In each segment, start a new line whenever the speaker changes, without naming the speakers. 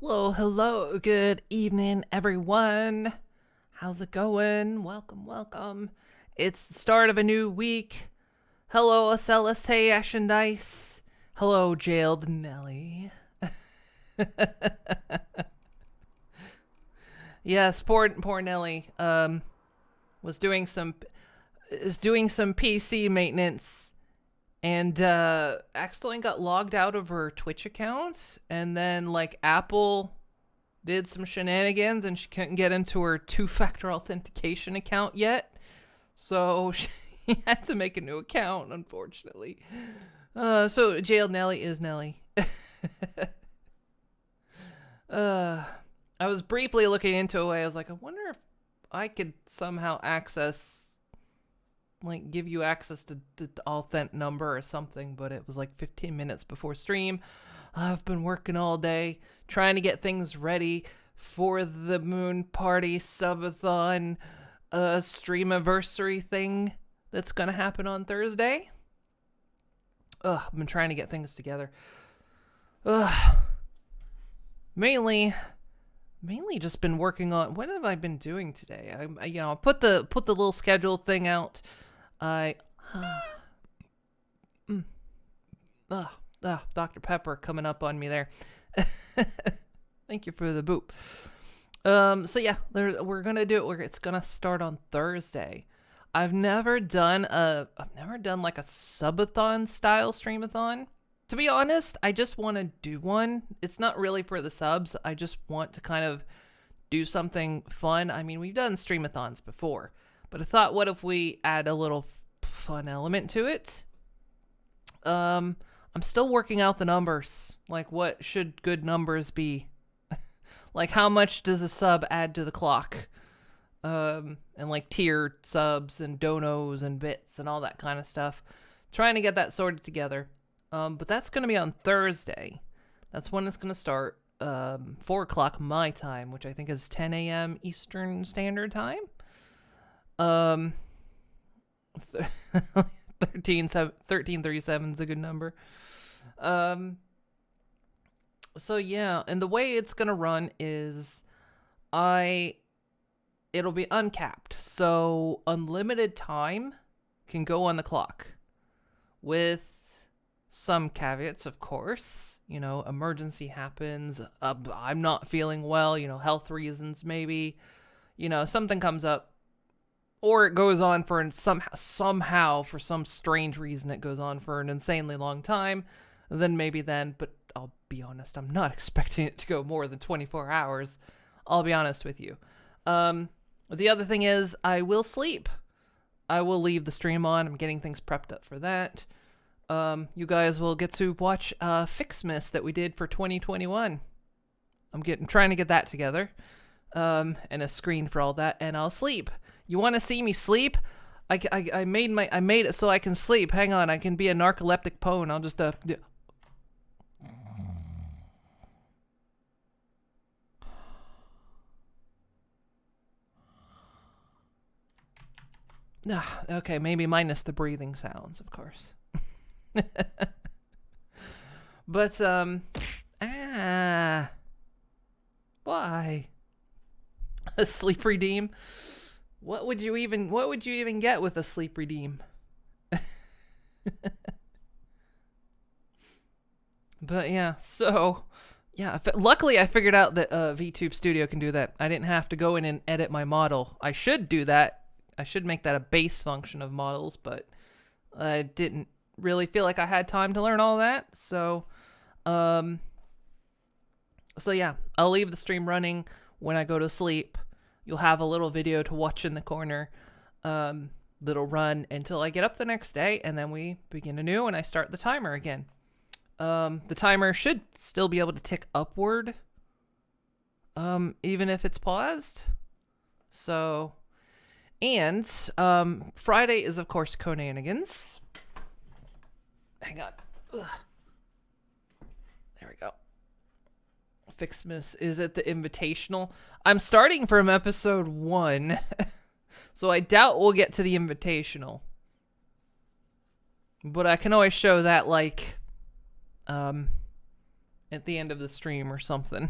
Hello, good evening, everyone. How's it going? Welcome. It's the start of a new week. Hello, Acellus, hey, Ash and Dice. Hello, jailed Nelly. Yes, poor Nelly. Was doing some PC maintenance and accidentally got logged out of her Twitch account, and then like Apple did some shenanigans and she couldn't get into her two-factor authentication account yet, so she had to make a new account, unfortunately. So jailed Nelly is Nelly. I was briefly looking into it. I was like, I wonder if I could somehow give you access to the authent number or something, but it was like 15 minutes before stream. I've been working all day trying to get things ready for the Moon Party subathon stream anniversary thing that's gonna happen on Thursday. I've been trying to get things together. Mainly just been working on, what have I been doing today? I put the little schedule thing out. Dr. Pepper coming up on me there. Thank you for the boop. So yeah, we're gonna do it. It's gonna start on Thursday. I've never done like a subathon style streamathon. To be honest, I just want to do one. It's not really for the subs. I just want to kind of do something fun. I mean, we've done streamathons before, but I thought, what if we add a little fun element to it? I'm still working out the numbers. Like, what should good numbers be? Like, how much does a sub add to the clock? And like tiered subs and donos and bits and all that kind of stuff. Trying to get that sorted together. But that's going to be on Thursday. That's when it's going to start. 4 o'clock my time, which I think is 10 a.m. Eastern Standard Time. 1337 is a good number. So yeah, and the way it's going to run is it'll be uncapped. So unlimited time can go on the clock with some caveats, of course. Emergency happens. I'm not feeling well, health reasons maybe. Something comes up. Or it goes on for somehow, for some strange reason, it goes on for an insanely long time. But I'll be honest, I'm not expecting it to go more than 24 hours. I'll be honest with you. The other thing is, I will sleep. I will leave the stream on. I'm getting things prepped up for that. You guys will get to watch Fixmas that we did for 2021. I'm trying to get that together, and a screen for all that, and I'll sleep. You want to see me sleep? I made it so I can sleep. Hang on, I can be a narcoleptic pone. I'll just okay, maybe minus the breathing sounds, of course. But why a sleep redeem? What would you even get with a sleep redeem? But yeah, so yeah, luckily I figured out that VTube Studio can do that. I didn't have to go in and edit my model. I should do that. I should make that a base function of models, but I didn't really feel like I had time to learn all that. So yeah, I'll leave the stream running when I go to sleep. You'll have a little video to watch in the corner that'll run until I get up the next day, and then we begin anew and I start the timer again. The timer should still be able to tick upward, even if it's paused. So, and Friday is, of course, Conanigans. Hang on. Ugh. There we go. Fixmas is at the Invitational. I'm starting from episode 1, so I doubt we'll get to the Invitational. But I can always show that, like, in at the end of the stream or something.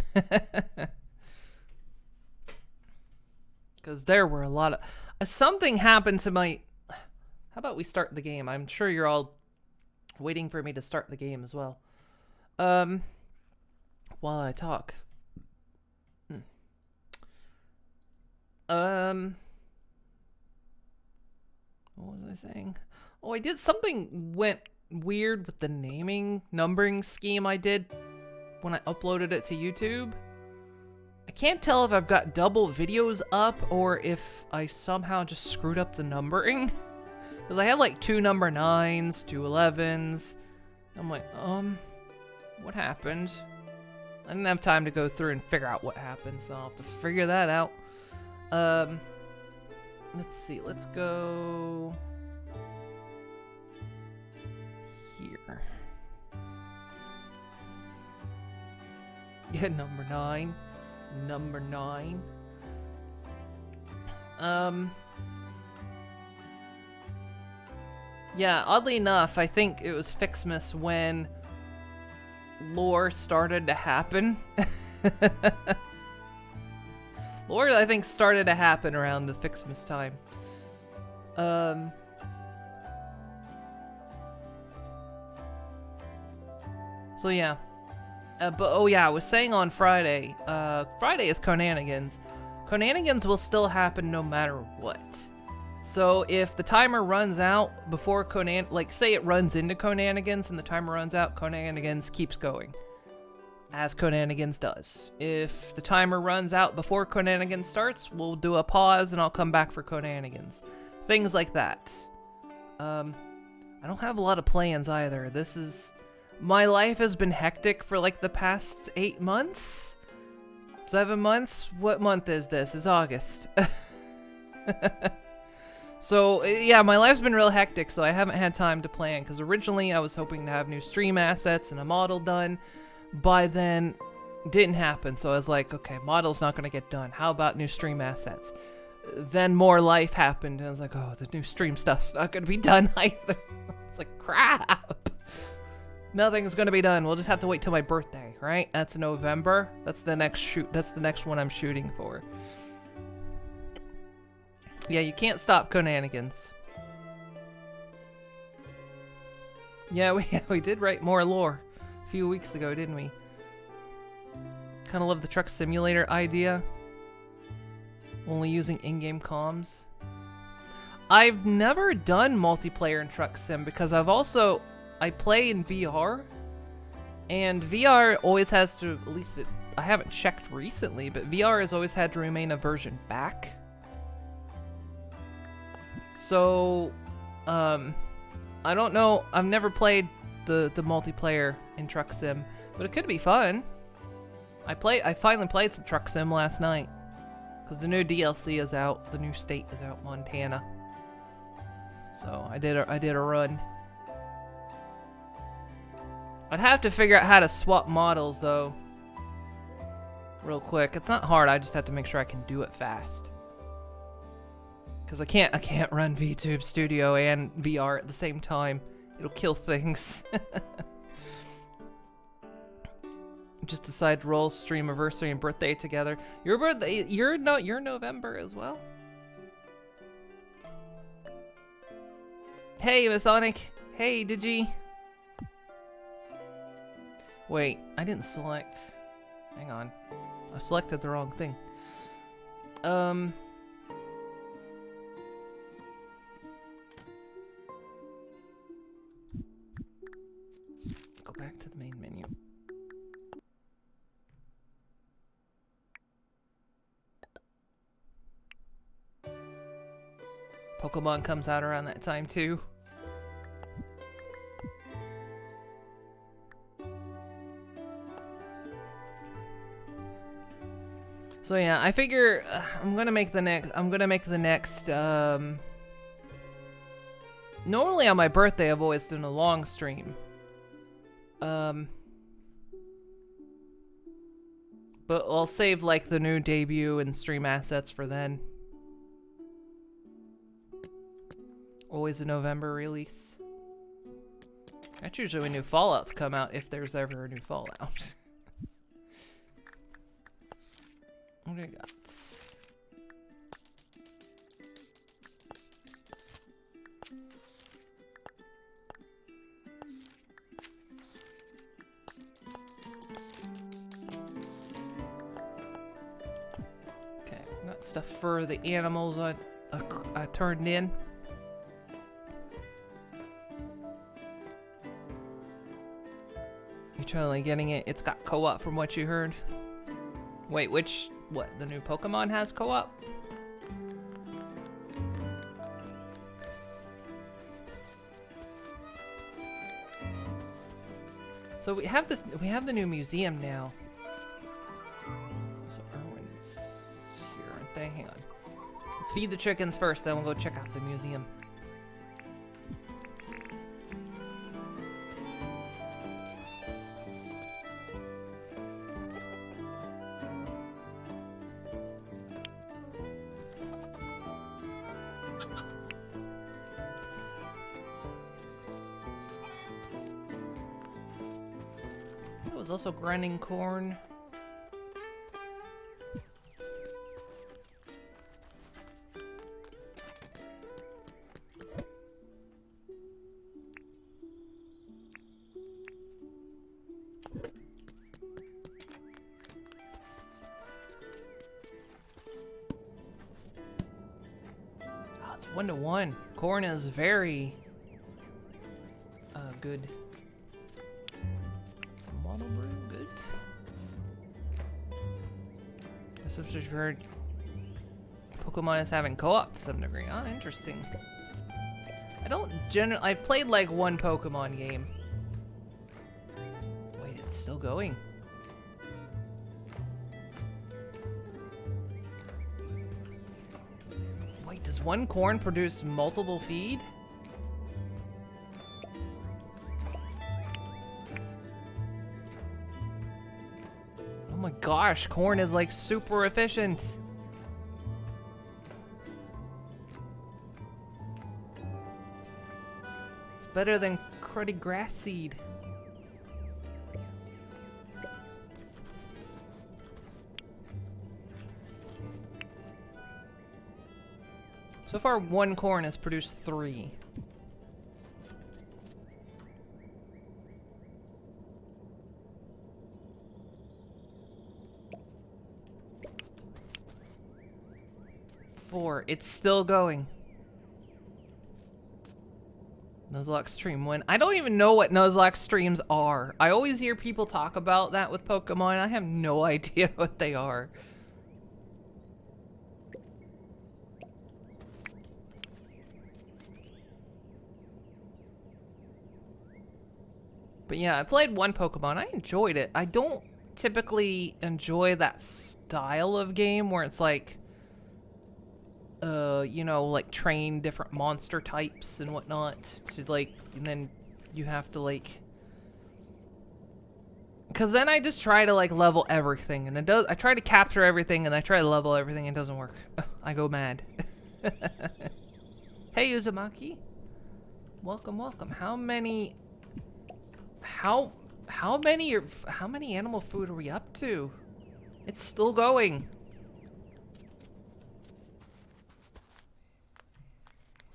Because there were a lot of... something happened to my... How about we start the game? I'm sure you're all waiting for me to start the game as well. While I talk. What was I saying? Oh, I did something went weird with the numbering scheme I did when I uploaded it to YouTube. I can't tell if I've got double videos up or if I somehow just screwed up the numbering. Because I had like 2 number 9s, 2 11s. I'm like, what happened? I didn't have time to go through and figure out what happened, so I'll have to figure that out. Let's see, let's go here. Yeah, number 9. Number 9. Yeah, oddly enough, I think it was Fixmas when lore started to happen. Lore, I think, started to happen around the Fixmas time. So yeah. But oh yeah, I was saying on Friday. Friday is Conanigans. Conanigans will still happen no matter what. So if the timer runs out before like say it runs into Conanigans and the timer runs out, Conanigans keeps going. As Conanigans does. If the timer runs out before Conanigans starts, we'll do a pause and I'll come back for Conanigans. Things like that. I don't have a lot of plans either. My life has been hectic for like the past 8 months? 7 months? What month is this? It's August. So, yeah, my life's been real hectic, so I haven't had time to plan, because originally I was hoping to have new stream assets and a model done. By then, didn't happen, so I was like, okay, model's not going to get done. How about new stream assets? Then more life happened, and I was like, oh, the new stream stuff's not going to be done either. It's like, crap! Nothing's going to be done. We'll just have to wait till my birthday, right? That's November. That's the next That's the next one I'm shooting for. Yeah, you can't stop Conanigans. Yeah, we did write more lore a few weeks ago, didn't we? Kind of love the truck simulator idea. Only using in-game comms. I've never done multiplayer in truck sim because I play in VR. And VR always has to, at least I haven't checked recently, but VR has always had to remain a version back. So, I don't know. I've never played the multiplayer in Truck Sim, but it could be fun. I finally played some Truck Sim last night because the new DLC is out. The new state is out, Montana. So I did a run. I'd have to figure out how to swap models though, real quick. It's not hard. I just have to make sure I can do it fast. Because I can't run VTube Studio and VR at the same time. It'll kill things. Just decide to roll stream anniversary and birthday together. Your birthday, you're November as well. Hey, Masonic. Hey, Digi. Wait, I didn't select. Hang on, I selected the wrong thing. Go back to the main menu. Pokemon comes out around that time too. So yeah, I figure I'm gonna make the next. Normally on my birthday, I've always done a long stream. But I'll save like the new debut and stream assets for then. Always a November release. That's usually when new Fallouts come out, if there's ever a new Fallout. What do we got? Okay, got stuff for the animals I turned in. You totally getting it? It's got co-op from what you heard. Wait, what? The new Pokemon has co-op? So we have the new museum now. So Erwin's here, aren't they? Hang on. Let's feed the chickens first, then we'll go check out the museum. It was also grinding corn. Oh, it's 1-to-1. Corn is very good. Good. This is just heard Pokemon is having co-op to some degree. Oh, interesting. I've played like one Pokemon game. Wait, it's still going. Wait, does one corn produce multiple feed? Oh my gosh, corn is like super efficient. It's better than cruddy grass seed. So far, one corn has produced 3. It's still going. Nuzlocke stream win. I don't even know what Nuzlocke streams are. I always hear people talk about that with Pokemon. I have no idea what they are. But yeah, I played one Pokemon. I enjoyed it. I don't typically enjoy that style of game where it's like, you know, like train different monster types and whatnot to like, and then you have to like, because then I just try to like level everything and I try to capture everything and I try to level everything and it doesn't work. I go mad. Hey Uzumaki, welcome. How many animal food are we up to? It's still going.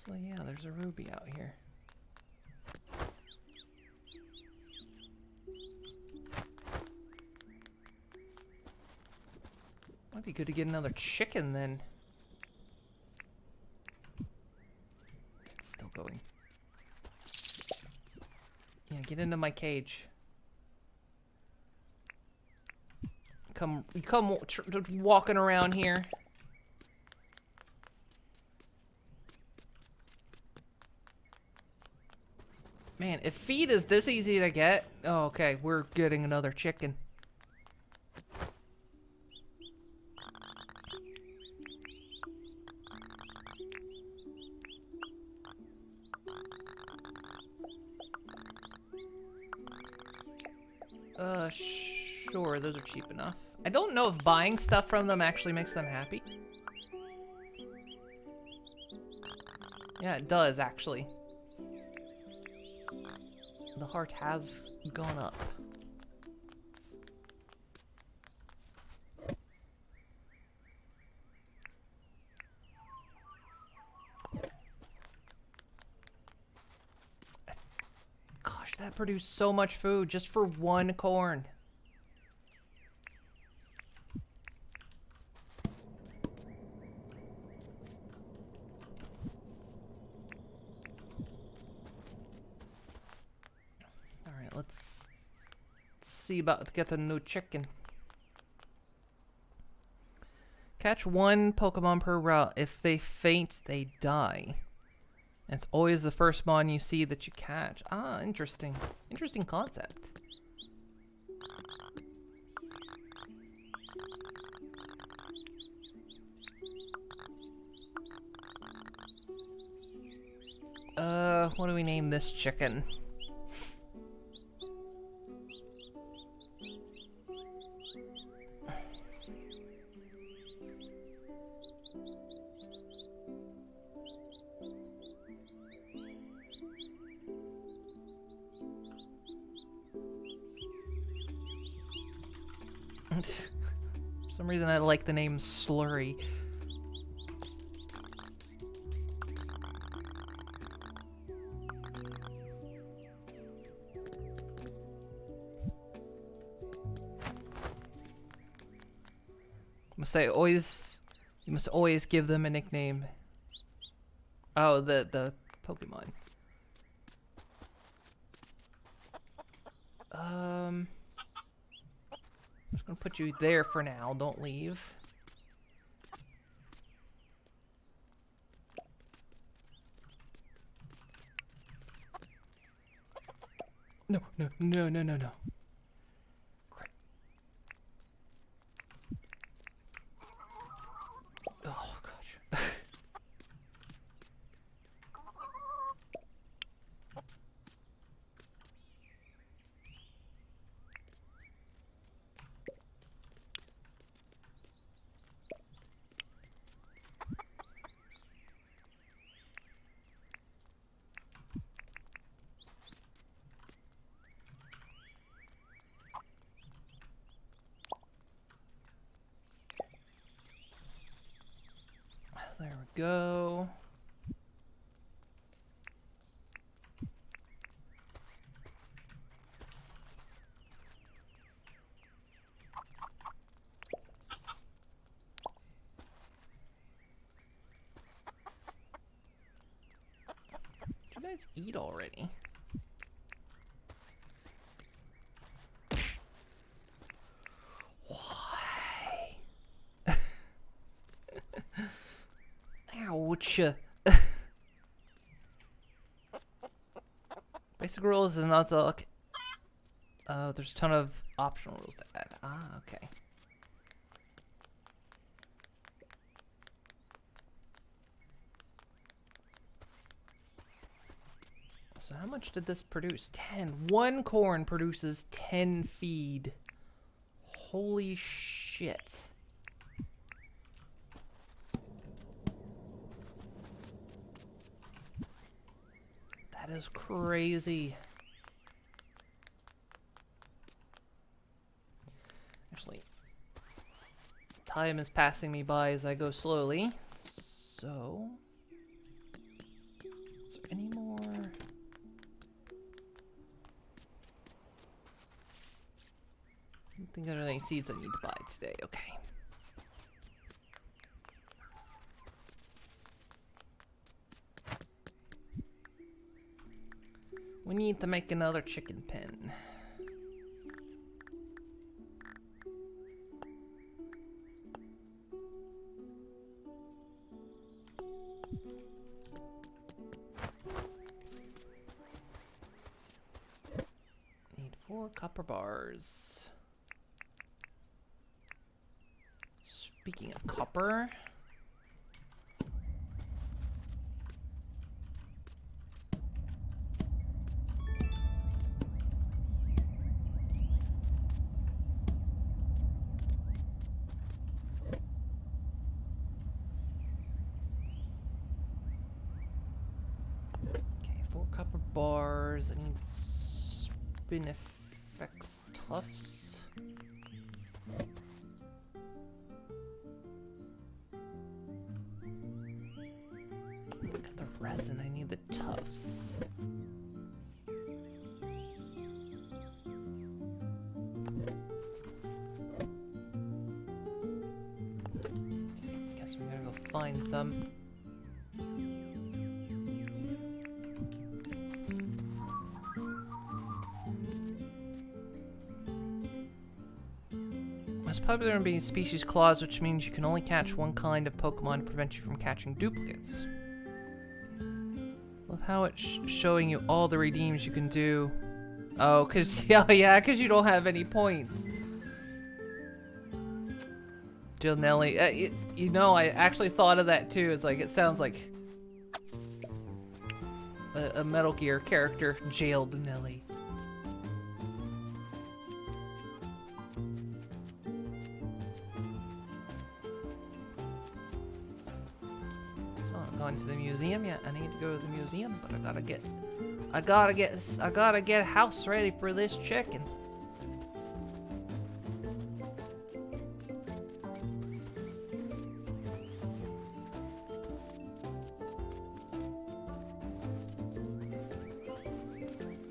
So yeah, there's a ruby out here. Might be good to get another chicken then. It's still going. Yeah, get into my cage. Come walking around here. Man, if feed is this easy to get, oh, okay, we're getting another chicken. Sure, those are cheap enough. I don't know if buying stuff from them actually makes them happy. Yeah, it does, actually. The heart has gone up. produce so much food just for one corn. Alright, let's see about getting a new chicken. Catch one Pokemon per route. If they faint, they die. And it's always the first mon you see that you catch. Ah, interesting. Interesting concept. What do we name this chicken? For some reason I like the name Slurry. You must always give them a nickname. Oh, the Pokemon. I'm just gonna put you there for now. Don't leave. No. Crap. Oh gosh. There we go. Did you guys eat already? Why? Ouch. Basic rules and not so. Okay. There's a ton of optional rules to add. Ah, okay. So how much did this produce? 10. One corn produces 10 feed. Holy shit. That is crazy. Actually, time is passing me by as I go slowly. So, is there any more? I don't think there are any seeds I need to buy today. Okay. We need to make another chicken pen. Need 4 copper bars. Speaking of copper, okay, 4 copper bars. I need Spinifex tufts. Got the resin. I need the tufts. find some. Most popular in being species clause, which means you can only catch one kind of Pokemon to prevent you from catching duplicates. Love how it's showing you all the redeems you can do. Oh, cause yeah, cause you don't have any points. Jill Nelly, you know, I actually thought of that too. It's like, it sounds like a Metal Gear character, Jailed Nelly. To the museum yet. I need to go to the museum, but I gotta get a house ready for this chicken.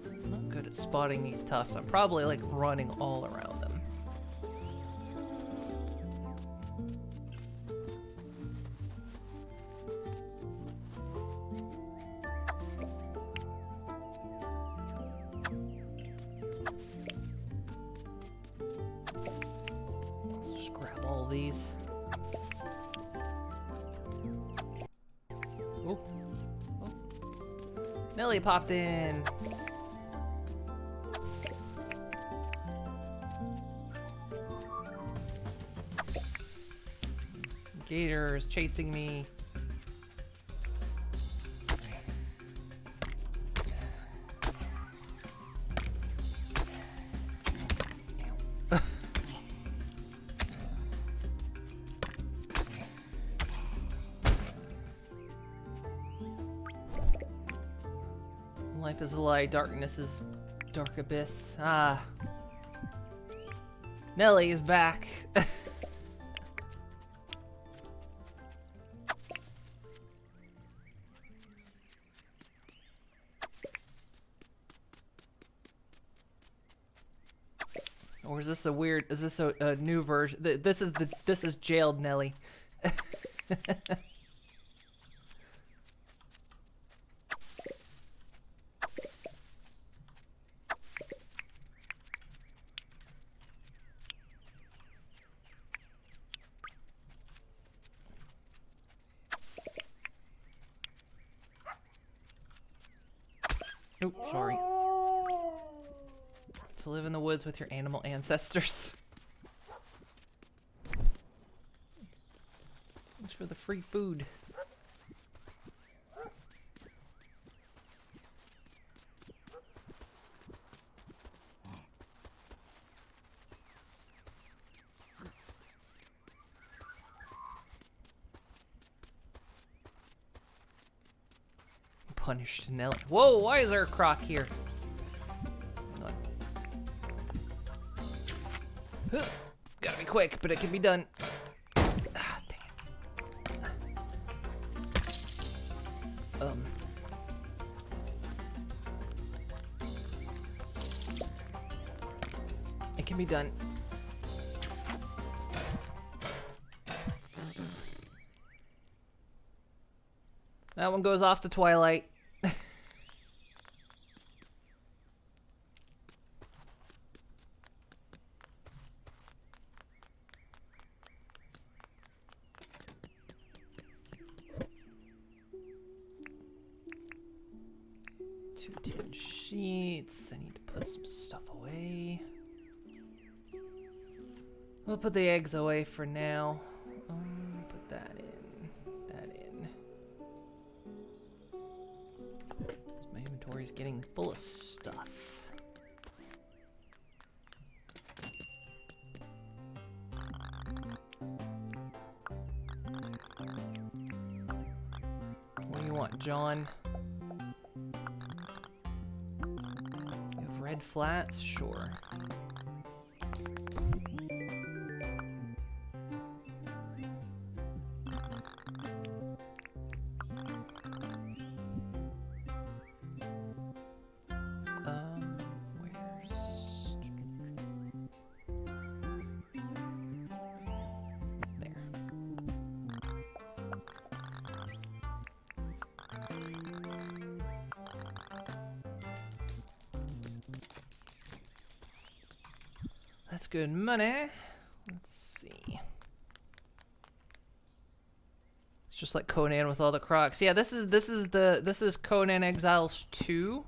I'm not good at spotting these tufts. I'm probably like running all around them. These. Oh. Oh. Nelly popped in. Gator's chasing me. Life is a lie, darkness is dark abyss. Ah. Nelly is back. Or is this a weird, is this a new version? This is Jailed Nelly. Oh, sorry. To live in the woods with your animal ancestors. Thanks for the free food. Punished Nelly. Whoa, why is there a croc here? Hang on. Huh. Gotta be quick, but it can be done. Ah, dang it. It can be done. That one goes off to Twilight. 210 sheets. I need to put some stuff away. We'll put the eggs away for now. Put that in. That in. My inventory is getting full of stuff. What do you want, John? You have red flats? Sure. That's good money. Let's see. It's just like Conan with all the crocs. Yeah, this is Conan Exiles 2,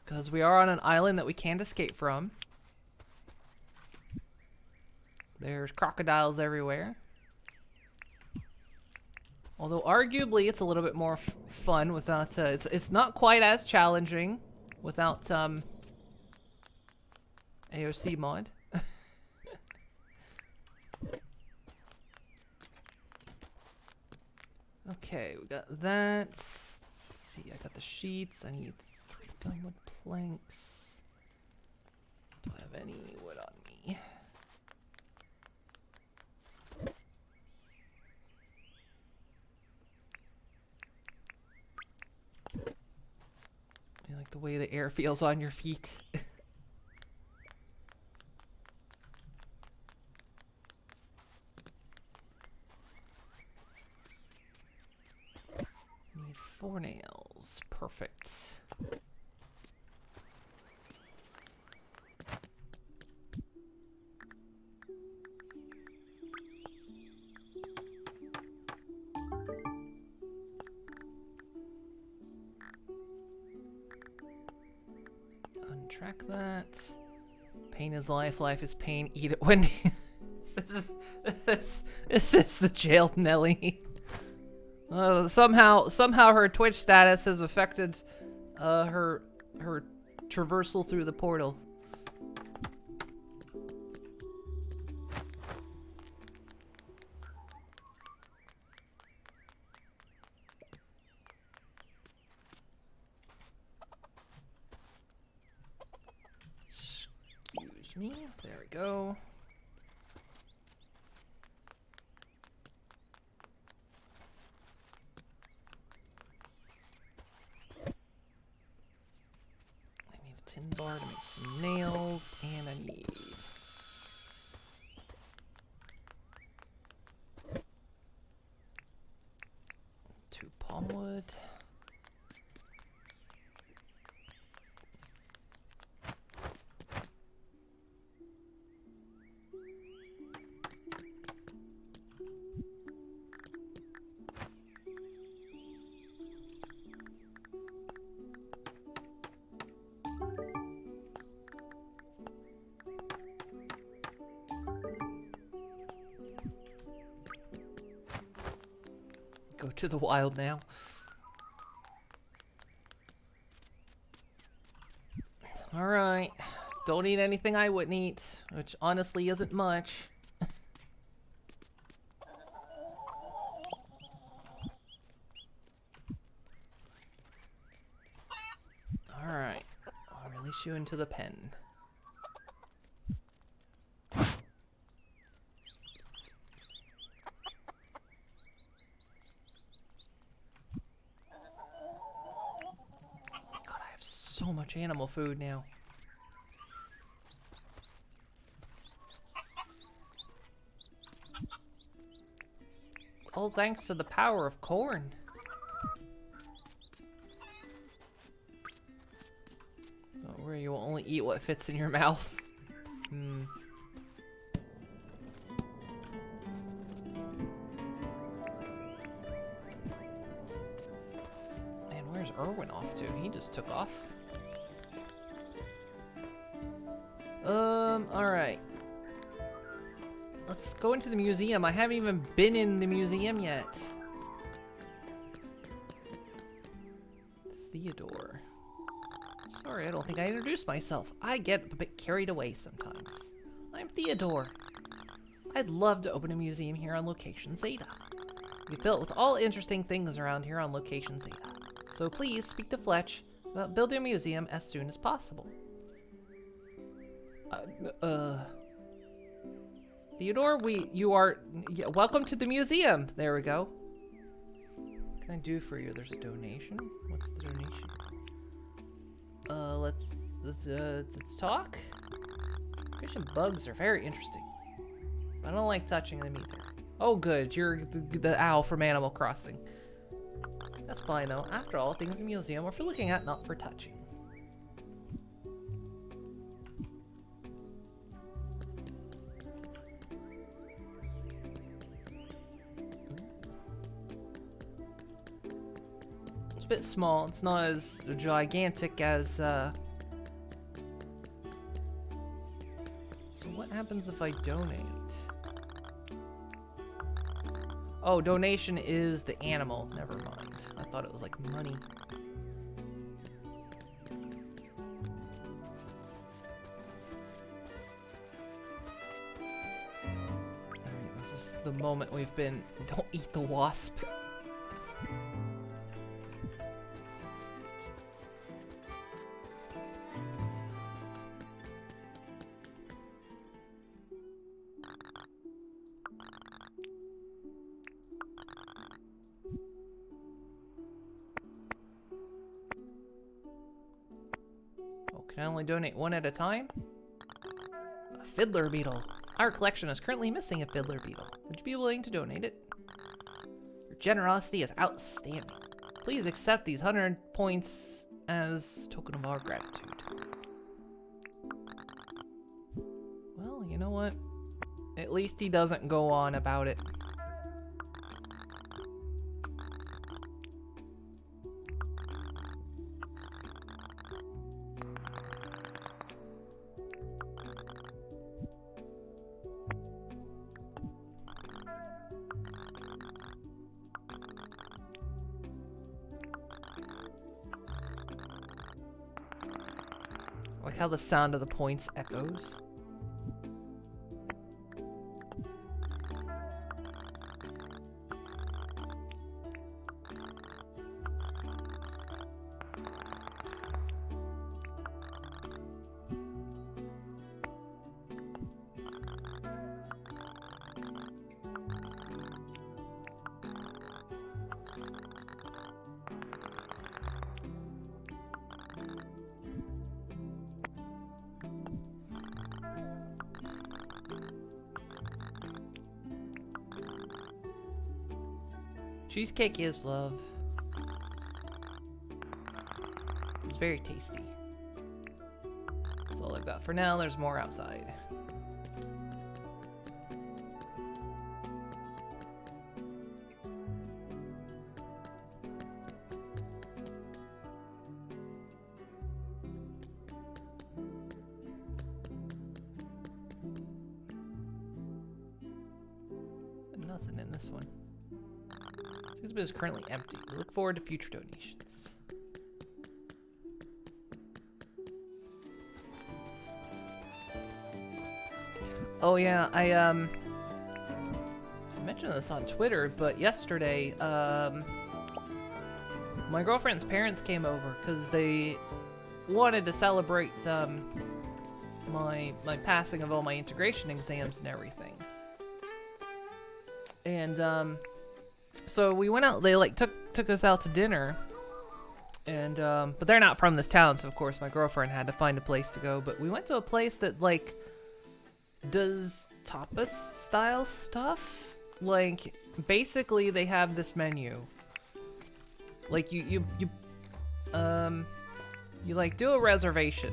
because we are on an island that we can't escape from. There's crocodiles everywhere. Although arguably it's a little bit more fun without it's not quite as challenging without AOC mod. Okay, we got that. Let's see, I got the sheets. I need 3 gumwood planks. Do I have any wood on me? I like the way the air feels on your feet. Need 4 nails. Perfect. Untrack that. Pain is life, life is pain. Eat it, Wendy. This is the jailed Nelly. Somehow her Twitch status has affected her traversal through the portal. Excuse me. There we go. Tin bar to make some nails, and I need two palm wood. Go to the wild now. Alright. Don't eat anything I wouldn't eat, which honestly isn't much. Alright. I'll release you into the pen. So much animal food now. All thanks to the power of corn. Don't worry, you will only eat what fits in your mouth. Man, where's Erwin off to? He just took off. Alright. Let's go into the museum. I haven't even been in the museum yet. Theodore. Sorry, I don't think I introduced myself. I get a bit carried away sometimes. I'm Theodore. I'd love to open a museum here on Location Zeta. We fill it with all interesting things around here on Location Zeta. So please speak to Fletch about building a museum as soon as possible. Theodore, welcome to the museum. There we go. What can I do for you? There's a donation. What's the donation? Let's talk. Fish and bugs are very interesting. I don't like touching them either. Oh, good. You're the owl from Animal Crossing. That's fine though. After all, things in a museum are for looking at, not for touching. a bit small. It's not as gigantic as, So what happens if I donate? Oh, donation is the animal. Never mind. I thought it was like money. Alright, this is the moment we've been... Don't eat the wasp. Can I only donate one at a time? A fiddler beetle. Our collection is currently missing a fiddler beetle. Would you be willing to donate it? Your generosity is outstanding. Please accept these 100 points as token of our gratitude. Well, you know what? At least he doesn't go on about it. Like how the sound of the points echoes. Cheesecake is love. It's very tasty. That's all I've got for now. There's more outside. Nothing in this one. This bin is currently empty. We look forward to future donations. Oh yeah, I mentioned this on Twitter, but yesterday, my girlfriend's parents came over because they wanted to celebrate my passing of all my integration exams and everything. And so we went out. They like took us out to dinner, and but they're not from this town, so of course my girlfriend had to find a place to go. But we went to a place that like does tapas style stuff. Like basically they have this menu. Like you like do a reservation,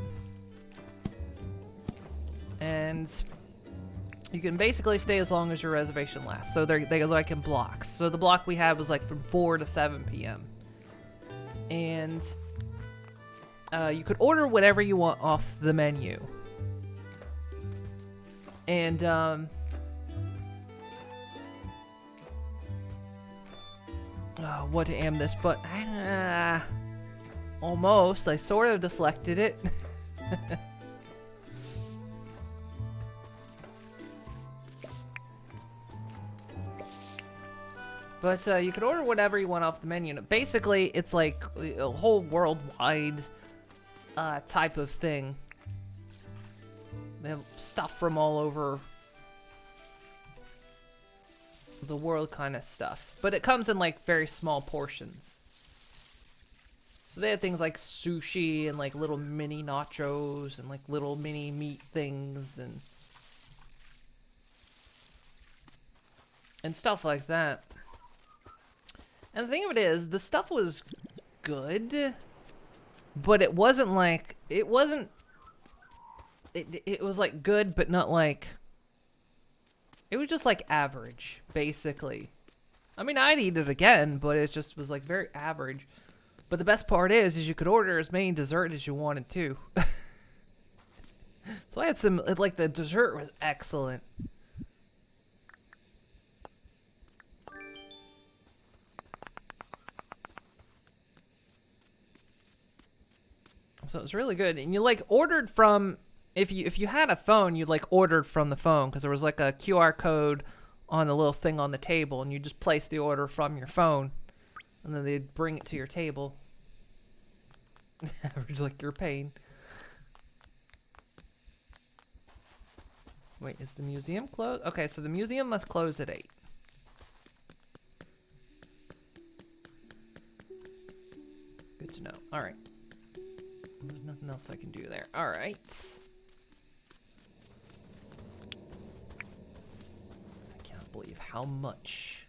and you can basically stay as long as your reservation lasts. So they like in blocks. So the block we had was like from 4 to 7 p.m. And you could order whatever you want off the menu. And what to aim this, but almost. I sort of deflected it. But you could order whatever you want off the menu. Basically, it's like a whole worldwide type of thing. They have stuff from all over the world kind of stuff. But it comes in like very small portions. So they had things like sushi and like little mini nachos and like little mini meat things and stuff like that. And the thing of it is, the stuff was good, but it wasn't like, it was like good, but not like, it was just like average, basically. I mean, I'd eat it again, but it just was like very average. But the best part is you could order as many dessert as you wanted to. So I had some, like, the dessert was excellent. So it was really good. And you, like, ordered from, if you had a phone, you, like, ordered from the phone, because there was, like, a QR code on the little thing on the table, and you just place the order from your phone, and then they'd bring it to your table. Average, like, you're paying. Wait, is the museum closed? Okay, so the museum must close at 8. Good to know. All right. There's nothing else I can do there. All right. I can't believe how much.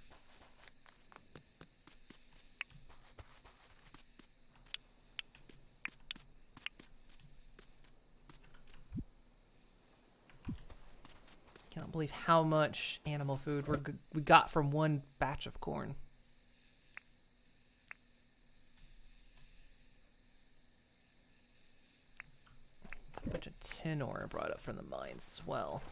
Can't believe how much animal food we got from one batch of corn. A bunch of tin ore brought up from the mines as well.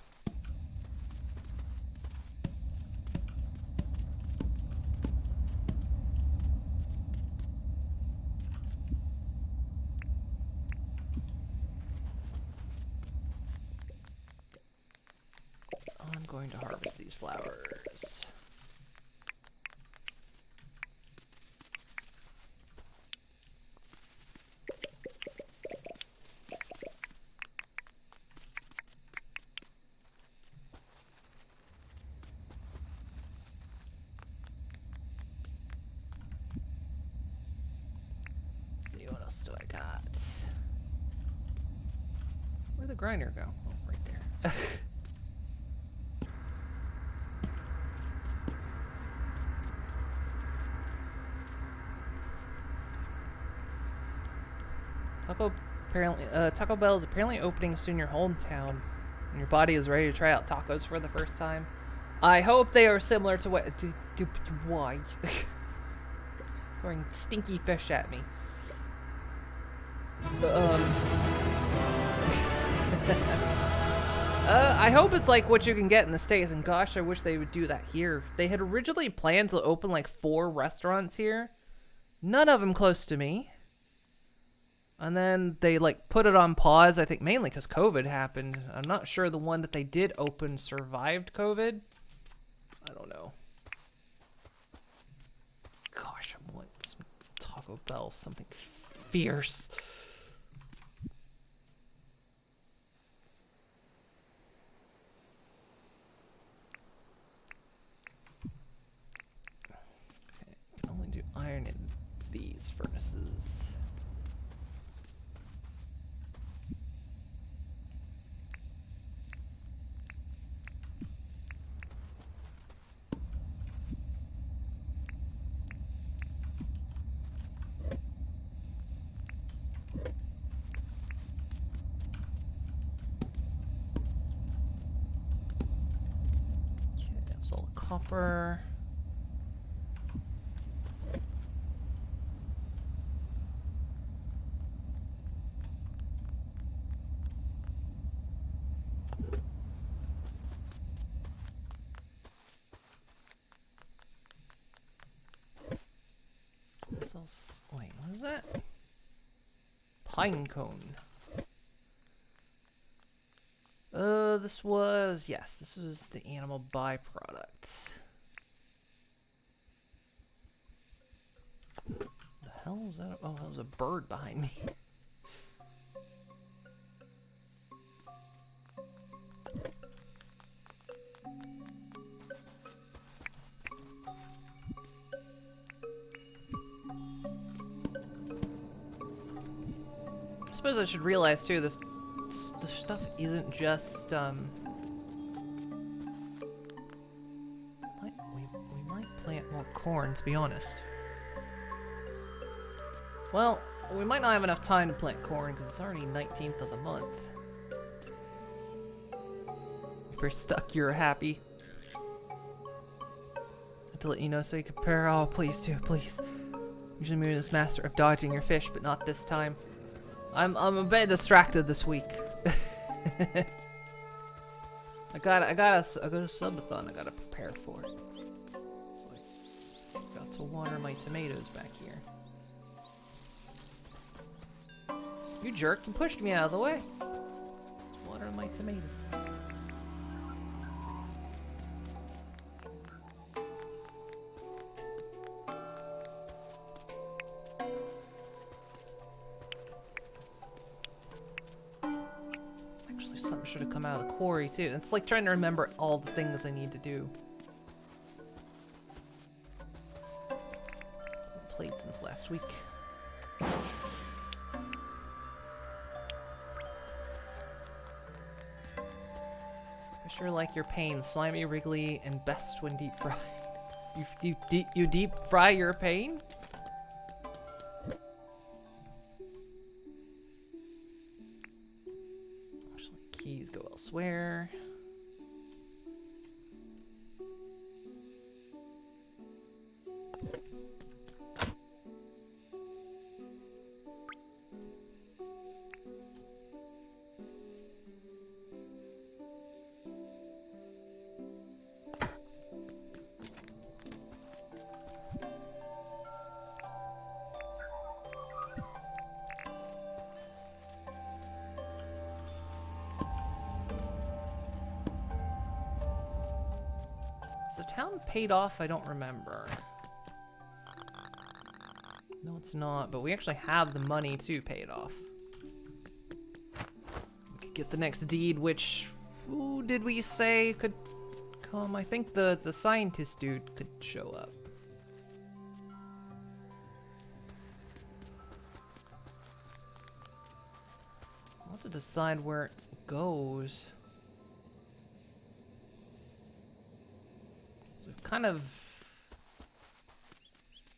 I'm going to harvest these flowers. Let's see, what else do I got? Where'd the grinder go? Oh, right there. Taco Bell is apparently opening soon in your hometown, and your body is ready to try out tacos for the first time. I hope they are similar to what. Why? Throwing stinky fish at me. I hope it's like what you can get in the States, and gosh, I wish they would do that here. They had originally planned to open like 4 restaurants here, none of them close to me. And then they like put it on pause, I think mainly because COVID happened. I'm not sure the one that they did open survived COVID. I don't know. Gosh, I want some Taco Bell, something fierce. Okay, I can only do iron in these furnaces. Copper. What's else? Wait, what is that? Pine cone. This was the animal byproduct. The hell was that? Oh, that was a bird behind me. I suppose I should realize too, this stuff isn't just we might plant more corn, to be honest. Well, we might not have enough time to plant corn because it's already 19th of the month. If you're stuck, you're happy. I have to let you know so you compare. Oh, please do, please. Usually Moon is master of dodging your fish, but not this time. I'm a bit distracted this week. I got a subathon I gotta prepare for. So I got to water my tomatoes back here. You jerk, you pushed me out of the way. Water my tomatoes. Something should have come out of the quarry too. It's like trying to remember all the things I need to do. Played since last week. I sure like your pain, slimy, wriggly, and best when deep fried. You deep fry your pain? Keys go elsewhere. Is the town paid off? I don't remember. No, it's not, but we actually have the money to pay it off. We could get the next deed, which... who did we say could come? I think the scientist dude could show up. I'll have to decide where it goes. Kind of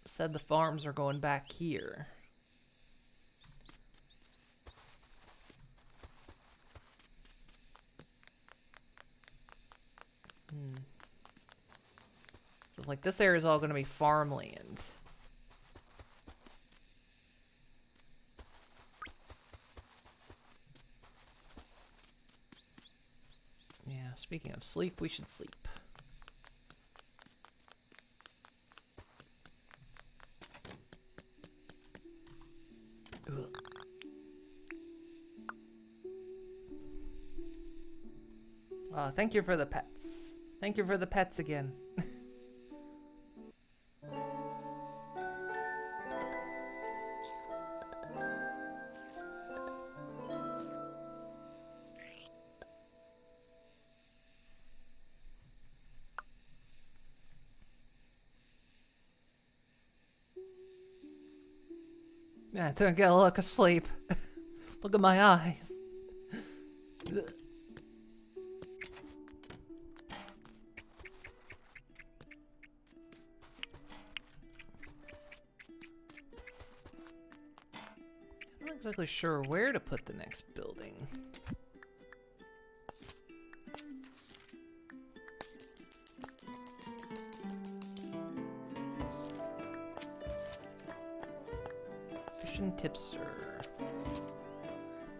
said the farms are going back here. So like this area is all going to be farmland. Yeah, speaking of sleep, we should sleep. Thank you for the pets. Thank you for the pets again. Yeah, I don't get a look of sleep. Look at my eyes. I'm not exactly sure where to put the next building. Fish and tipster.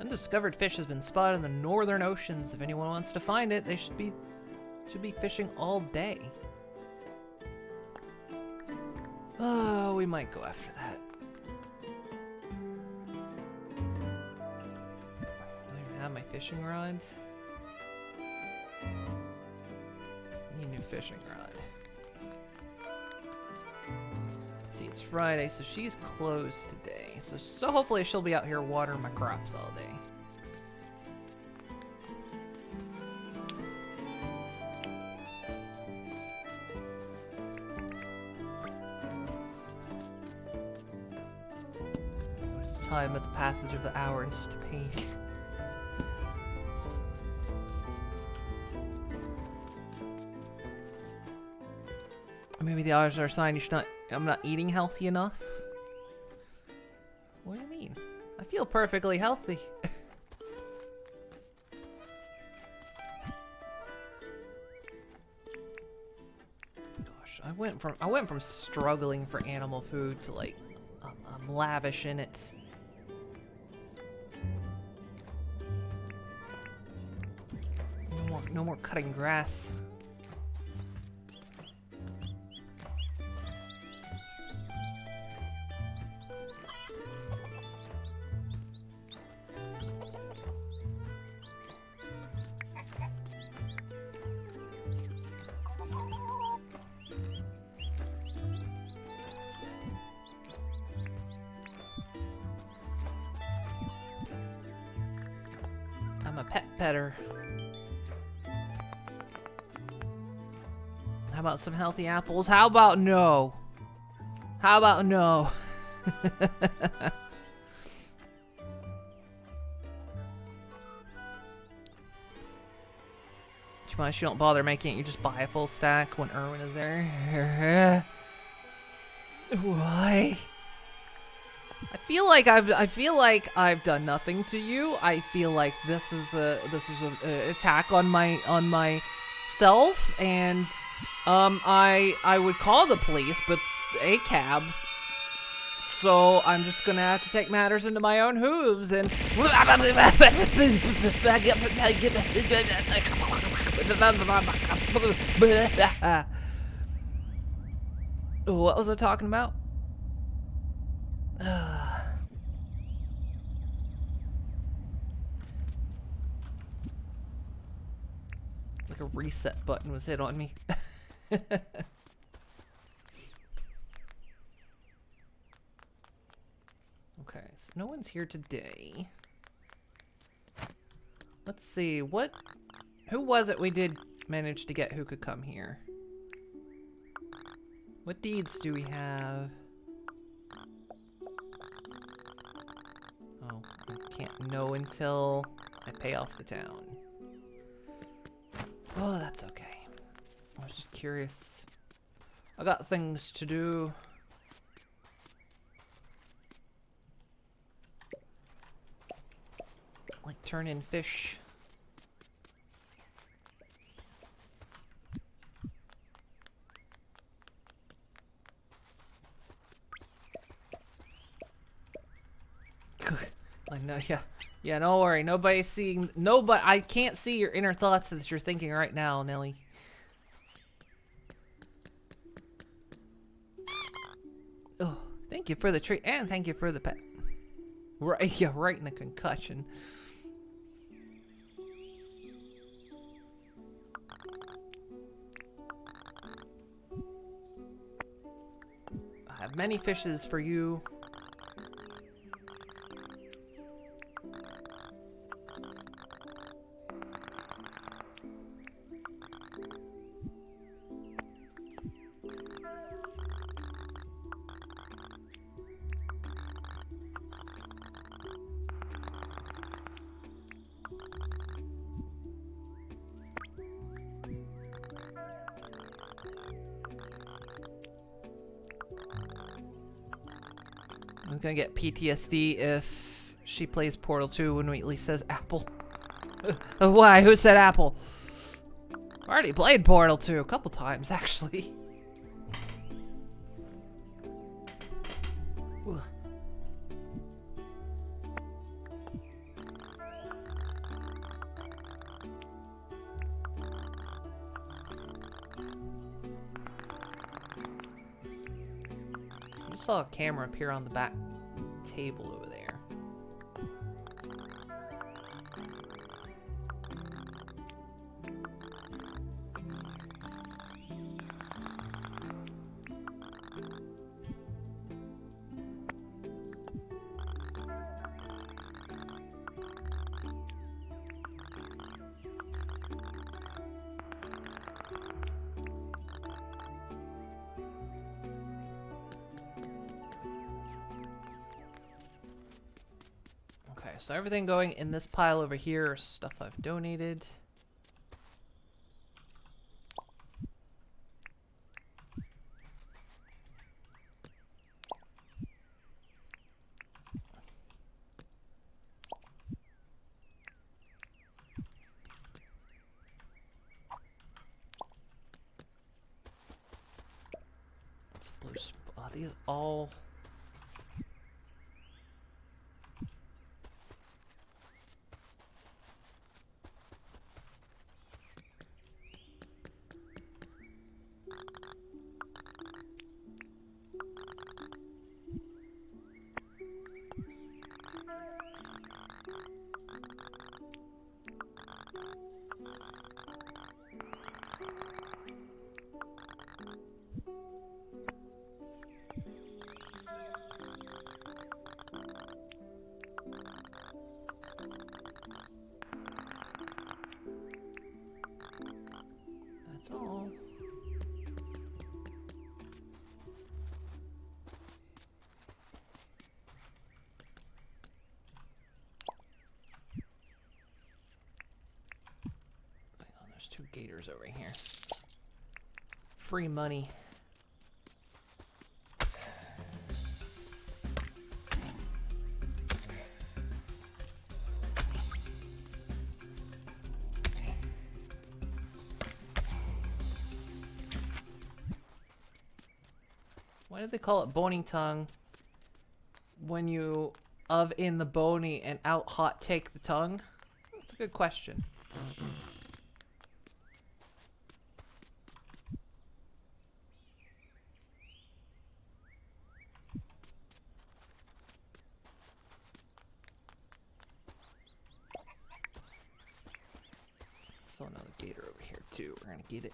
Undiscovered fish has been spotted in the northern oceans. If anyone wants to find it, they should be fishing all day. Oh, we might go after that. Do I even have my fishing rods? Need a new fishing rod. See, it's Friday, so she's closed today. So hopefully she'll be out here watering my crops all day. It's time at the passage of the hours to paint. Maybe the odds are a sign I'm not eating healthy enough. What do you mean? I feel perfectly healthy. Gosh, I went from struggling for animal food to like I'm lavish in it. No more cutting grass. I'm a pet petter. How about some healthy apples? How about no? How about no? You don't bother making it, you just buy a full stack when Erwin is there. Why? I feel like I've done nothing to you. I feel like this is a attack on myself, and I would call the police, but a cab. So I'm just gonna have to take matters into my own hooves and. What was I talking about? It's like a reset button was hit on me. Okay, so no one's here today. Let's see, who was it we did manage to get who could come here? What deeds do we have? Oh, I can't know until I pay off the town. Oh, that's okay. I was just curious. I got things to do. Like turn in fish. Like no, yeah, don't worry. Nobody's seeing. Nobody. I can't see your inner thoughts that you're thinking right now, Nelly. Oh, thank you for the treat and thank you for the pet. Right, yeah, right in the concussion. I have many fishes for you. I'm gonna get PTSD if she plays Portal 2 when Wheatley says apple. Why? Who said apple? I already played Portal 2 a couple times, actually. Ooh. I saw a camera appear on the back table over there. So everything going in this pile over here is stuff I've donated. It's blue. These all. gators over here. Free money. Why do they call it boning tongue when you of in the bony and out hot take the tongue? That's a good question. So another gator over here too. We're gonna get it.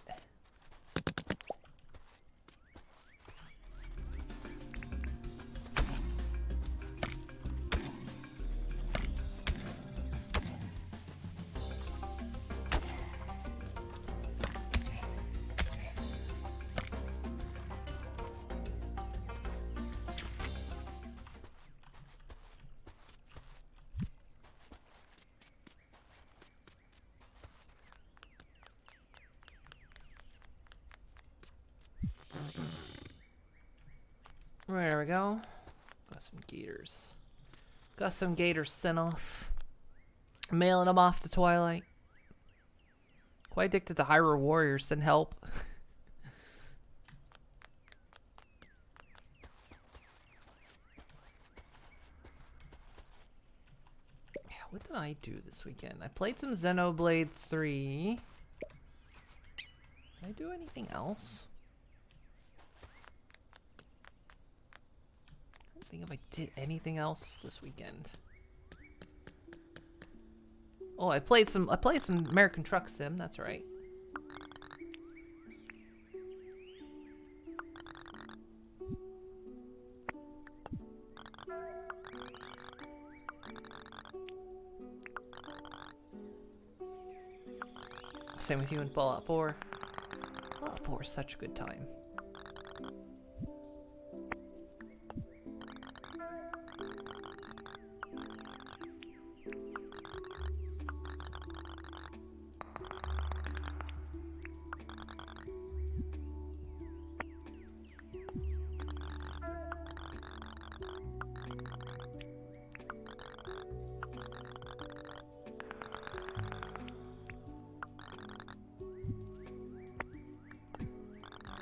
There we go. Got some gators. Got some gators sent off. Mailing them off to Twilight. Quite addicted to Hyrule Warriors. Send help. Yeah, what did I do this weekend? I played some Xenoblade 3. Did I do anything else? I think if I did anything else this weekend. Oh, I played some American Truck Sim, that's right. Same with you in Fallout 4. Fallout 4 is such a good time.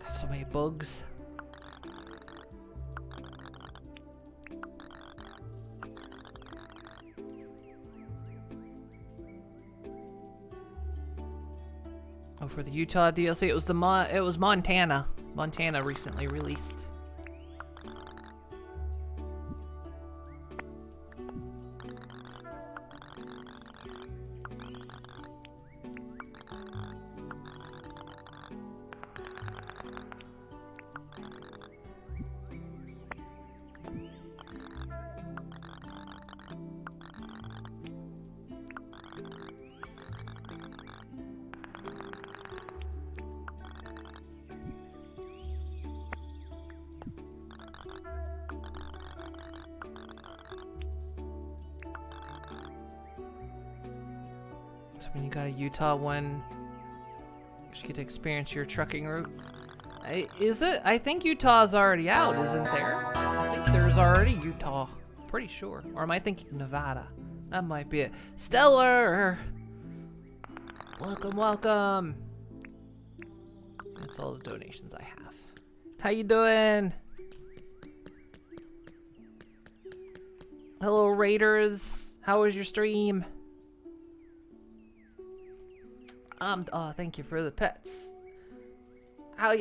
So many bugs. Oh, for the Utah DLC, it was Montana. Montana recently released. When you got a Utah one, you get to experience your trucking routes. Is it? I think Utah's already out, isn't there? I think there's already Utah. Pretty sure. Or am I thinking Nevada? That might be it. Stellar! Welcome, welcome! That's all the donations I have. How you doing? Hello, Raiders. How was your stream? Thank you for the pets. How'd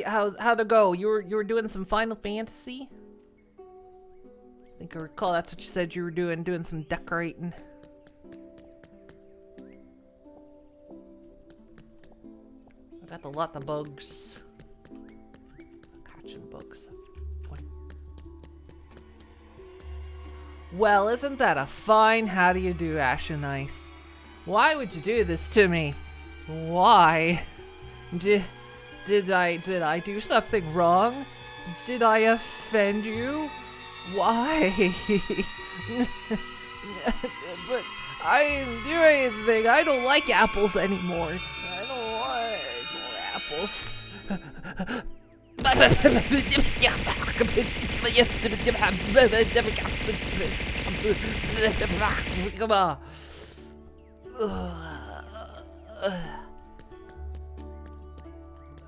it go? You were doing some Final Fantasy? I think I recall that's what you said you were doing some decorating. I got a lot of bugs. Catching bugs. What? Well, isn't that a fine how do you do, Ash and Ice? Why would you do this to me? Why? Did I do something wrong? Did I offend you? Why? But I didn't do anything. I don't like apples anymore. I don't want... apples. Come on.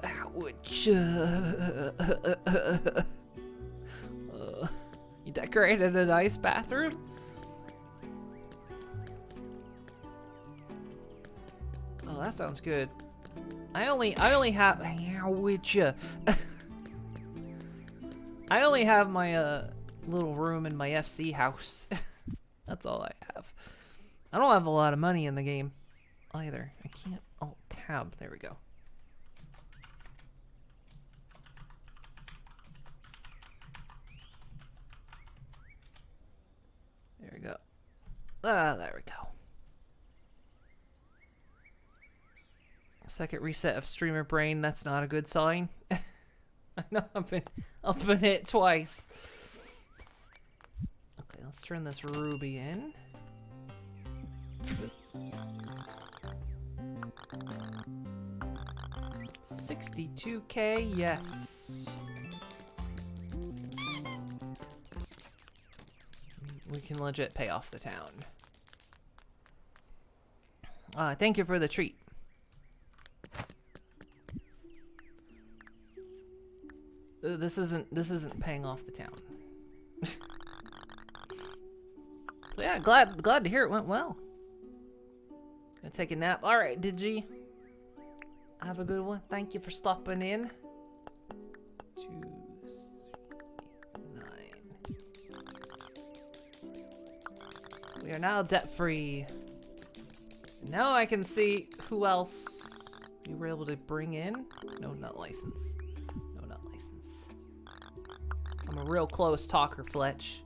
Ouch. You decorated a nice bathroom? Oh, that sounds good. I only have I only have my little room in my FC house. That's all I have. I don't have a lot of money in the game either. I can't alt tab. There we go. There we go. There we go. Second reset of streamer brain. That's not a good sign. I know I've been hit twice. Okay, let's turn this ruby in. 62K, yes. We can legit pay off the town. Thank you for the treat. This isn't paying off the town. So yeah, glad to hear it went well. Gonna take a nap. All right, did you have a good one? Thank you for stopping in. 2, 3, 9. We are now debt free. Now I can see who else you were able to bring in. No, not license. No, not license. I'm a real close talker, Fletch.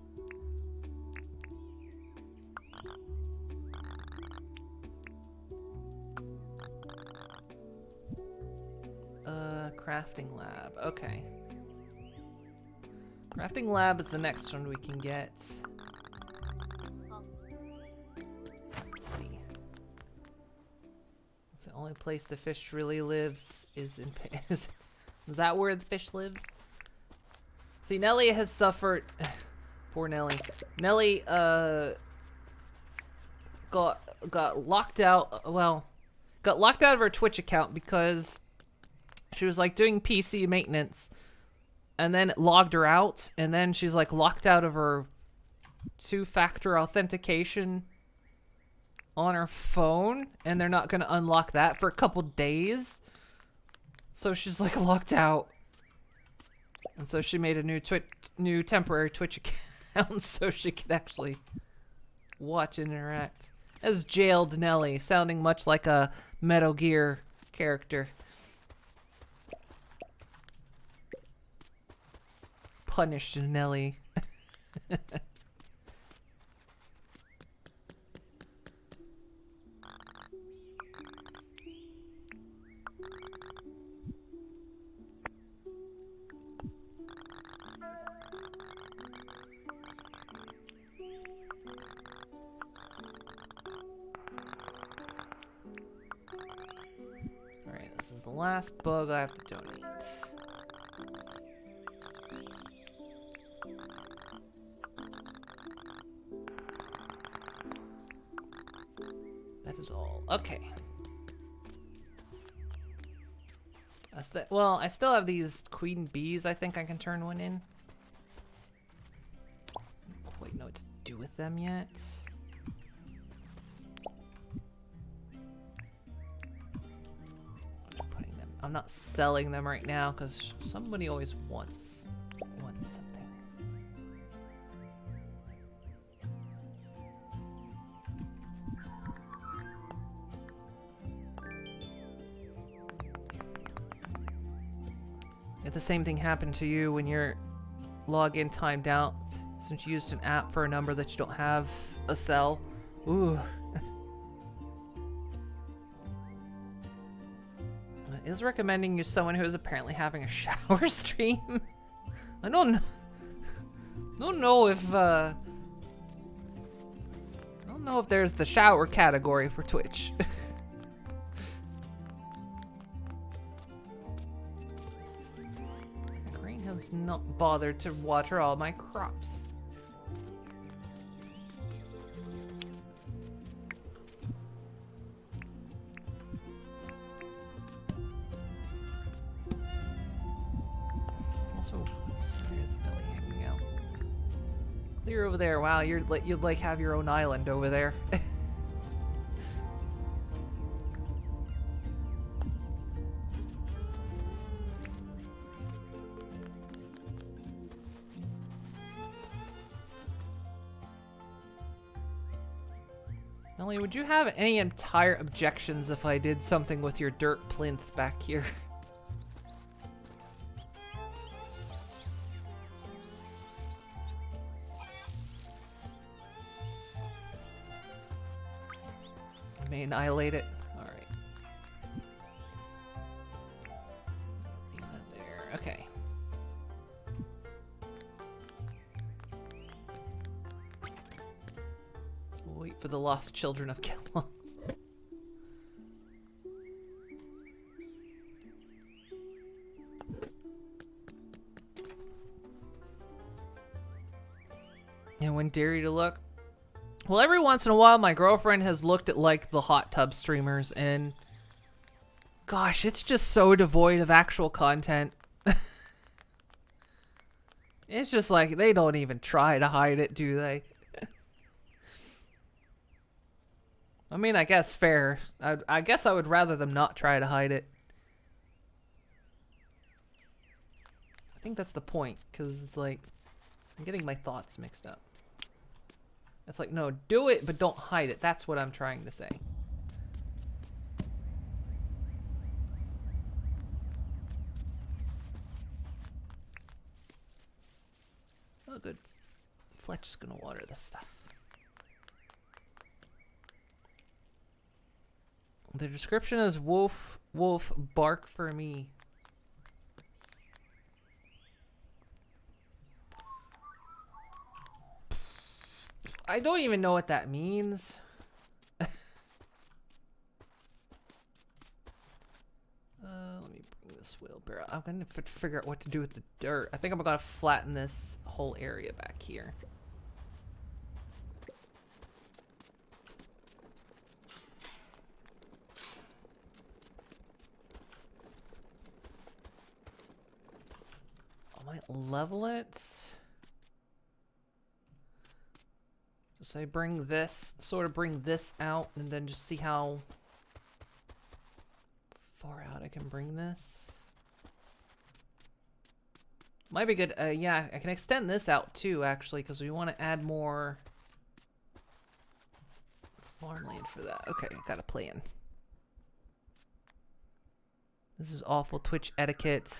Crafting lab. Okay. Crafting lab is the next one we can get. Let's see. The only place the fish really lives is in... Is that where the fish lives? See, Nelly has suffered... Poor Nelly. Nelly, got locked out... Well, got locked out of her Twitch account because... She was like doing PC maintenance and then it logged her out, and then she's like locked out of her 2-factor authentication on her phone, and they're not going to unlock that for a couple days. So she's like locked out. And so she made a new temporary Twitch account so she could actually watch and interact. As jailed Nelly, sounding much like a Metal Gear character. Punished Nelly. Alright, this is the last bug I have to donate. That is all. Okay. That's that. Well, I still have these queen bees. I think I can turn one in. I don't quite know what to do with them yet. I'm not selling them right now because somebody always wants something. If the same thing happened to you when your login timed out, since you used an app for a number that you don't have a cell. Ooh. Is recommending you someone who is apparently having a shower stream. I don't know if I don't know if there's the shower category for Twitch. has not bothered to water all my crops. Also, there's Ellie hanging out. Clear over there. Wow, you'd like have your own island over there. Ellie, would you have any entire objections if I did something with your dirt plinth back here? I may annihilate it. Alright. Leave that there. Okay. Wait for the lost children of Kellogg's. And when dare you to look? Well, every once in a while, my girlfriend has looked at, like, the hot tub streamers, and gosh, it's just so devoid of actual content. It's just like, they don't even try to hide it, do they? I mean, I guess fair. I guess I would rather them not try to hide it. I think that's the point, because it's like, I'm getting my thoughts mixed up. It's like, no, do it, but don't hide it. That's what I'm trying to say. Oh, good. Fletch is gonna water this stuff. The description is wolf, wolf, bark for me. I don't even know what that means. Let me bring this wheelbarrow. I'm gonna figure out what to do with the dirt. I think I'm gonna flatten this whole area back here. I might level it. So I bring this, sort of bring this out, and then just see how far out I can bring this. Might be good. Yeah, I can extend this out too, actually, because we want to add more farmland for that. Okay, got a plan. This is awful Twitch etiquette.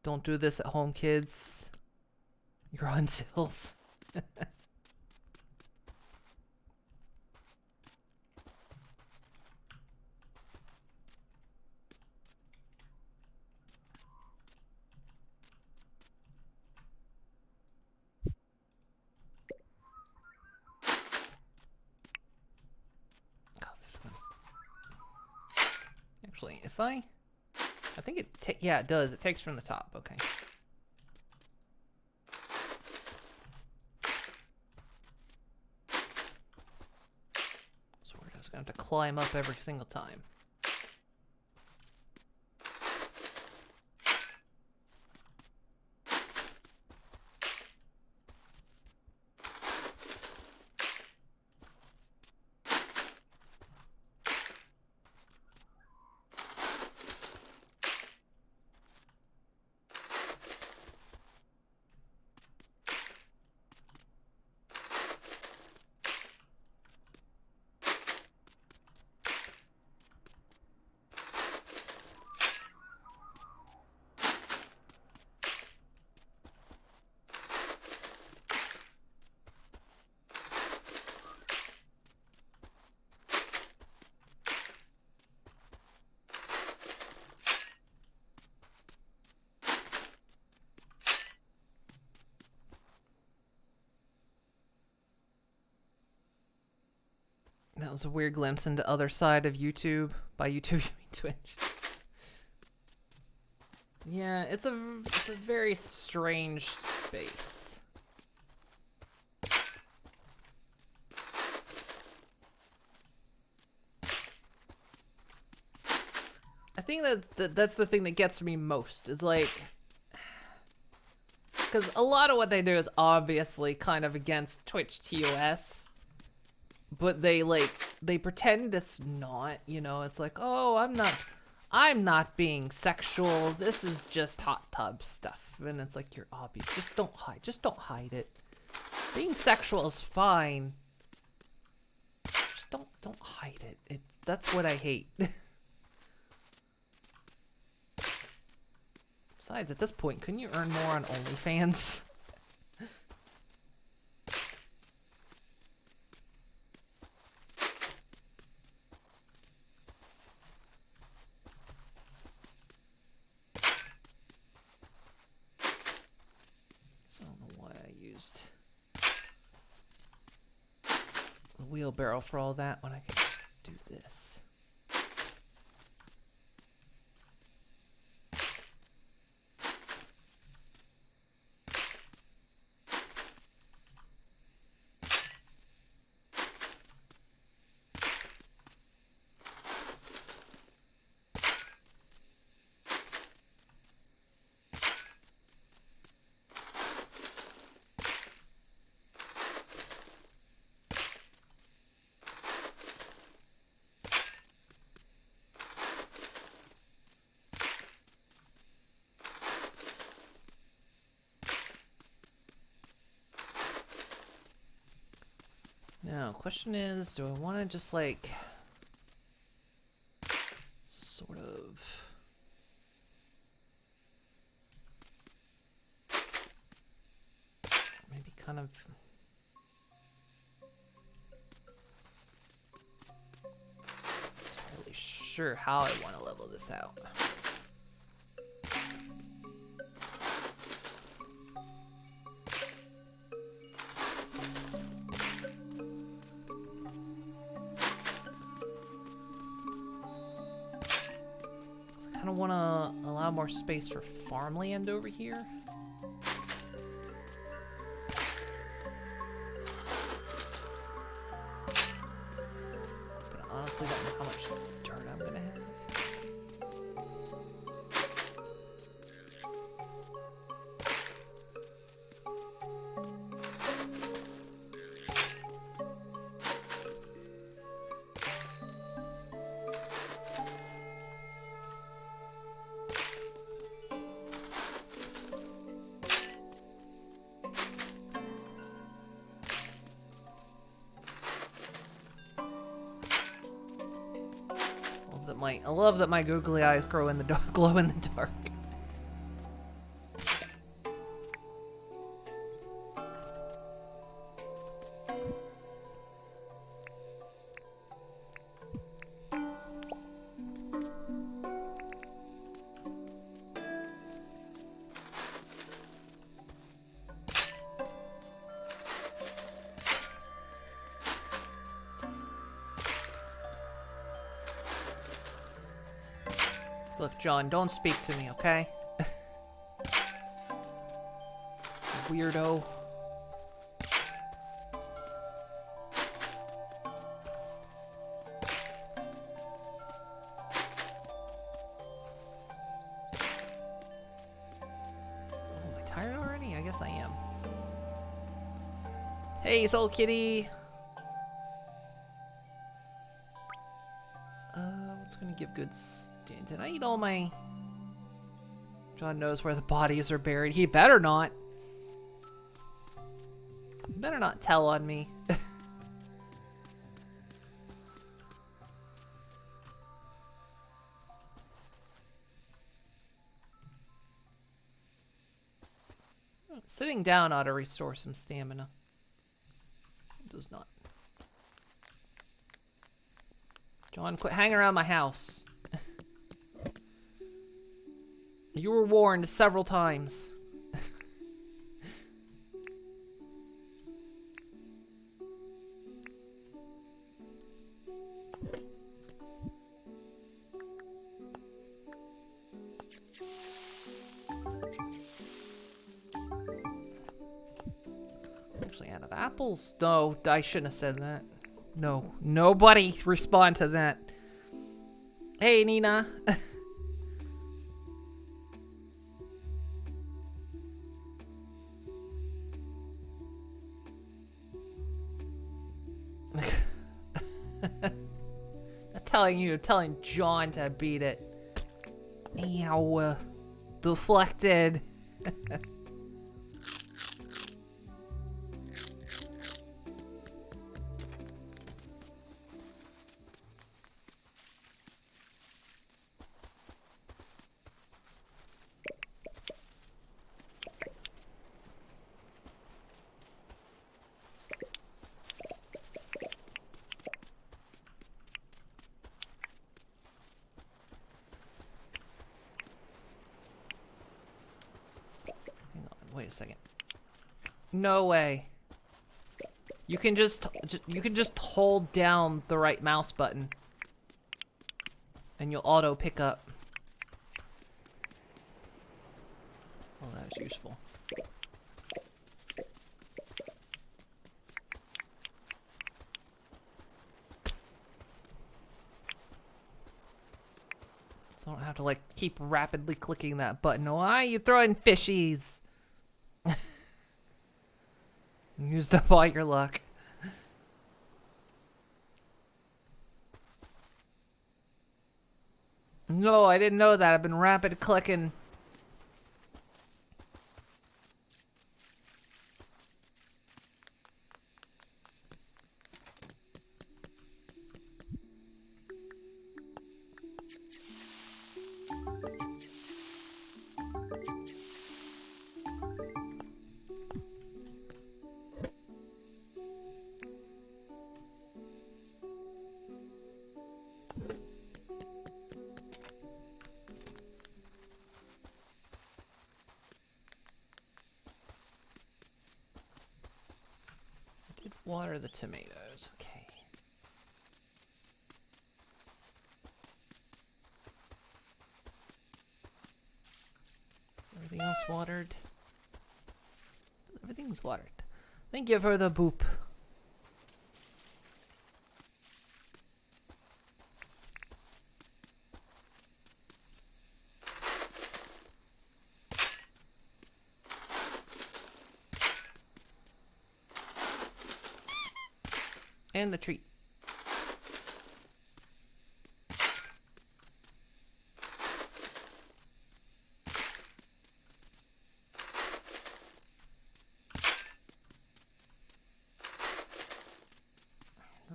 Don't do this at home, kids. You're on tills. Actually, if I think yeah, it does. It takes from the top. Okay. So we're just gonna have to climb up every single time. That was a weird glimpse into other side of YouTube. By YouTube, you mean Twitch. Yeah, it's a very strange space. I think that's the thing that gets me most, is like, because a lot of what they do is obviously kind of against Twitch TOS, but they pretend it's not, you know. It's like, oh, I'm not being sexual, this is just hot tub stuff. And it's like, you're obvious. Just don't hide it. Being sexual is fine. Just don't hide it. That's what I hate. Besides, at this point, couldn't you earn more on OnlyFans? So I don't know why I used the wheelbarrow for all that when I could just do this. Now, question is, do I want to just like sort of maybe kind of not really sure how I want to level this out. I kind of want to allow more space for farmland over here. But I honestly don't know how much dirt I'm going to have. I love that my googly eyes glow in the dark. Look, John, don't speak to me, okay? Weirdo. Oh, am I tired already? I guess I am. Hey, Soul Kitty! What's gonna give good stand? Did I eat all my... John knows where the bodies are buried. He better not. He better not tell on me. Sitting down ought to restore some stamina. It does not. John, quit hanging around my house. You were warned several times. out of apples. No, I shouldn't have said that. No, nobody respond to that. Hey, Nina. Telling John to beat it. Ow. Deflected. Wait a second. No way. You can just hold down the right mouse button and you'll auto pick up. Well, that was useful. So I don't have to like keep rapidly clicking that button. Why are you throwing fishies? Used up all your luck. No, I didn't know that. I've been rapid clicking. Water the tomatoes. Okay. Is everything else watered? Everything's watered. Thank you for the boop. And the treat.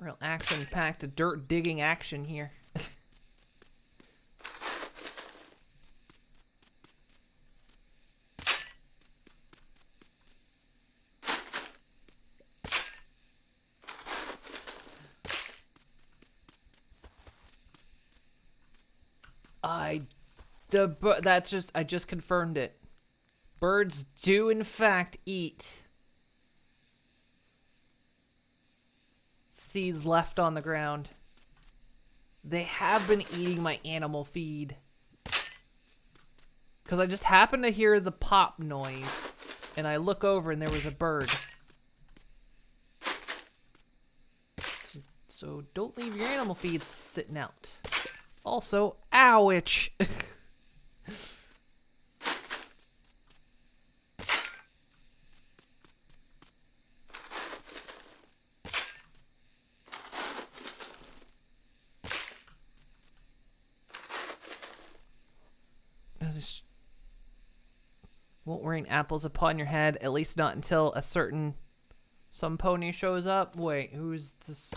Real action-packed dirt digging action here. I just confirmed it. Birds do in fact eat seeds left on the ground. They have been eating my animal feed. Because I just happened to hear the pop noise, and I look over and there was a bird. So don't leave your animal feed sitting out. Also, ouch! Won't rain apples upon your head, at least not until some pony shows up. Wait, who's this?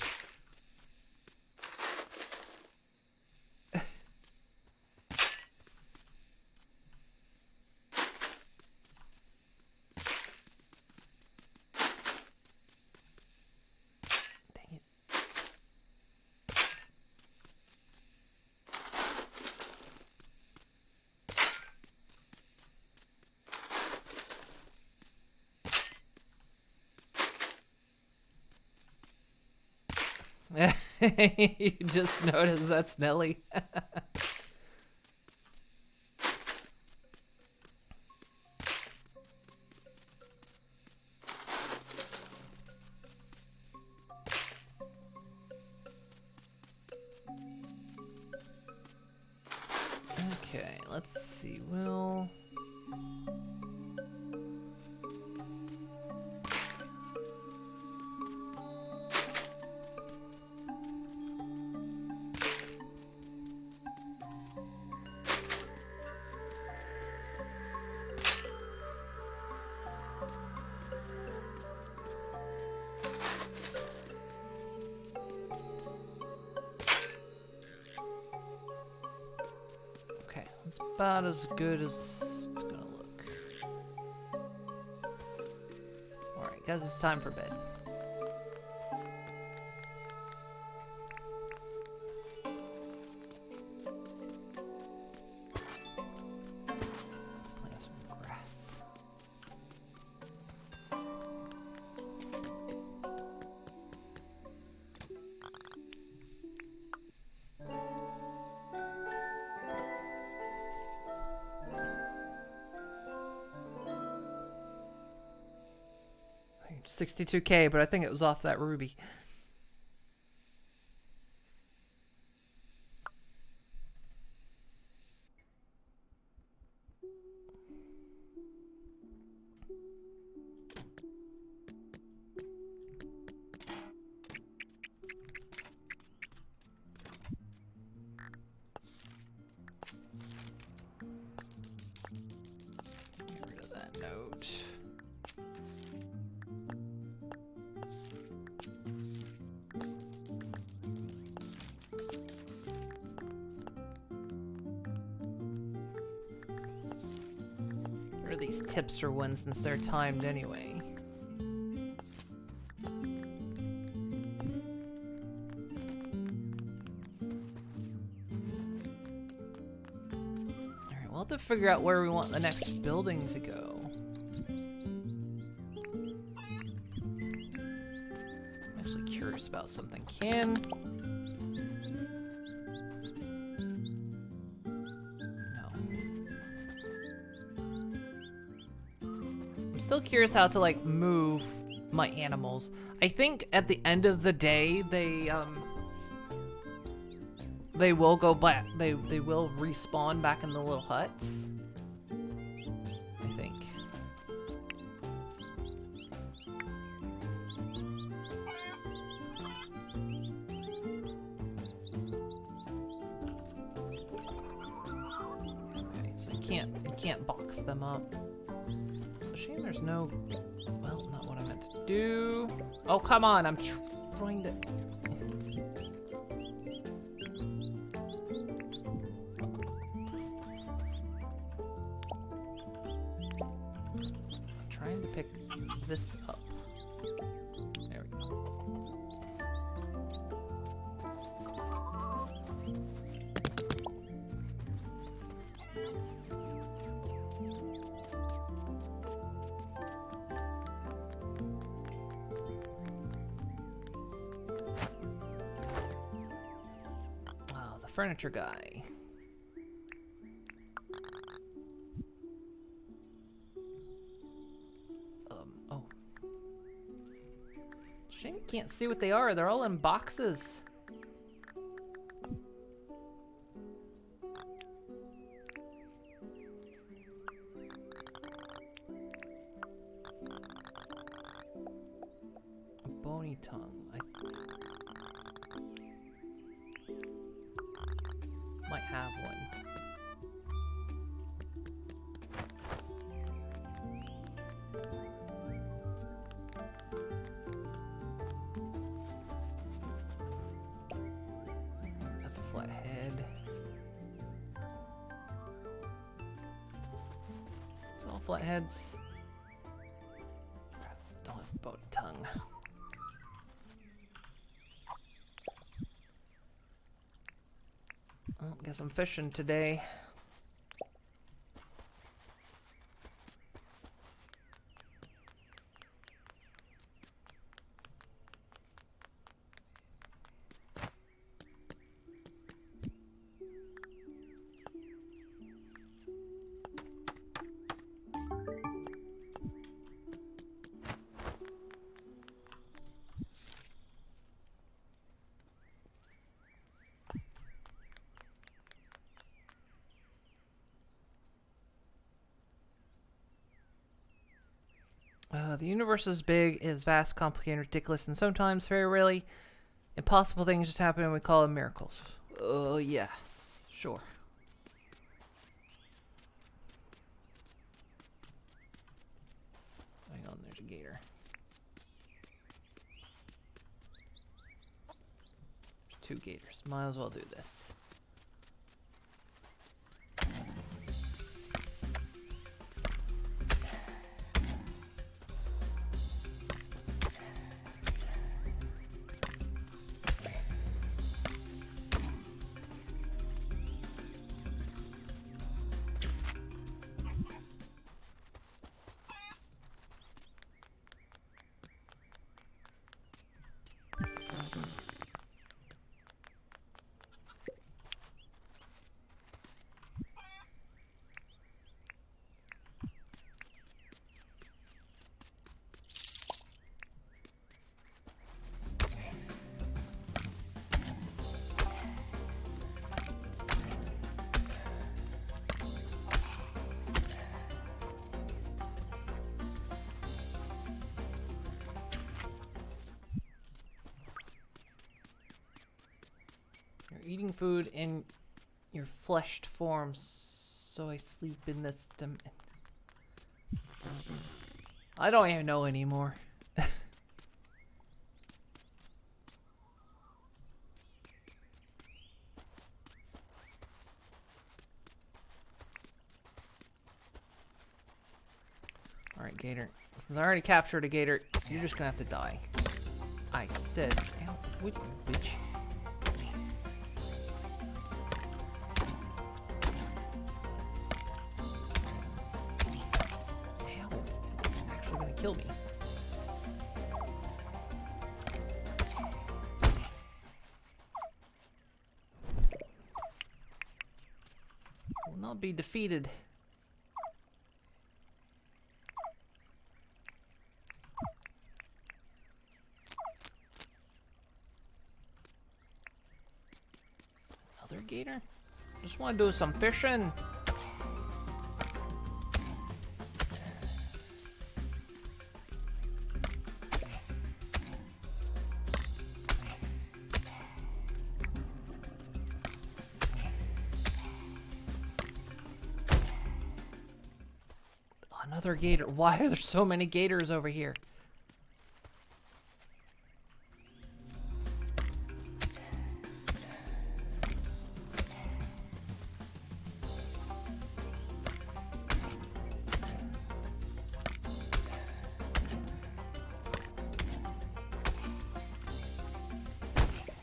You just noticed that's Nelly. about as good as it's gonna look. Alright, guys, it's time for bed. Plant some grass. $62K, but I think it was off that ruby. Get rid of that note. Or these tipster ones since they're timed anyway. Alright, we'll have to figure out where we want the next building to go. I'm actually curious about something. Still curious how to like move my animals. I think at the end of the day they will go back. They will respawn back in the little huts. I think. Okay, so you can't box them up. Shame there's no... Well, not what I meant to do. Oh, come on, I'm trying to... Trying to pick this up. There we go. Furniture guy. Oh. Shame you can't see what they are. They're all in boxes. A bony tongue. Might have one. That's a flat head. It's all flat heads. Don't have bony tongue. Well, guess I'm fishing today. The universe is big, is vast, complicated, ridiculous, and sometimes, very rarely, impossible things just happen and we call them miracles. Oh, yes. Sure. Hang on, there's a gator. There's 2 gators. Might as well do this. eating food in your fleshed form, so I sleep in this I don't even know anymore. Alright, Gator. Since I already captured a Gator, you're just gonna have to die. I said, ow, would you, bitch? Ow, it's actually gonna kill me. Will not be defeated. Another Gator? Just want to do some fishing. Another Gator. Why are there so many Gators over here?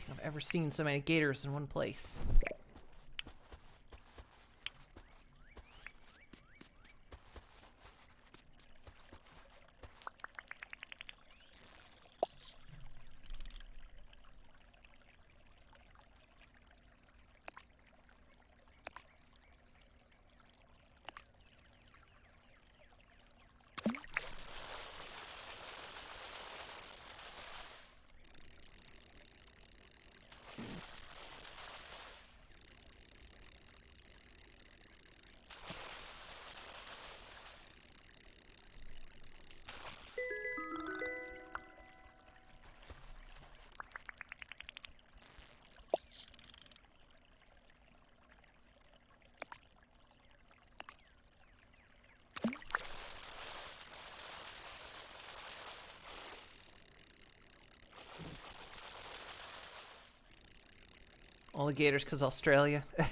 I've ever seen so many Gators in one place. All the Gators because Australia. I've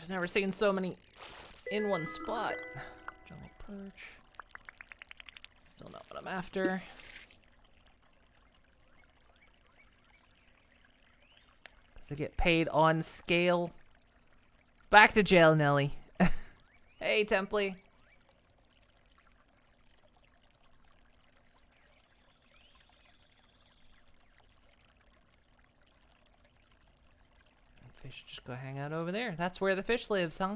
never seen so many in one spot. Jungle perch. Still not what I'm after. Does it get paid on scale? Back to jail, Nelly. Hey, Templey. Fish just go hang out over there. That's where the fish lives, huh?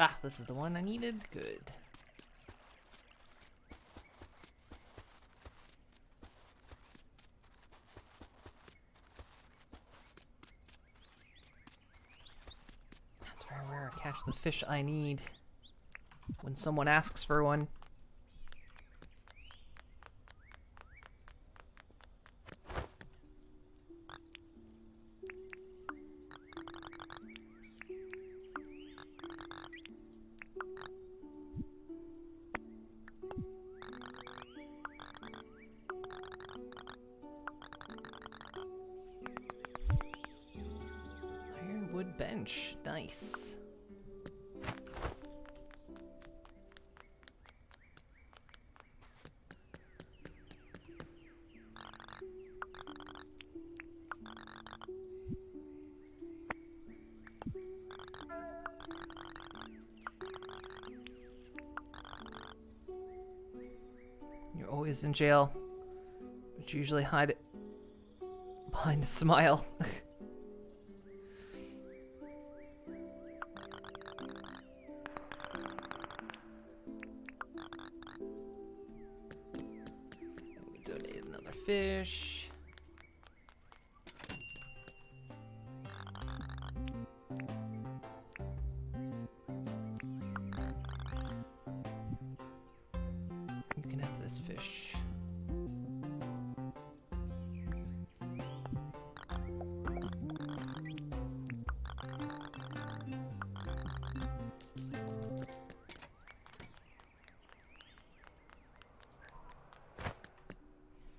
Ah, this is the one I needed. Good. That's very rare. I catch the fish I need when someone asks for one. Ironwood bench. Nice. You're always in jail, but you usually hide it behind a smile. We donate another fish. You can have this fish.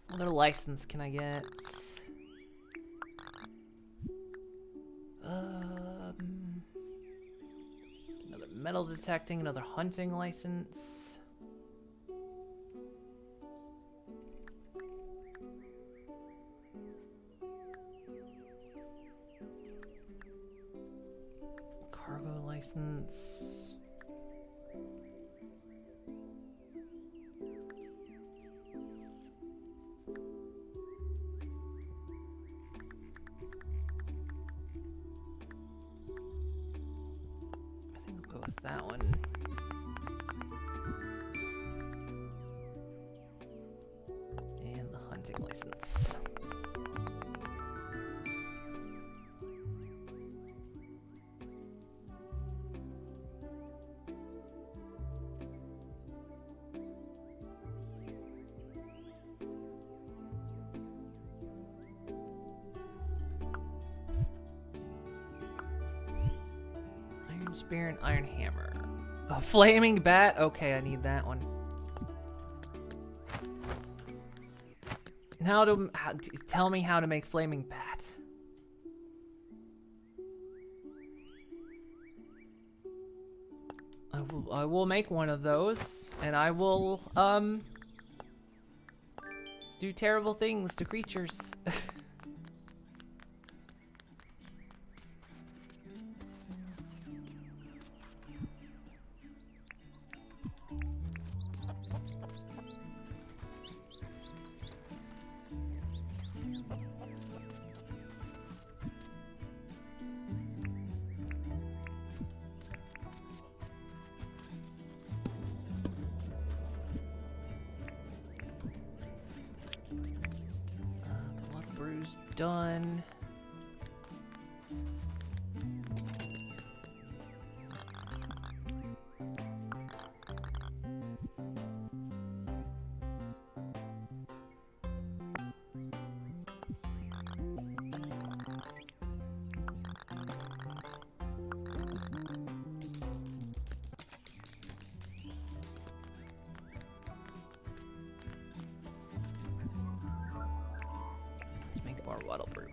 What other license can I get? Another metal detecting, another hunting license. Cargo license. Go with that one. And the hunting license. Iron spear and iron hammer. A flaming bat? Okay, I need that one. Tell me how to make flaming bat. I will make one of those, and I will do terrible things to creatures. Brew's done. More waddle brew.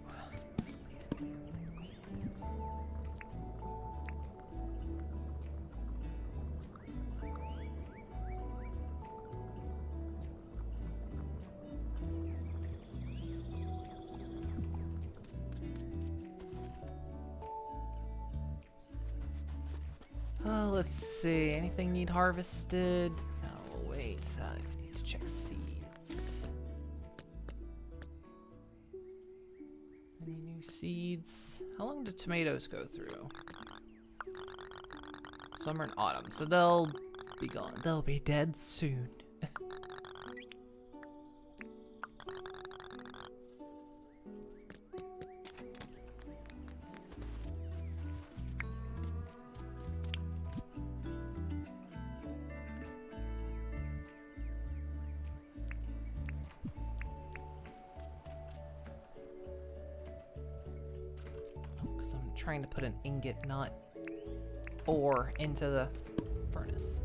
Let's see. Anything need harvested? No, wait. I need to check seeds. Any new seeds? How long do tomatoes go through? Summer and autumn, so they'll be gone. They'll be dead soon. I'm trying to put an ingot, not ore, into the furnace.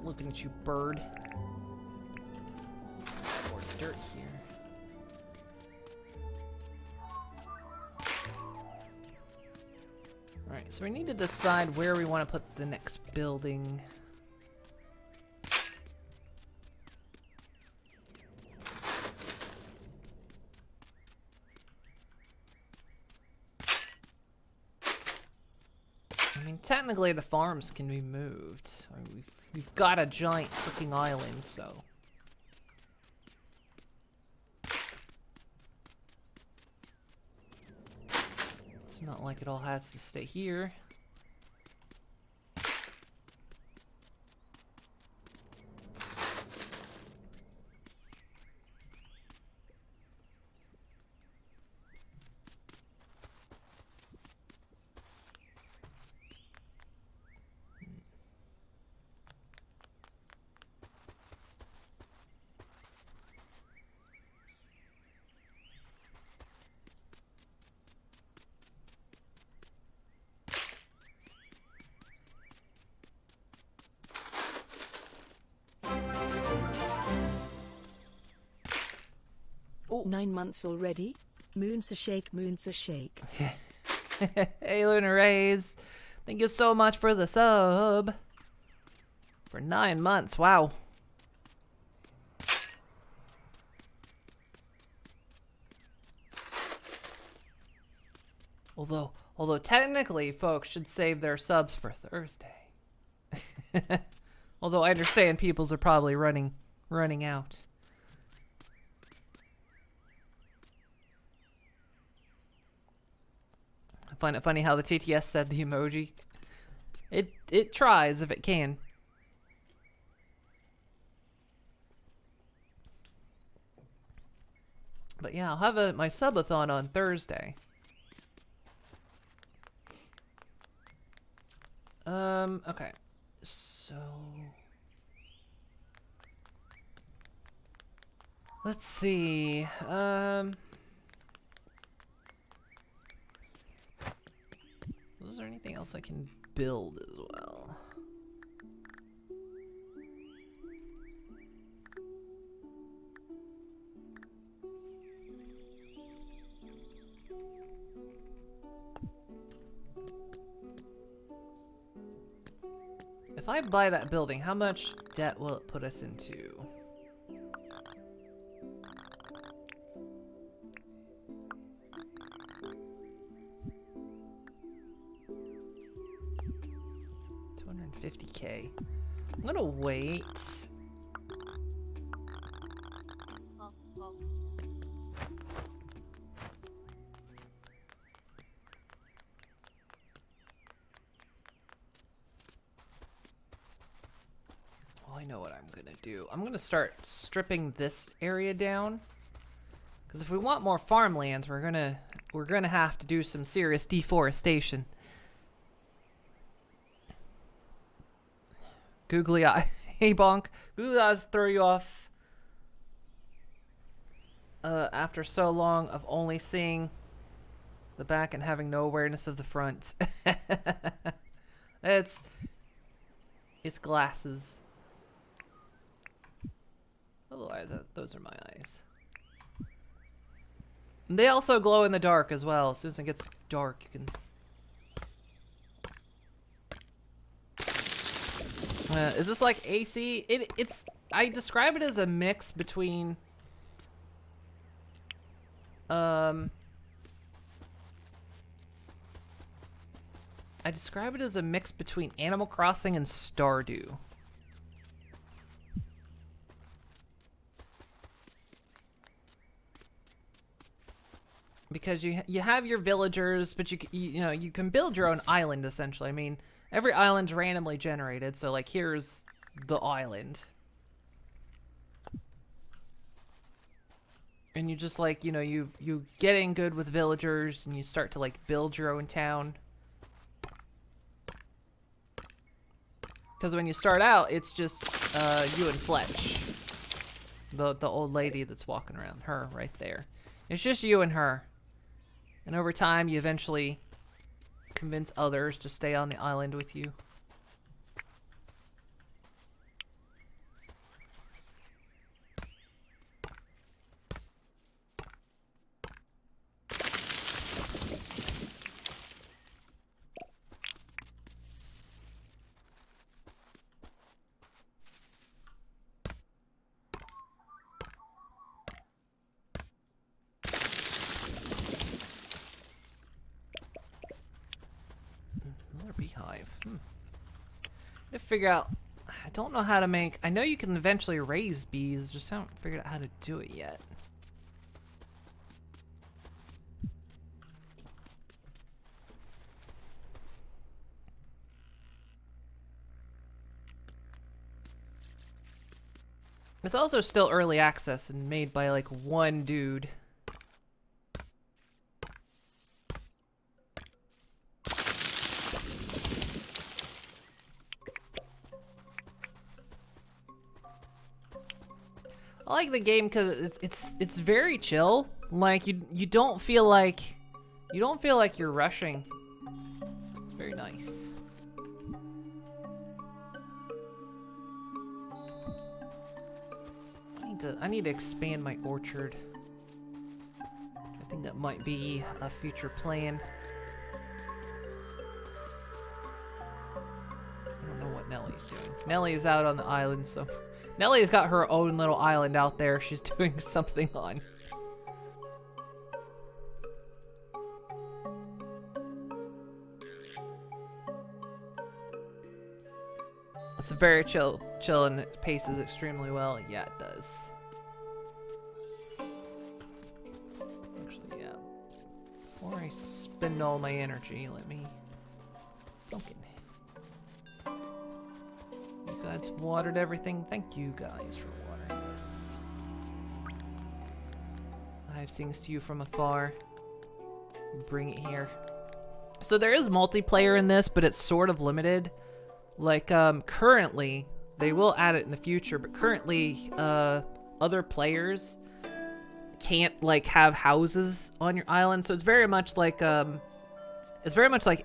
Looking at you, bird. More dirt here. Alright, So we need to decide where we want to put the next building. I mean, technically the farms can be moved. I mean, we've got a giant freaking island, so. It's not like it all has to stay here.
Oh. 9 months already? Moon's a shake, moon's a shake.
Hey, Lunar Rays. Thank you so much for the sub. For 9 months, wow. Although technically folks should save their subs for Thursday. Although I understand people's are probably running out. I find it funny how the TTS said the emoji. It tries if it can. But yeah, I'll have my subathon on Thursday. Okay. So let's see. Is there anything else I can build as well? If I buy that building, how much debt will it put us into? $250K. I'm gonna wait. I know what I'm gonna do. I'm gonna start stripping this area down, because if we want more farmlands, we're gonna have to do some serious deforestation. Googly eye, hey bonk. Googly eyes throw you off. After so long of only seeing the back and having no awareness of the front. It's glasses. Otherwise, those are my eyes. And they also glow in the dark as well. As soon as it gets dark, you can... is this like AC? It's... I describe it as a mix between... I describe it as a mix between Animal Crossing and Stardew. Because you have your villagers, but you know, you can build your own island essentially. I mean, every island's randomly generated, so like here's the island. And you just like, you know, you get in good with villagers and you start to like build your own town. Because when you start out, it's just you and Fletch. The old lady that's walking around, her right there. It's just you and her. And over time, you eventually convince others to stay on the island with you. To figure out. I don't know how to make. I know you can eventually raise bees, just haven't figured out how to do it yet. It's also still early access and made by like one dude. I like the game because it's very chill. Like you don't feel like you're rushing. It's very nice. I need to expand my orchard. I think that might be a future plan. I don't know what Nellie's doing. Nellie is out on the island, so Nellie's got her own little island out there she's doing something on. It's very chill and it paces extremely well. Yeah, it does. Actually, yeah. Before I spend all my energy, let me... Okay. You guys watered everything. Thank you guys for watering this. I have things to you from afar. Bring it here. So there is multiplayer in this, but it's sort of limited. Like, currently, they will add it in the future, but currently, other players can't, like, have houses on your island, so it's very much like,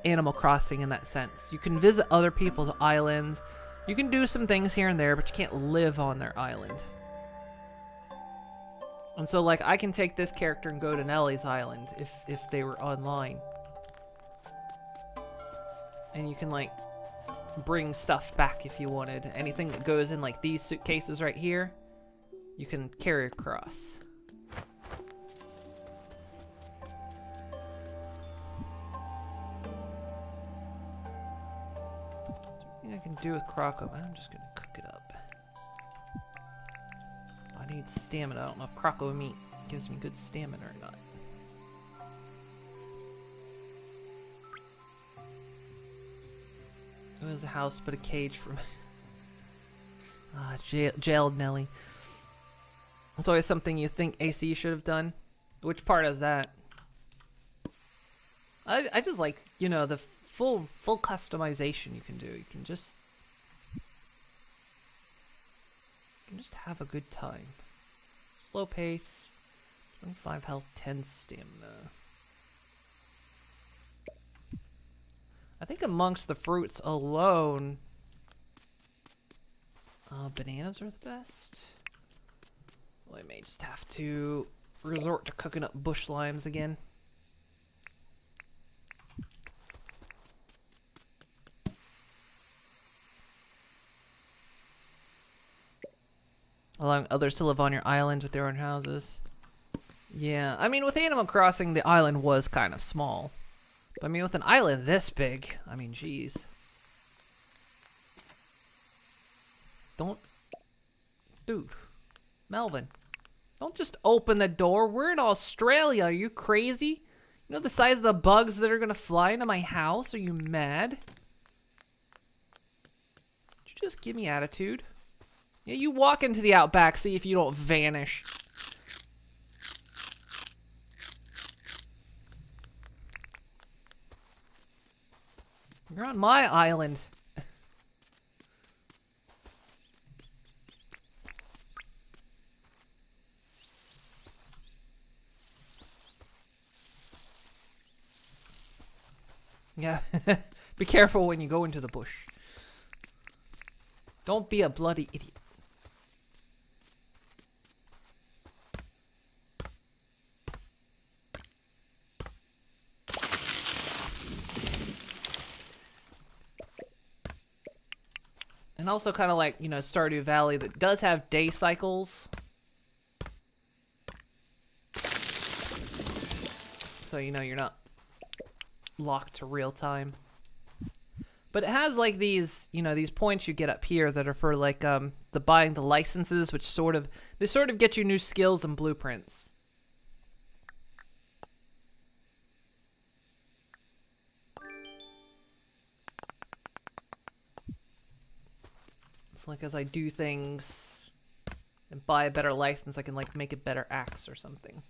Animal Crossing in that sense. You can visit other people's islands, you can do some things here and there, but you can't live on their island. And so, like, I can take this character and go to Nellie's island if they were online. And you can, like, bring stuff back if you wanted. Anything that goes in like these suitcases right here, you can carry across. Something I can do with Croco. I'm just gonna cook it up. I need stamina. I don't know if Croco meat gives me good stamina or not. It was a house, but a cage for me. Jailed Nelly. It's always something you think AC should have done. Which part is that? I just like, you know, the full customization you can do. You can just have a good time. Slow pace, 25 health, 10 stamina. I think amongst the fruits alone, bananas are the best. Well, I may just have to resort to cooking up bush limes again. Allowing others to live on your island with their own houses. Yeah, I mean, with Animal Crossing, the island was kind of small. But I mean, with an island this big, I mean, geez. Don't... Dude. Melvin. Don't just open the door. We're in Australia. Are you crazy? You know the size of the bugs that are going to fly into my house? Are you mad? Did you just give me attitude? Yeah, you walk into the outback, see if you don't vanish. You're on my island. Yeah, be careful when you go into the bush. Don't be a bloody idiot. And also kind of like, you know, Stardew Valley that does have day cycles. So, you know, you're not locked to real time. But it has like these, you know, these points you get up here that are for like the buying the licenses, which sort of get you new skills and blueprints. It's like as I do things and buy a better license, I can like make a better axe or something.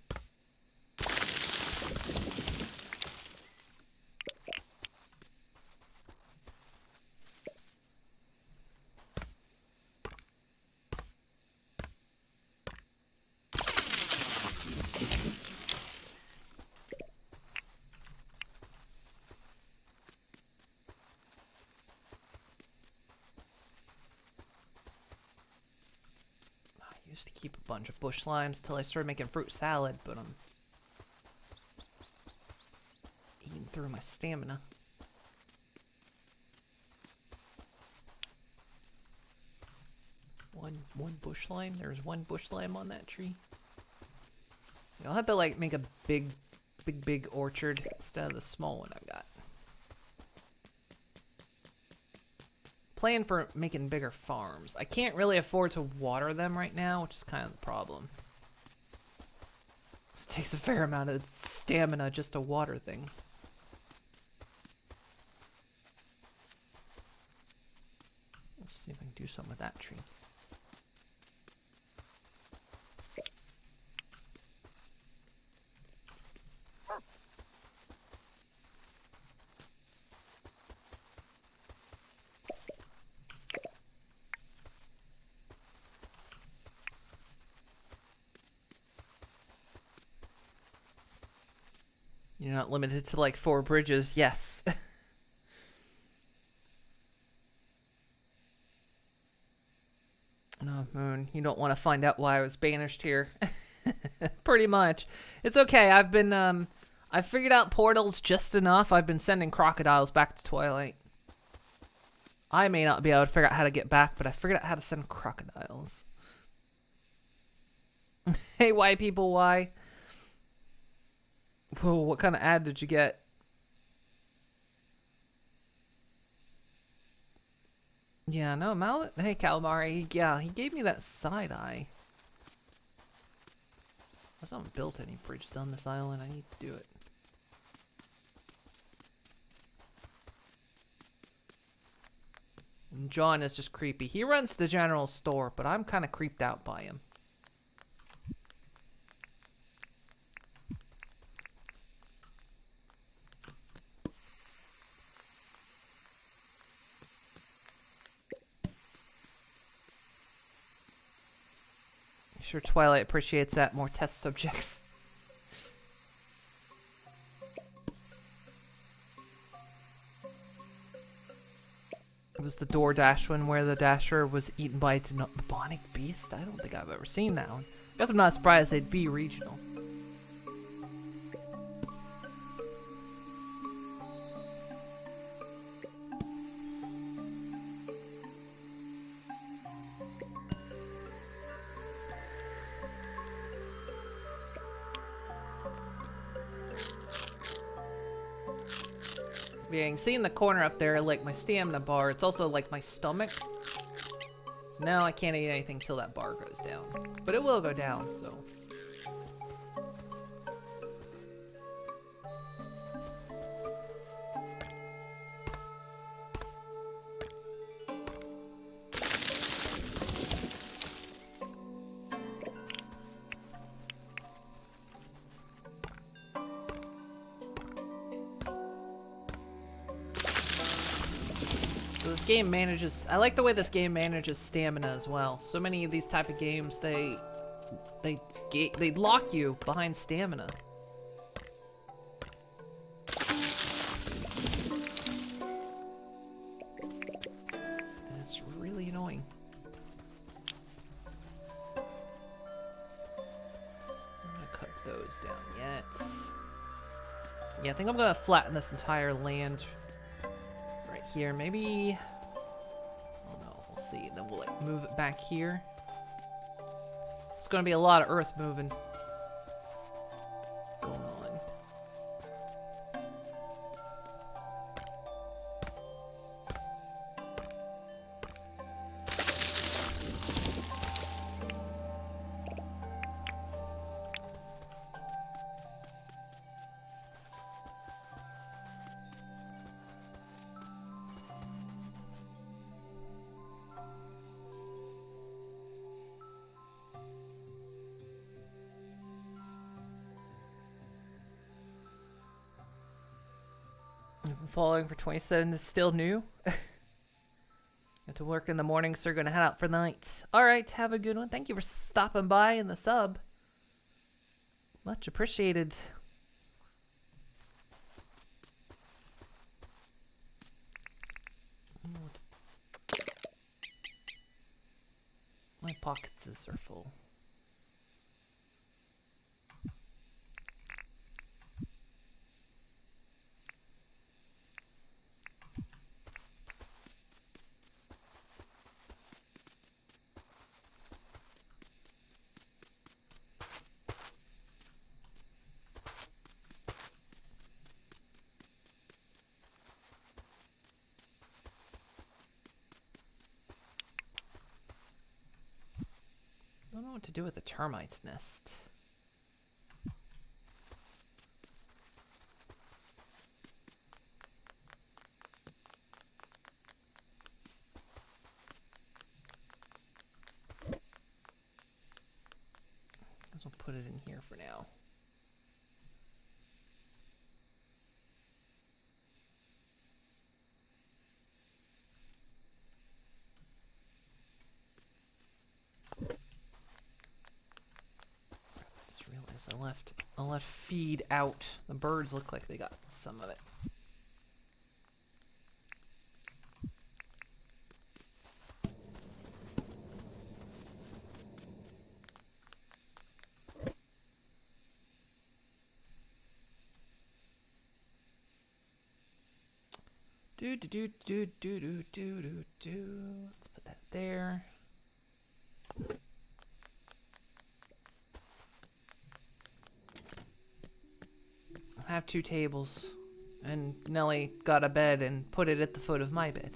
Used to keep a bunch of bush limes till I started making fruit salad, but I'm eating through my stamina. One bush lime. There's one bush lime on that tree. I'll have to like make a big orchard instead of the small one I've got. Plan for making bigger farms. I can't really afford to water them right now, which is kind of the problem. This takes a fair amount of stamina just to water things. Let's see if I can do something with that tree. You're not limited to like 4 bridges. Yes. No, Moon, you don't want to find out why I was banished here. Pretty much. It's okay. I've figured out portals just enough. I've been sending crocodiles back to Twilight. I may not be able to figure out how to get back, but I figured out how to send crocodiles. Hey, why people, why? Whoa, what kind of ad did you get? Yeah, no, hey, Calamari. Yeah, he gave me that side eye. I haven't built any bridges on this island. I need to do it. And John is just creepy. He runs the general store, but I'm kind of creeped out by him. Sure, Twilight appreciates that. More test subjects. It was the DoorDash one where the Dasher was eaten by its bubonic beast? I don't think I've ever seen that one. I guess I'm not surprised they'd be regional. Yeah, you can see in the corner up there, like my stamina bar, it's also like my stomach. So now I can't eat anything till that bar goes down. But it will go down, so. This game manages, I like the way this game manages stamina as well. So many of these type of games, they lock you behind stamina. And it's really annoying. I'm gonna cut those down yet. Yeah, I think I'm gonna flatten this entire land right here. Maybe, oh no, we'll see. Then we'll like move it back here. It's gonna be a lot of earth moving going on. Following for 27 is still new. Have to work in the morning, so you're gonna head out for the night. Alright, have a good one. Thank you for stopping by in the sub. Much appreciated. My pockets are full. I don't know what to do with a termite's nest. Guess we'll put it in here for now. I left feed out. The birds look like they got some of it. Let's put that there. I have 2 tables, and Nelly got a bed and put it at the foot of my bed.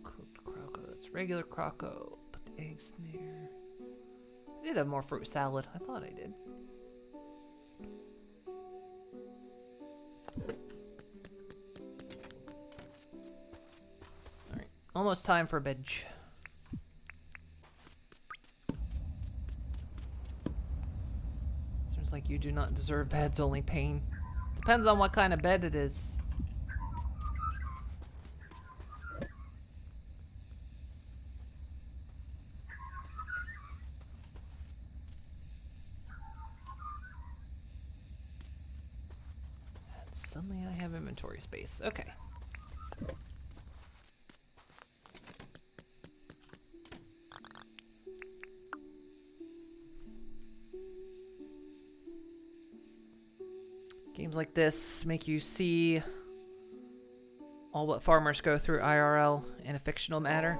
Cooked croco, that's regular croco. Put the eggs in there. I did have more fruit salad. I thought I did. Alright, almost time for bed. Like you do not deserve beds, only pain. Depends on what kind of bed it is. And suddenly I have inventory space. Okay. Games like this make you see all what farmers go through IRL in a fictional matter.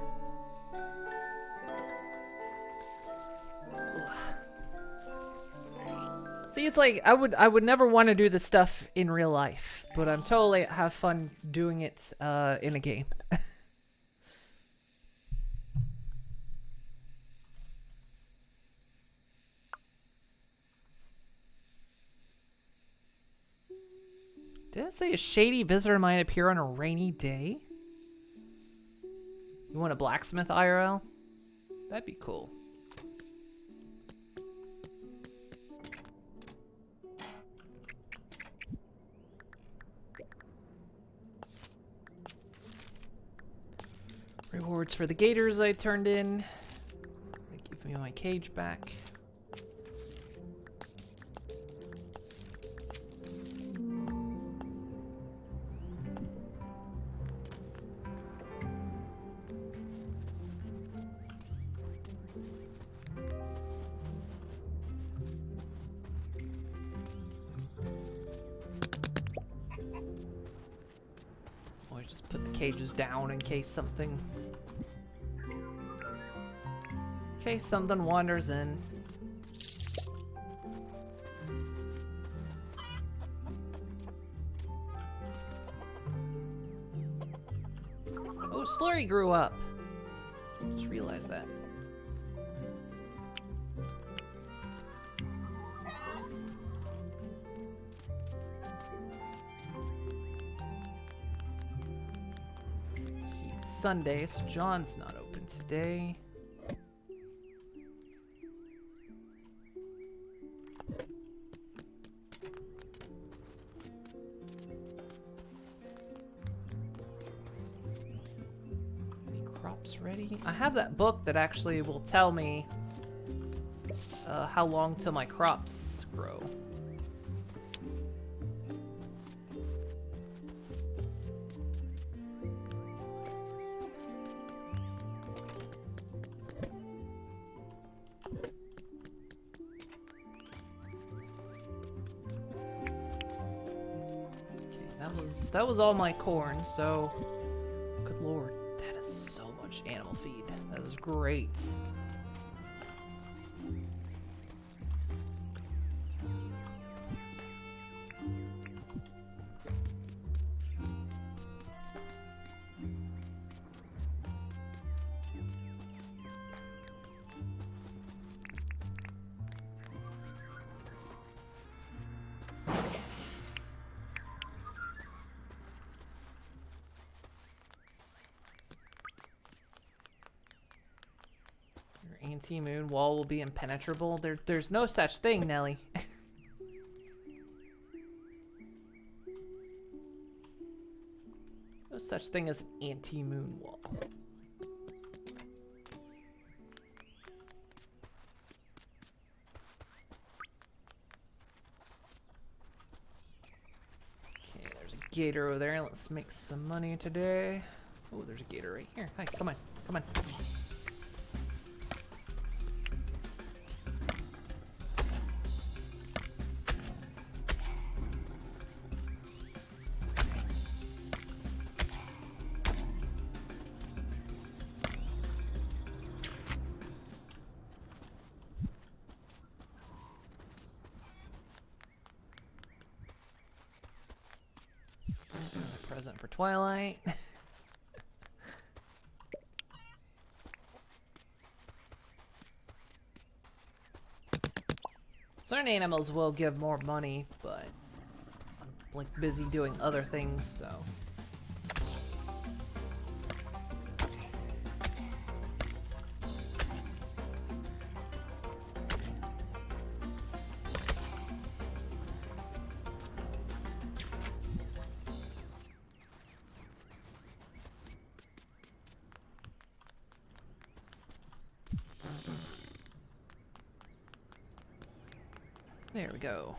See, it's like I would never want to do this stuff in real life, but I'm totally have fun doing it in a game. Did it say a shady visitor might appear on a rainy day? You want a blacksmith IRL? That'd be cool. Rewards for the gators I turned in. They give me my cage back. Cages down in case something wanders in. Oh, Slurry grew up. Just realized that. Sunday, so John's not open today. crops ready. I have that book that actually will tell me how long till my crops grow. That was all my corn, so good lord, that is so much animal feed. That is great. Anti-moon wall will be impenetrable. There's no such thing, Nelly. No such thing as an anti-moon wall. Okay, there's a gator over there. Let's make some money today. Oh, there's a gator right here. Hi, come on, come on. Present for Twilight. Certain animals will give more money, but I'm like busy doing other things, so. There we go.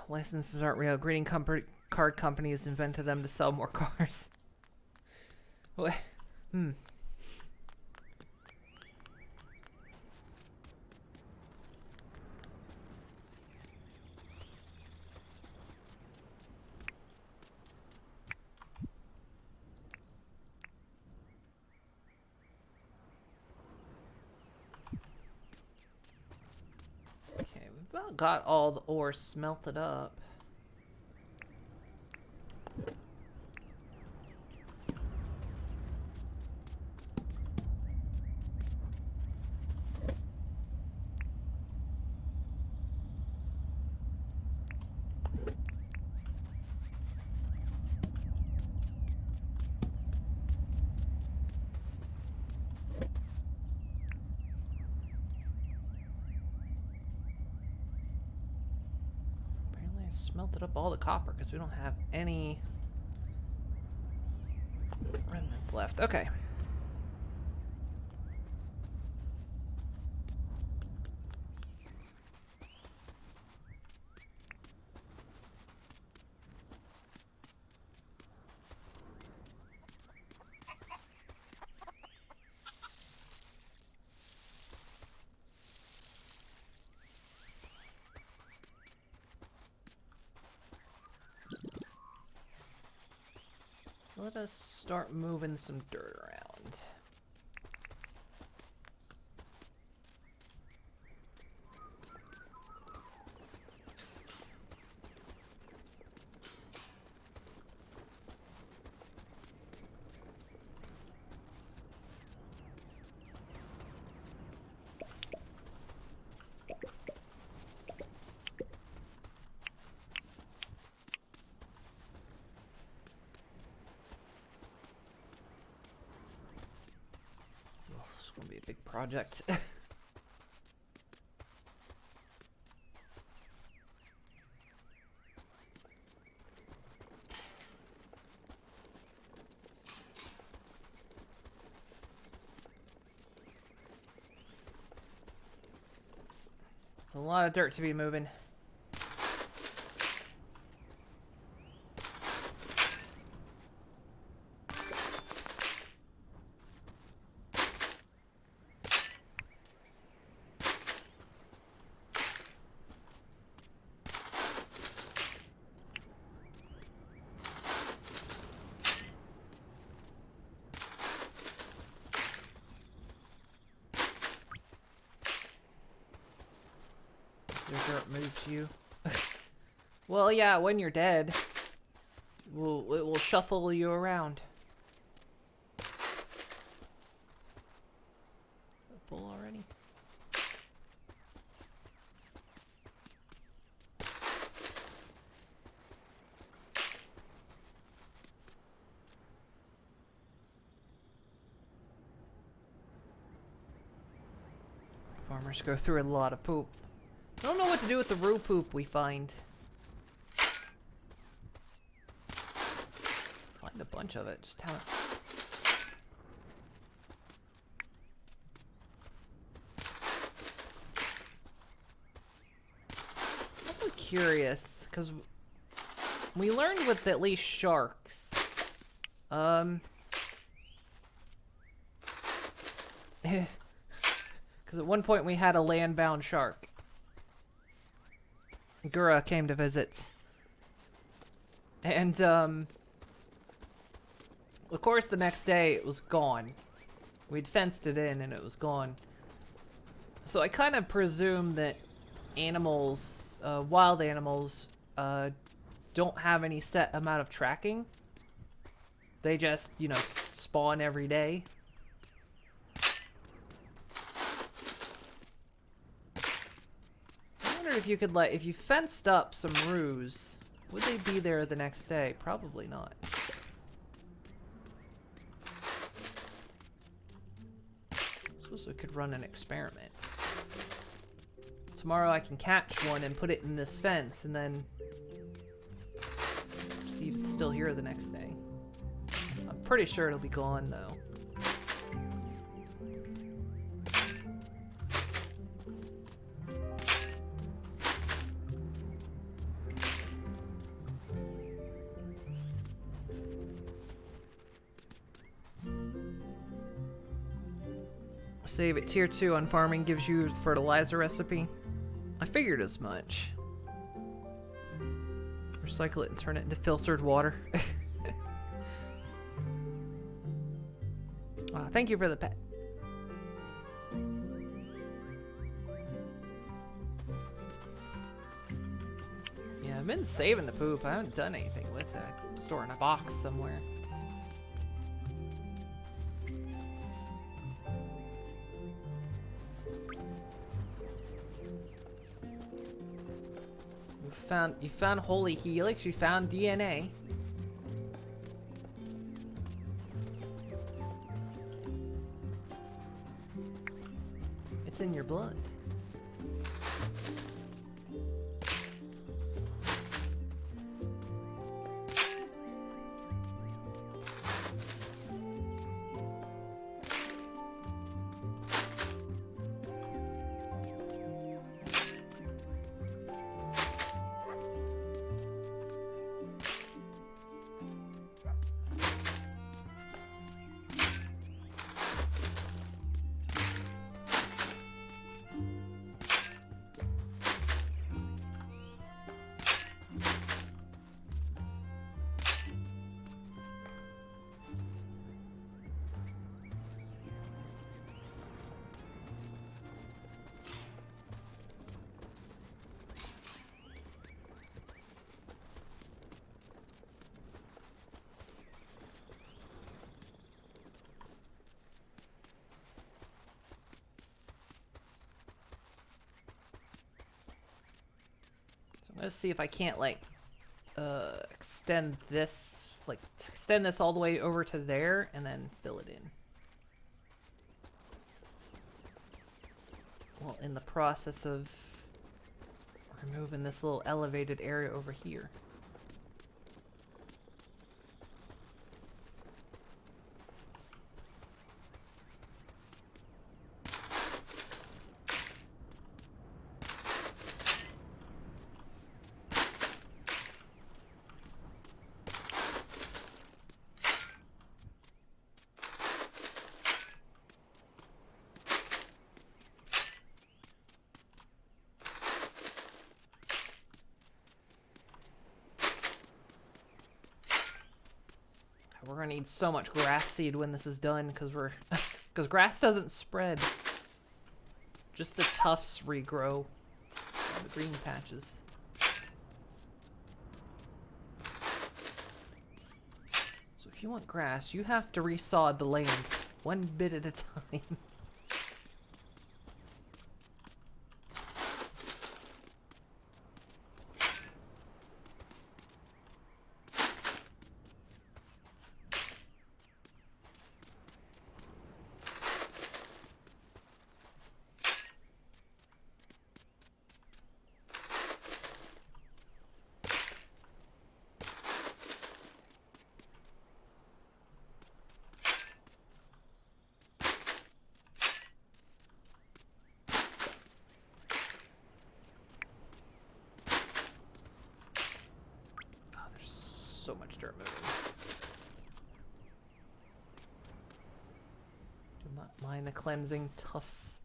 Licenses aren't real. Greeting card companies invented them to sell more cars. What? Hmm. About got all the ore smelted up. Smelted up all the copper because we don't have any remnants left. Okay. Let us start moving some dirt around. It's gonna be a big project. It's a lot of dirt to be moving. Your dirt moves you. Well, yeah, when you're dead, it will shuffle you around. Full already? Farmers go through a lot of poop. I don't know what to do with the roo poop we find. Find a bunch of it. Just haven't. I'm also curious because we learned with at least sharks. Because at one point we had a land-bound shark. Gura came to visit. And, of course the next day it was gone. We'd fenced it in and it was gone. So I kind of presume that animals, wild animals, don't have any set amount of tracking. They just, you know, spawn every day. If you could, like, if you fenced up some roos, would they be there the next day? Probably not. I suppose we could run an experiment. Tomorrow I can catch one and put it in this fence and then see if it's still here the next day. I'm pretty sure it'll be gone though. Save it. Tier 2 on farming gives you the fertilizer recipe. I figured as much. Recycle it and turn it into filtered water. Thank you for the pet. Yeah, I've been saving the poop. I haven't done anything with it. I'm storing a box somewhere. You found holy helix, you found DNA. It's in your blood. Let's see if I can't, like, extend this all the way over to there and then fill it in. Well, in the process of removing this little elevated area over here. we're gonna need so much grass seed when this is done, because grass doesn't spread. Just the tufts regrow on the green patches. So if you want grass, you have to resod the land one bit at a time. So much dirt moving. Do not mind the cleansing tufts.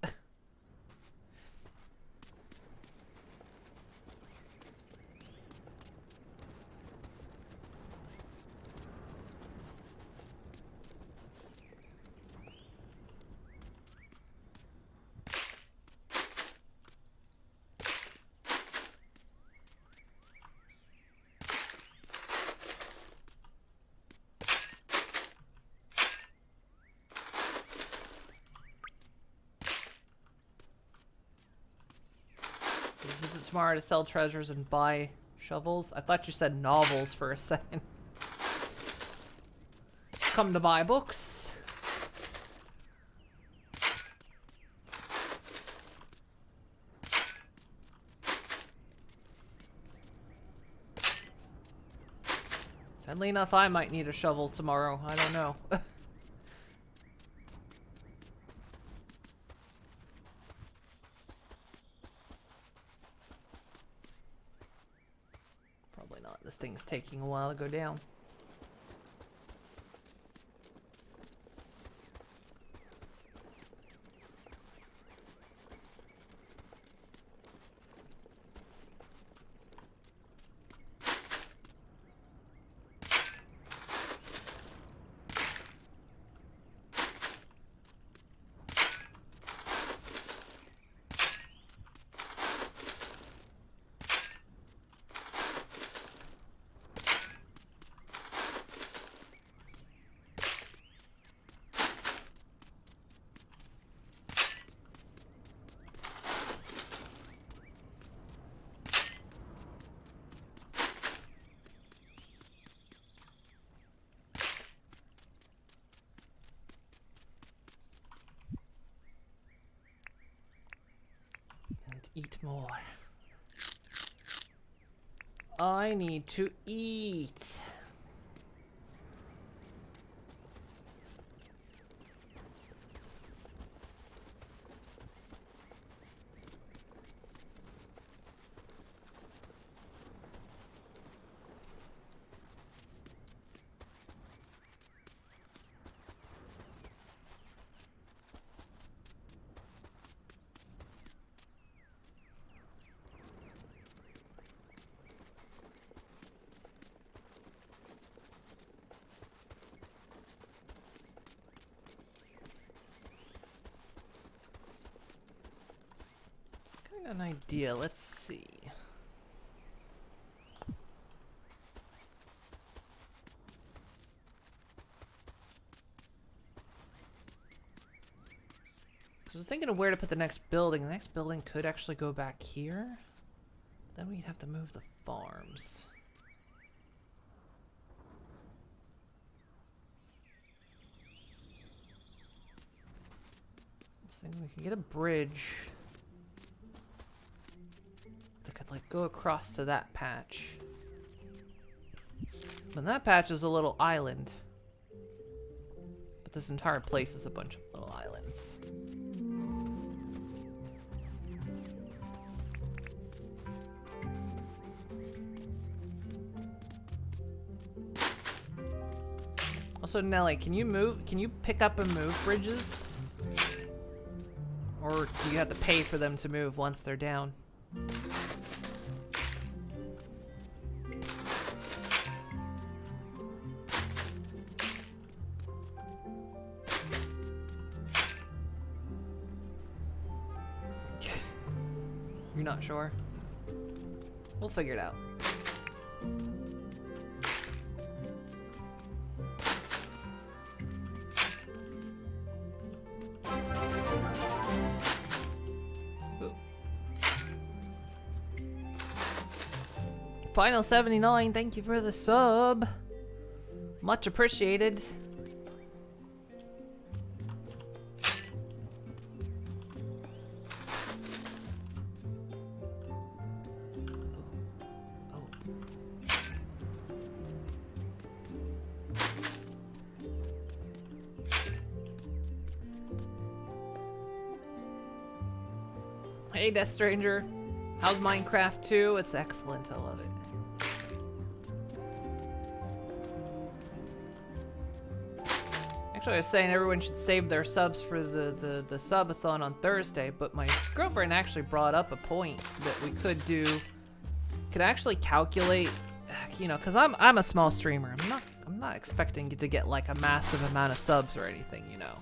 Visit tomorrow to sell treasures and buy shovels. I thought you said novels for a second. Come to buy books. Sadly enough, I might need a shovel tomorrow. I don't know. Probably not. This thing's taking a while to go down. Eat more. I need to eat. An idea. Let's see. I was thinking of where to put the next building. The next building could actually go back here. Then we'd have to move the farms. I was thinking we could get a bridge. Like go across to that patch. But that patch is a little island. But this entire place is a bunch of little islands. Also, Nelly, can you pick up and move bridges? Or do you have to pay for them to move once they're down? not sure. We'll figure it out. Final 79, thank you for the sub. Much appreciated. Hey, Death Stranger. How's Minecraft 2? It's excellent. I love it. Actually, I was saying everyone should save their subs for the subathon on Thursday, but my girlfriend actually brought up a point that we could do. Could actually calculate, you know, because I'm a small streamer. I'm not expecting to get like a massive amount of subs or anything, you know.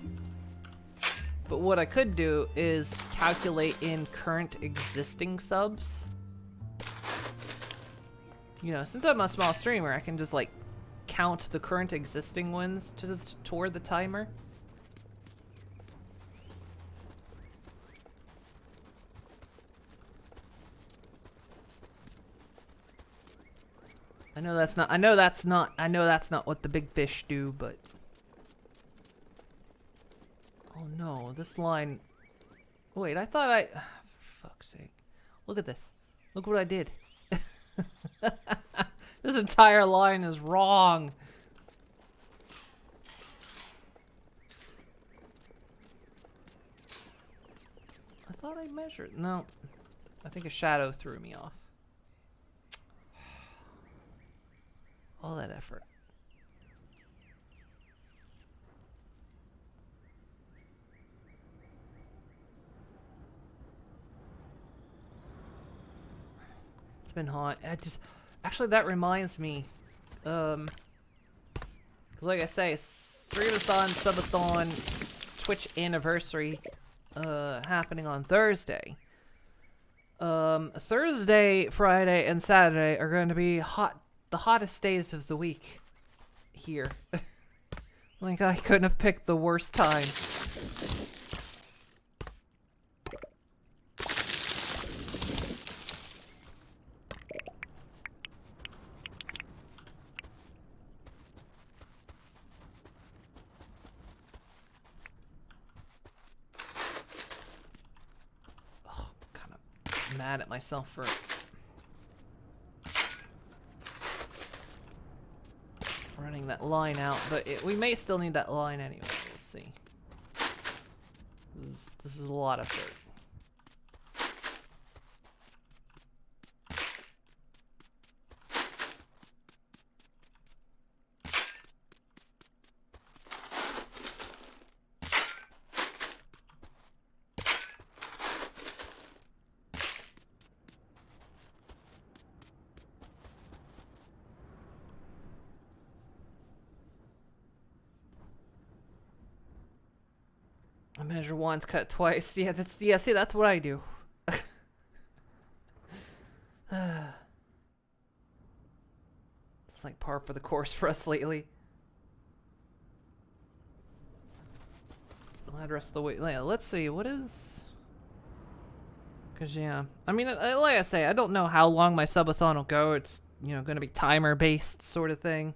But what I could do is calculate in current existing subs. You know, since I'm a small streamer, I can just like count the current existing ones toward the timer. I know that's not what the big fish do, but oh no, this line. Wait, I thought I for fuck's sake. Look at this. Look what I did. This entire line is wrong. I thought I measured. No. I think a shadow threw me off. All that effort. It's been hot. Actually, that reminds me, because like I say, Streamathon, Subathon, Twitch anniversary, happening on Thursday. Thursday, Friday, and Saturday are going to be the hottest days of the week here. Like, I couldn't have picked the worst time. Mad at myself for running that line out, but we may still need that line anyway. We'll see. This is a lot of dirt. I measure once, cut twice. Yeah, see, that's what I do. It's like par for the course for us lately. Glad rest of the way. Yeah, let's see, what is... Cause yeah, I mean, like I say, I don't know how long my subathon will go. It's, you know, going to be timer based sort of thing.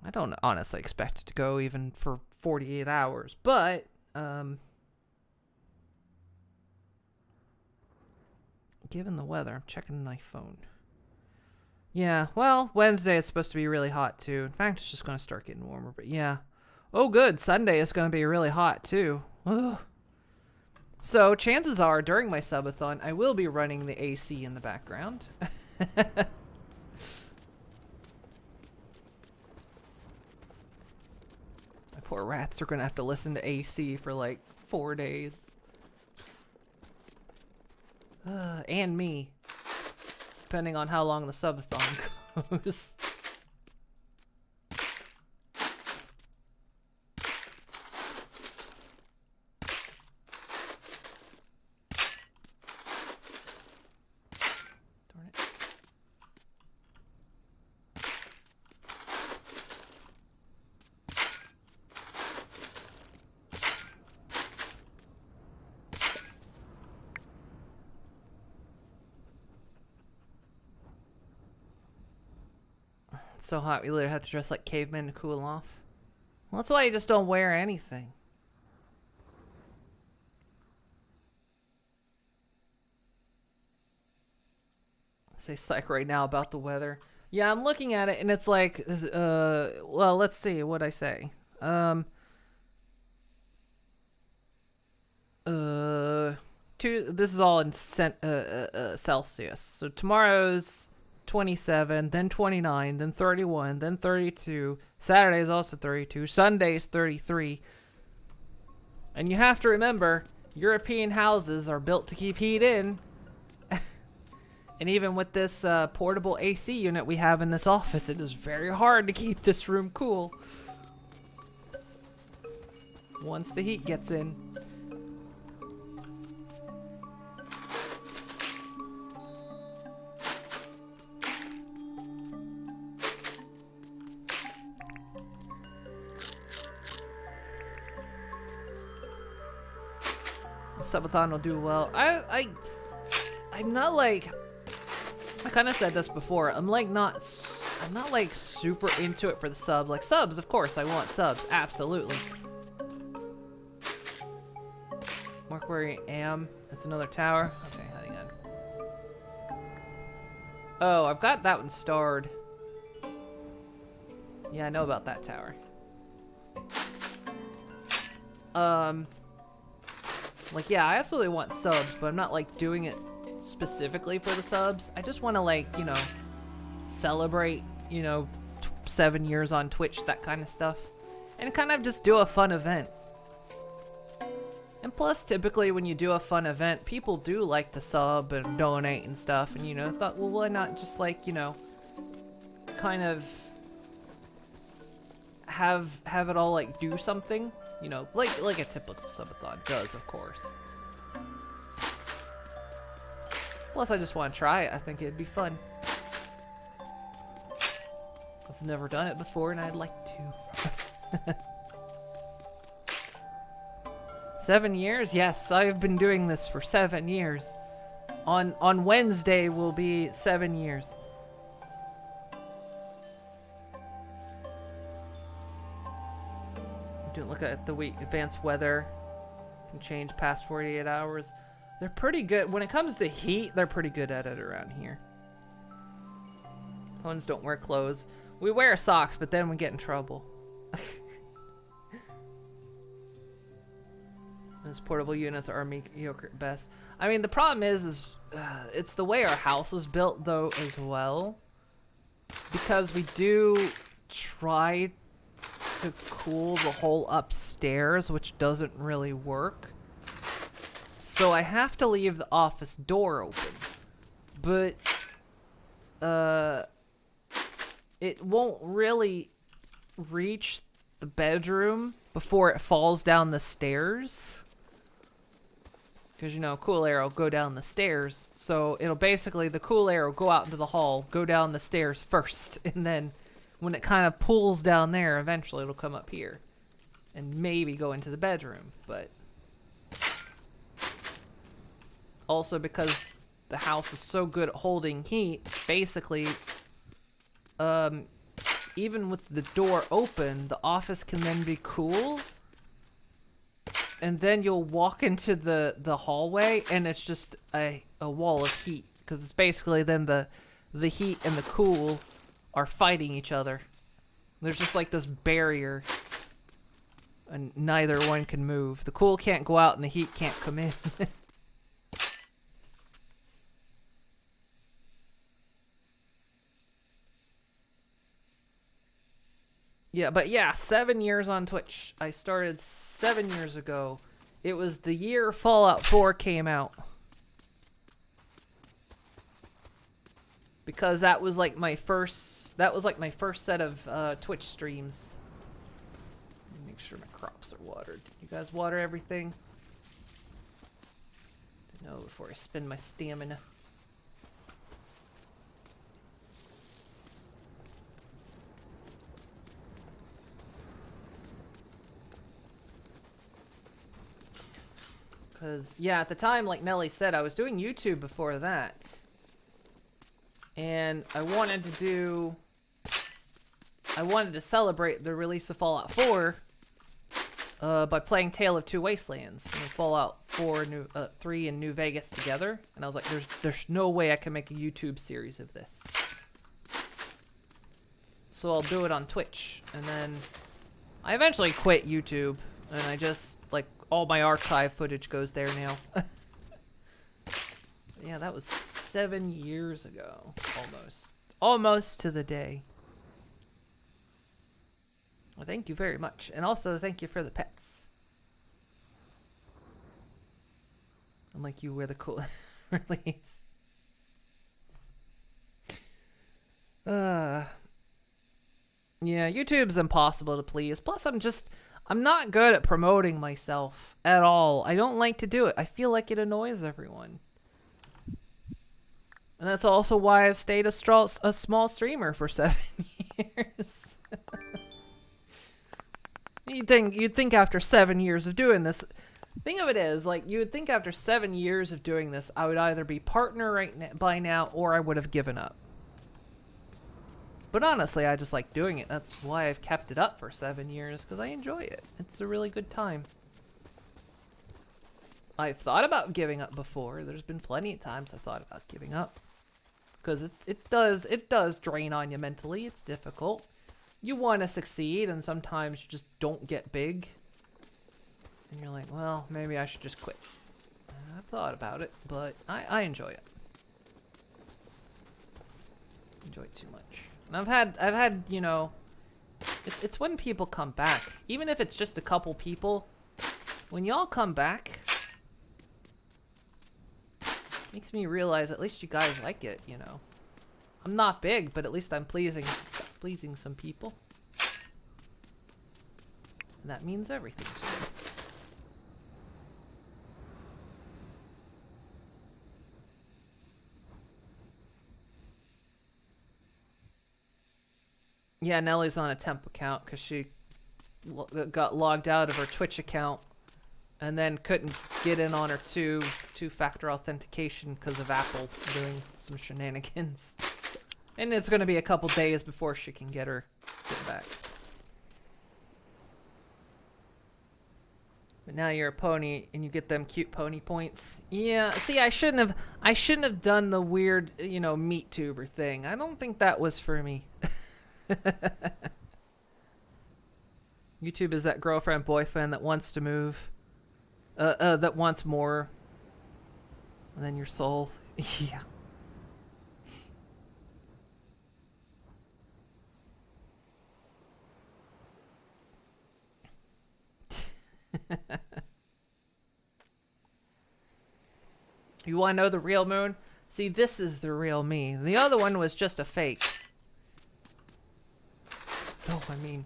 I don't honestly expect it to go even for 48 hours, but, given the weather, I'm checking my phone. Yeah, well, Wednesday is supposed to be really hot, too. In fact, it's just going to start getting warmer, but yeah. Oh, good, Sunday is going to be really hot, too. Ugh. So, chances are, during my subathon, I will be running the AC in the background. Poor rats are gonna have to listen to AC for like 4 days. And me. Depending on how long the subathon goes. It's so hot we literally have to dress like cavemen to cool off. Well, that's why you just don't wear anything. Say psych right now about the weather. Yeah, I'm looking at it and it's like, well, let's see what I say. This is all in Celsius. So tomorrow's 27, then 29, then 31, then 32. Saturday is also 32. Sunday is 33. And you have to remember, European houses are built to keep heat in. And even with this portable AC unit we have in this office, it is very hard to keep this room cool once the heat gets in. Subathon will do well. I'm not like, I kind of said this before. I'm not like super into it for the subs. Like subs, of course, I want subs, absolutely. Mark where I am. That's another tower. Okay, hang on. Oh, I've got that one starred. Yeah, I know about that tower. Like, yeah, I absolutely want subs, but I'm not, like, doing it specifically for the subs. I just want to, like, you know, celebrate, you know, 7 years on Twitch, that kind of stuff. And kind of just do a fun event. And plus, typically, when you do a fun event, people do like to sub and donate and stuff. And, you know, thought, well, why not just, like, you know, kind of have it all, like, do something? You know, like a typical subathon does, of course. Plus, I just want to try it. I think it'd be fun. I've never done it before, and I'd like to. 7 years? Yes, I've been doing this for 7 years. On Wednesday will be 7 years. Don't look at the week advanced weather. Can change past 48 hours. They're pretty good when it comes to heat. They're pretty good at it around here. Ones don't wear clothes. We wear socks, but then we get in trouble. Those portable units are mediocre at best. I mean, the problem is it's the way our house is built, though, as well. Because we do try to cool the whole upstairs, which doesn't really work. So I have to leave the office door open. But, it won't really reach the bedroom before it falls down the stairs. Because, you know, cool air will go down the stairs. So it'll basically, the cool air will go out into the hall, go down the stairs first, and then when it kind of pulls down there, eventually it'll come up here and maybe go into the bedroom. But also because the house is so good at holding heat, basically, even with the door open, the office can then be cool. And then you'll walk into the hallway and it's just a wall of heat. Because it's basically then the heat and the cool are fighting each other. There's just like this barrier, and neither one can move. The cool can't go out and the heat can't come in. Yeah, but yeah, 7 years on Twitch. I started 7 years ago. It was the year Fallout 4 came out. Because that was like my first set of Twitch streams. Make sure my crops are watered. You guys water everything? To know before I spend my stamina. Because, yeah, at the time, like Nelly said, I was doing YouTube before that. And I wanted to do I wanted to celebrate the release of Fallout 4 by playing Tale of Two Wastelands and Fallout 3 and New Vegas together. And I was like, there's no way I can make a YouTube series of this. So I'll do it on Twitch. And then I eventually quit YouTube, and I just, like, all my archive footage goes there now. Yeah, that was 7 years ago. Almost. Almost to the day. Well, thank you very much. And also, thank you for the pets. Unlike you, wear the cool reliefs. Yeah, YouTube's impossible to please. Plus, I'm not good at promoting myself at all. I don't like to do it. I feel like it annoys everyone. And that's also why I've stayed a small streamer for 7 years. You'd think after 7 years of doing this, thing of it is, like, you would think after 7 years of doing this, I would either be partner by now, or I would have given up. But honestly, I just like doing it. That's why I've kept it up for 7 years, because I enjoy it. It's a really good time. I've thought about giving up before. There's been plenty of times I thought about giving up. Because it does drain on you mentally. It's difficult. You want to succeed, and sometimes you just don't get big. And you're like, well, maybe I should just quit. And I've thought about it, but I enjoy it. Enjoy it too much. And I've had, you know, it's when people come back. Even if it's just a couple people, when y'all come back, makes me realize at least you guys like it, you know. I'm not big, but at least I'm pleasing some people. And that means everything to me. Yeah, Nellie's on a temp account because she got logged out of her Twitch account and then couldn't get in on her two-factor authentication because of Apple doing some shenanigans. And it's going to be a couple days before she can get back. But now you're a pony and you get them cute pony points. Yeah, see, I shouldn't have done the weird, you know, meat tuber thing. I don't think that was for me. YouTube is that girlfriend boyfriend that wants to move, that wants more than your soul. Yeah. You want to know the real Moon? See, this is the real me. The other one was just a fake. Oh, I mean,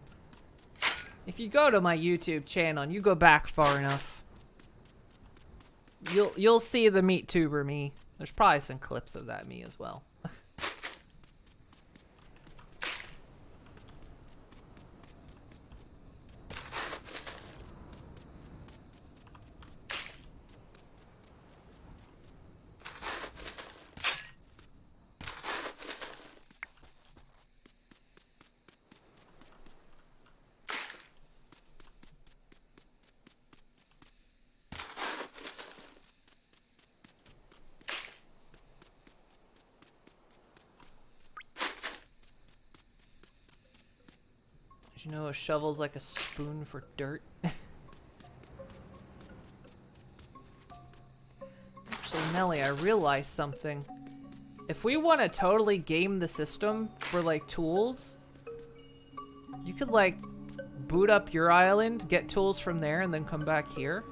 if you go to my YouTube channel and you go back far enough, you'll see the meat tuber me. There's probably some clips of that me as well. You know, a shovel's like a spoon for dirt. Actually, Nelly, I realized something. If we want to totally game the system for, like, tools, you could, like, boot up your island, get tools from there, and then come back here.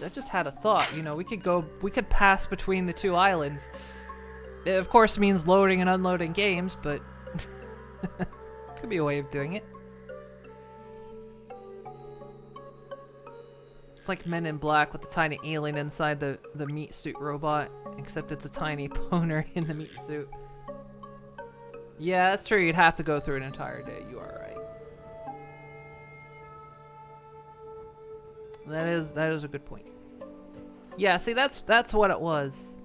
I just had a thought, you know, we could pass between the two islands. It, of course, means loading and unloading games, but could be a way of doing it. It's like Men in Black with the tiny alien inside the meat suit robot, except it's a tiny poner in the meat suit. Yeah, that's true. You'd have to go through an entire day. You are right. That is a good point. Yeah, see, that's what it was.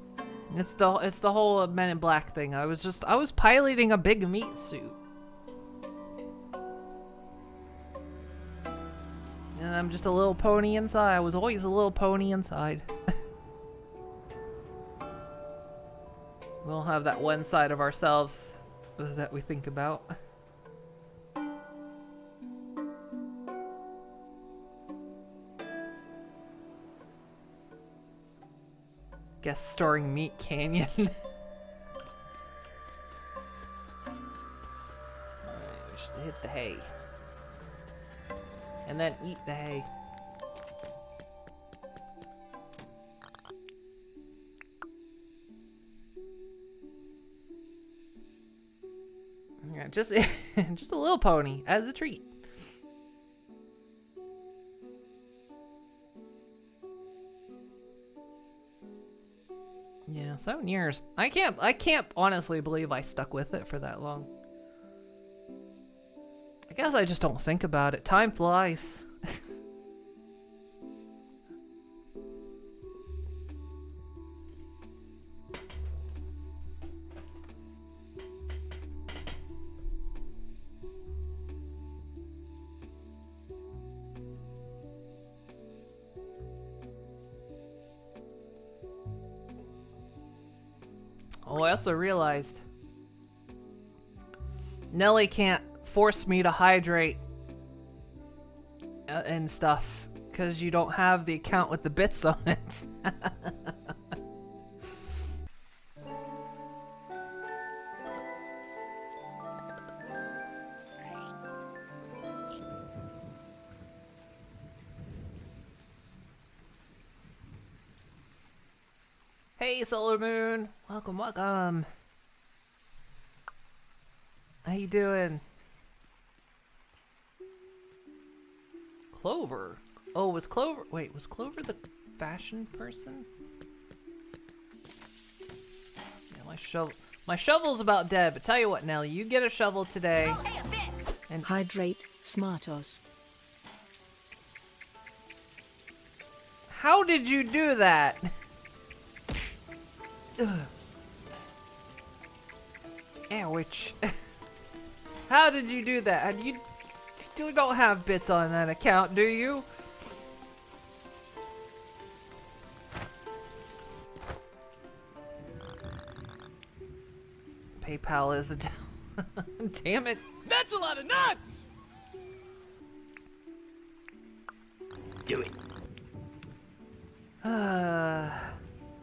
It's the whole Men in Black thing. I was piloting a big meat suit. And I'm just a little pony inside. I was always a little pony inside. We'll have that one side of ourselves that we think about. Guest starring Meat Canyon. Alright, we should hit the hay. And then eat the hay. Yeah, just just a little pony as a treat. Yeah, 7 years. I can't honestly believe I stuck with it for that long. I guess I just don't think about it. Time flies. Oh, I also realized Nelly can't force me to hydrate and stuff because you don't have the account with the bits on it. Hey, Solar Moon. Welcome, welcome. How you doing? Clover. Oh, was Clover... Wait, was Clover the fashion person? Yeah, my shovel's about dead, but tell you what, Nelly, you get a shovel today.
Oh, hey, a bit.
And
Hydrate, Smartos.
how did you do that? Ugh. Ouch. How did you do that? And you don't have bits on that account, do you? PayPal is a damn it.
That's a lot of nuts! Do it.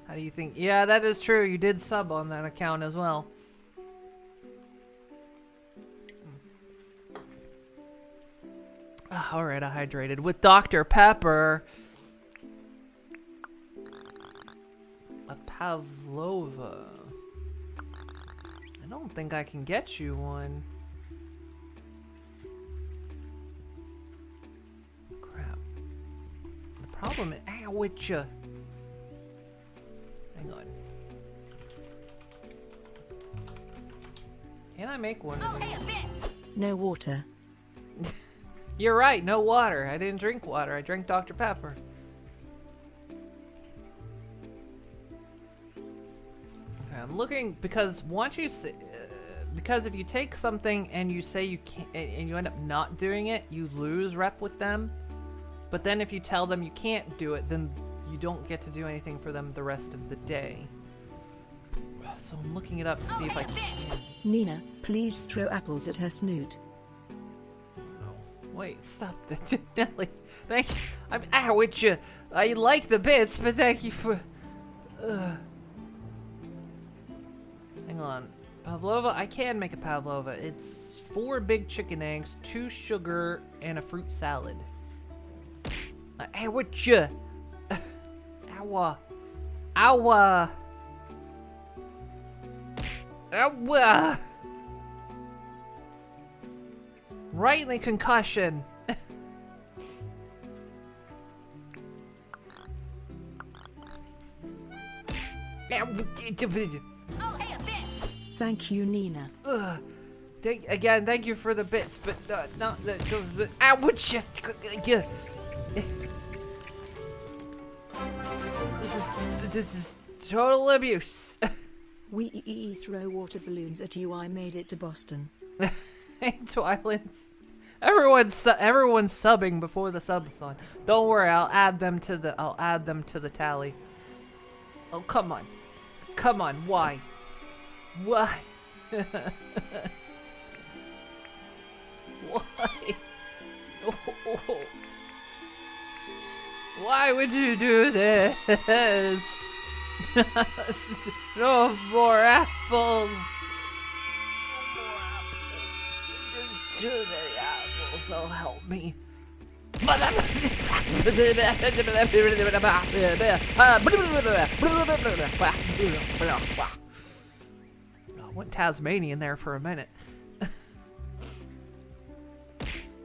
How do you think? Yeah, that is true. You did sub on that account as well. Alright, I hydrated with Dr. Pepper. A Pavlova. I don't think I can get you one. Crap. The problem is, with you. Hang on. Can I make one?
Oh, hey, a bit. No water.
You're right, no water. I didn't drink water. I drank Dr. Pepper. Okay, I'm looking because once you say, because if you take something and you say you can't, and you end up not doing it, you lose rep with them. But then if you tell them you can't do it, then you don't get to do anything for them the rest of the day. So I'm looking it up to see if I can.
Nina, please throw apples at her snoot.
Wait, stop that, Nelly. Thank you. I'm with you. I like the bits, but thank you for. Hang on, Pavlova. I can make a Pavlova. It's 4 big chicken eggs, 2 sugar, and a fruit salad. I'm with you. Ow. Ow. Ow. Right in the concussion.
Oh, hey, a bit. Thank you, Nina.
Again, thank you for the bits, but not those bits. I would just. This is total abuse.
We throw water balloons at you. I made it to Boston.
Hey, Twilins. Everyone's subbing before the subathon. Don't worry, I'll add them to the tally. Oh, come on. Come on, why? Why? Why? Oh. Why would you do this? No more apples. Too many apples, oh help me. I went Tasmanian there for a minute.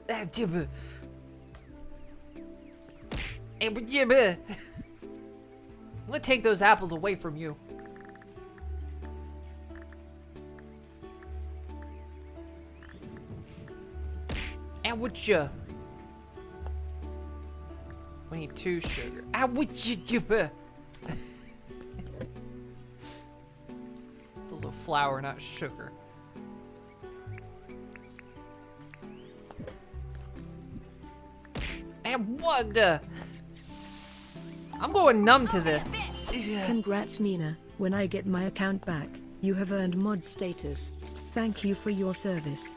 I'm gonna take those apples away from you. And would you? We need 2 sugar. And would you do? It's also flour, not sugar. And what the? I'm going numb to this.
Congrats, Nina. When I get my account back, you have earned mod status. Thank you for your service.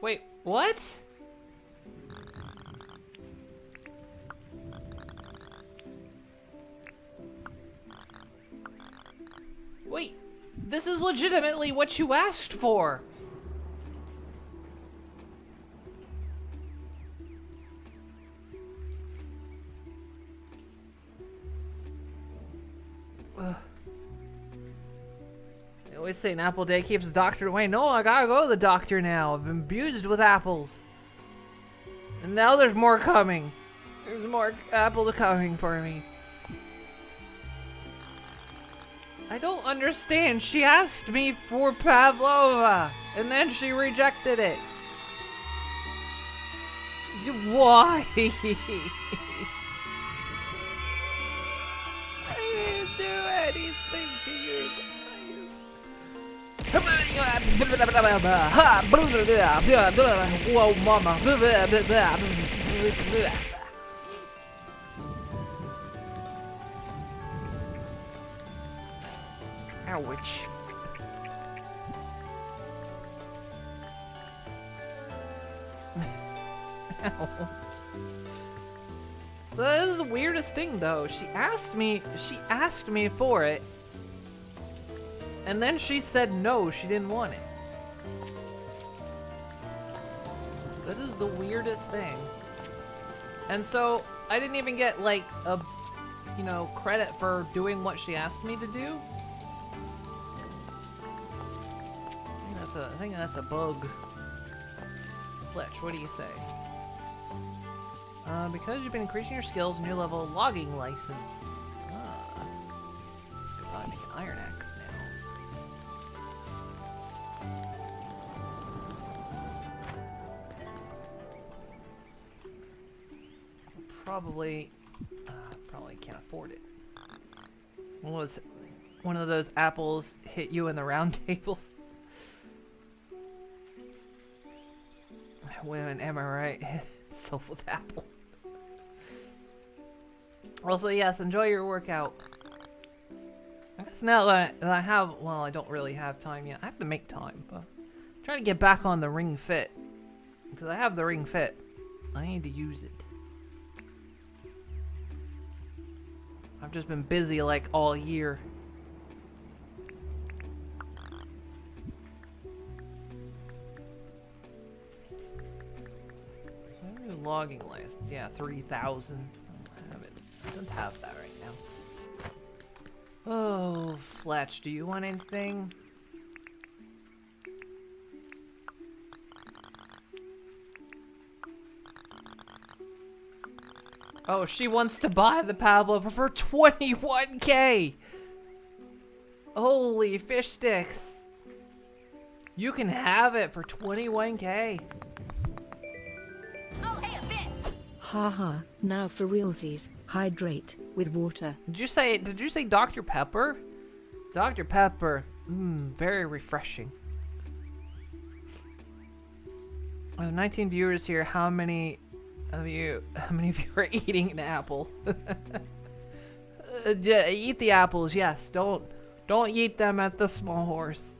Wait, what? Wait, this is legitimately what you asked for. They always say an apple day keeps the doctor away. No, I gotta go to the doctor now. I've been abused with apples. And now there's more coming. There's more apples coming for me. I don't understand. She asked me for pavlova, and then she rejected it. Why? I didn't do anything to you guys. Whoa, mama. Ouch. So this is the weirdest thing though. She asked me for it. And then she said no, she didn't want it. That is the weirdest thing. And so I didn't even get like a credit for doing what she asked me to do. I think that's a bug. Fletch, what do you say? Because you've been increasing your skills and your level logging license. I make an iron axe now. Probably can't afford it. What was it? One of those apples hit you in the round tables? Women, am I right? Self with apple. Also, yes, enjoy your workout. I guess now that I have, well, I don't really have time yet. I have to make time, but I'm trying to get back on the Ring Fit. Because I have the Ring Fit. I need to use it. I've just been busy like all year. Logging license, yeah, 3,000. I don't have that right now. Oh, Fletch, do you want anything? Oh, she wants to buy the Pavlova for 21K. Holy fish sticks. You can have it for 21K.
Oh, hey, a bit.
Haha, now for realsies, hydrate with water.
Did you say Dr. Pepper? Dr. Pepper, very refreshing. I have 19 viewers here. How many of you are eating an apple? Eat the apples, yes. Don't eat them at the small horse.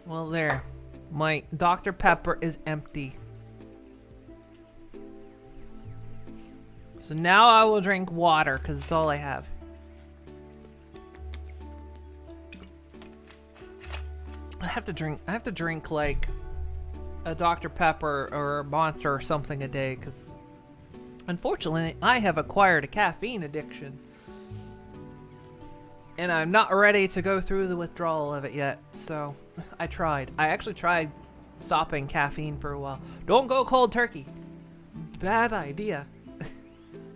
Well, there. My Dr. Pepper is empty. So now I will drink water, because it's all I have. I have to drink like a Dr. Pepper or a Monster or something a day, because unfortunately I have acquired a caffeine addiction. And I'm not ready to go through the withdrawal of it yet, so I tried. I actually tried stopping caffeine for a while. Don't go cold turkey. Bad idea.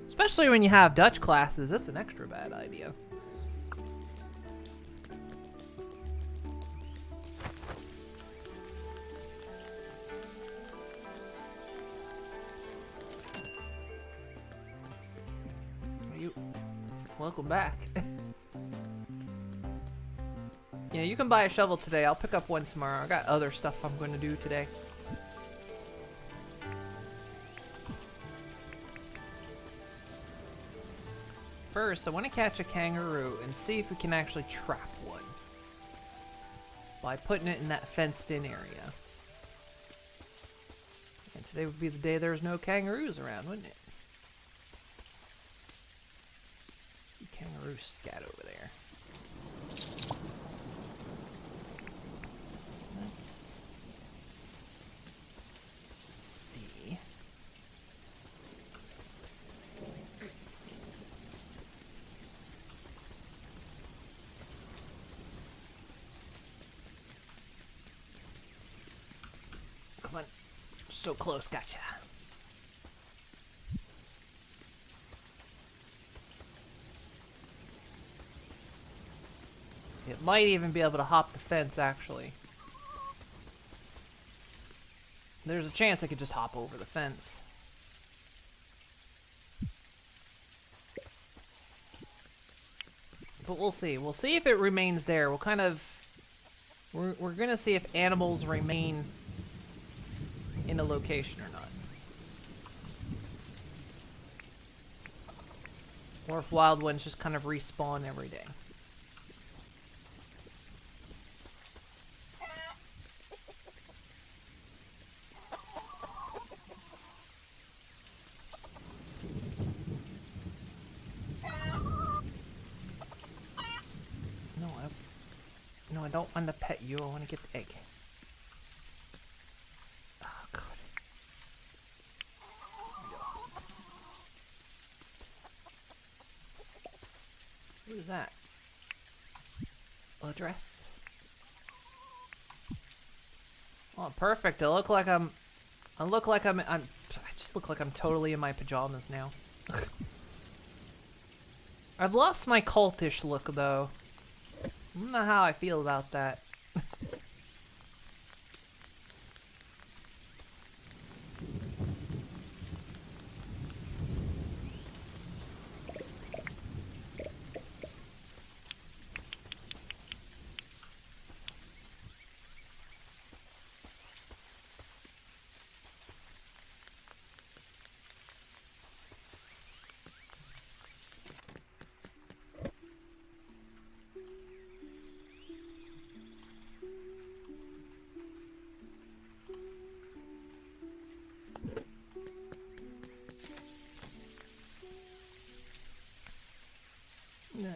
Especially when you have Dutch classes, that's an extra bad idea. Welcome back. Yeah, you can buy a shovel today. I'll pick up one tomorrow. I got other stuff I'm going to do today. First, I want to catch a kangaroo and see if we can actually trap one by putting it in that fenced-in area. And today would be the day there's no kangaroos around, wouldn't it? See kangaroo scat over there. Let's see. Come on. So close, gotcha. It might even be able to hop the fence, actually. There's a chance it could just hop over the fence. But we'll see. We'll see if it remains there. We'll kind of... We're gonna see if animals remain in a location or not. Or if wild ones just kind of respawn every day. No, I don't want to pet you. I want to get the egg. Oh, God. Who is that? Address. Oh, perfect. I just look like I'm totally in my pajamas now. I've lost my cultish look, though. I don't know how I feel about that.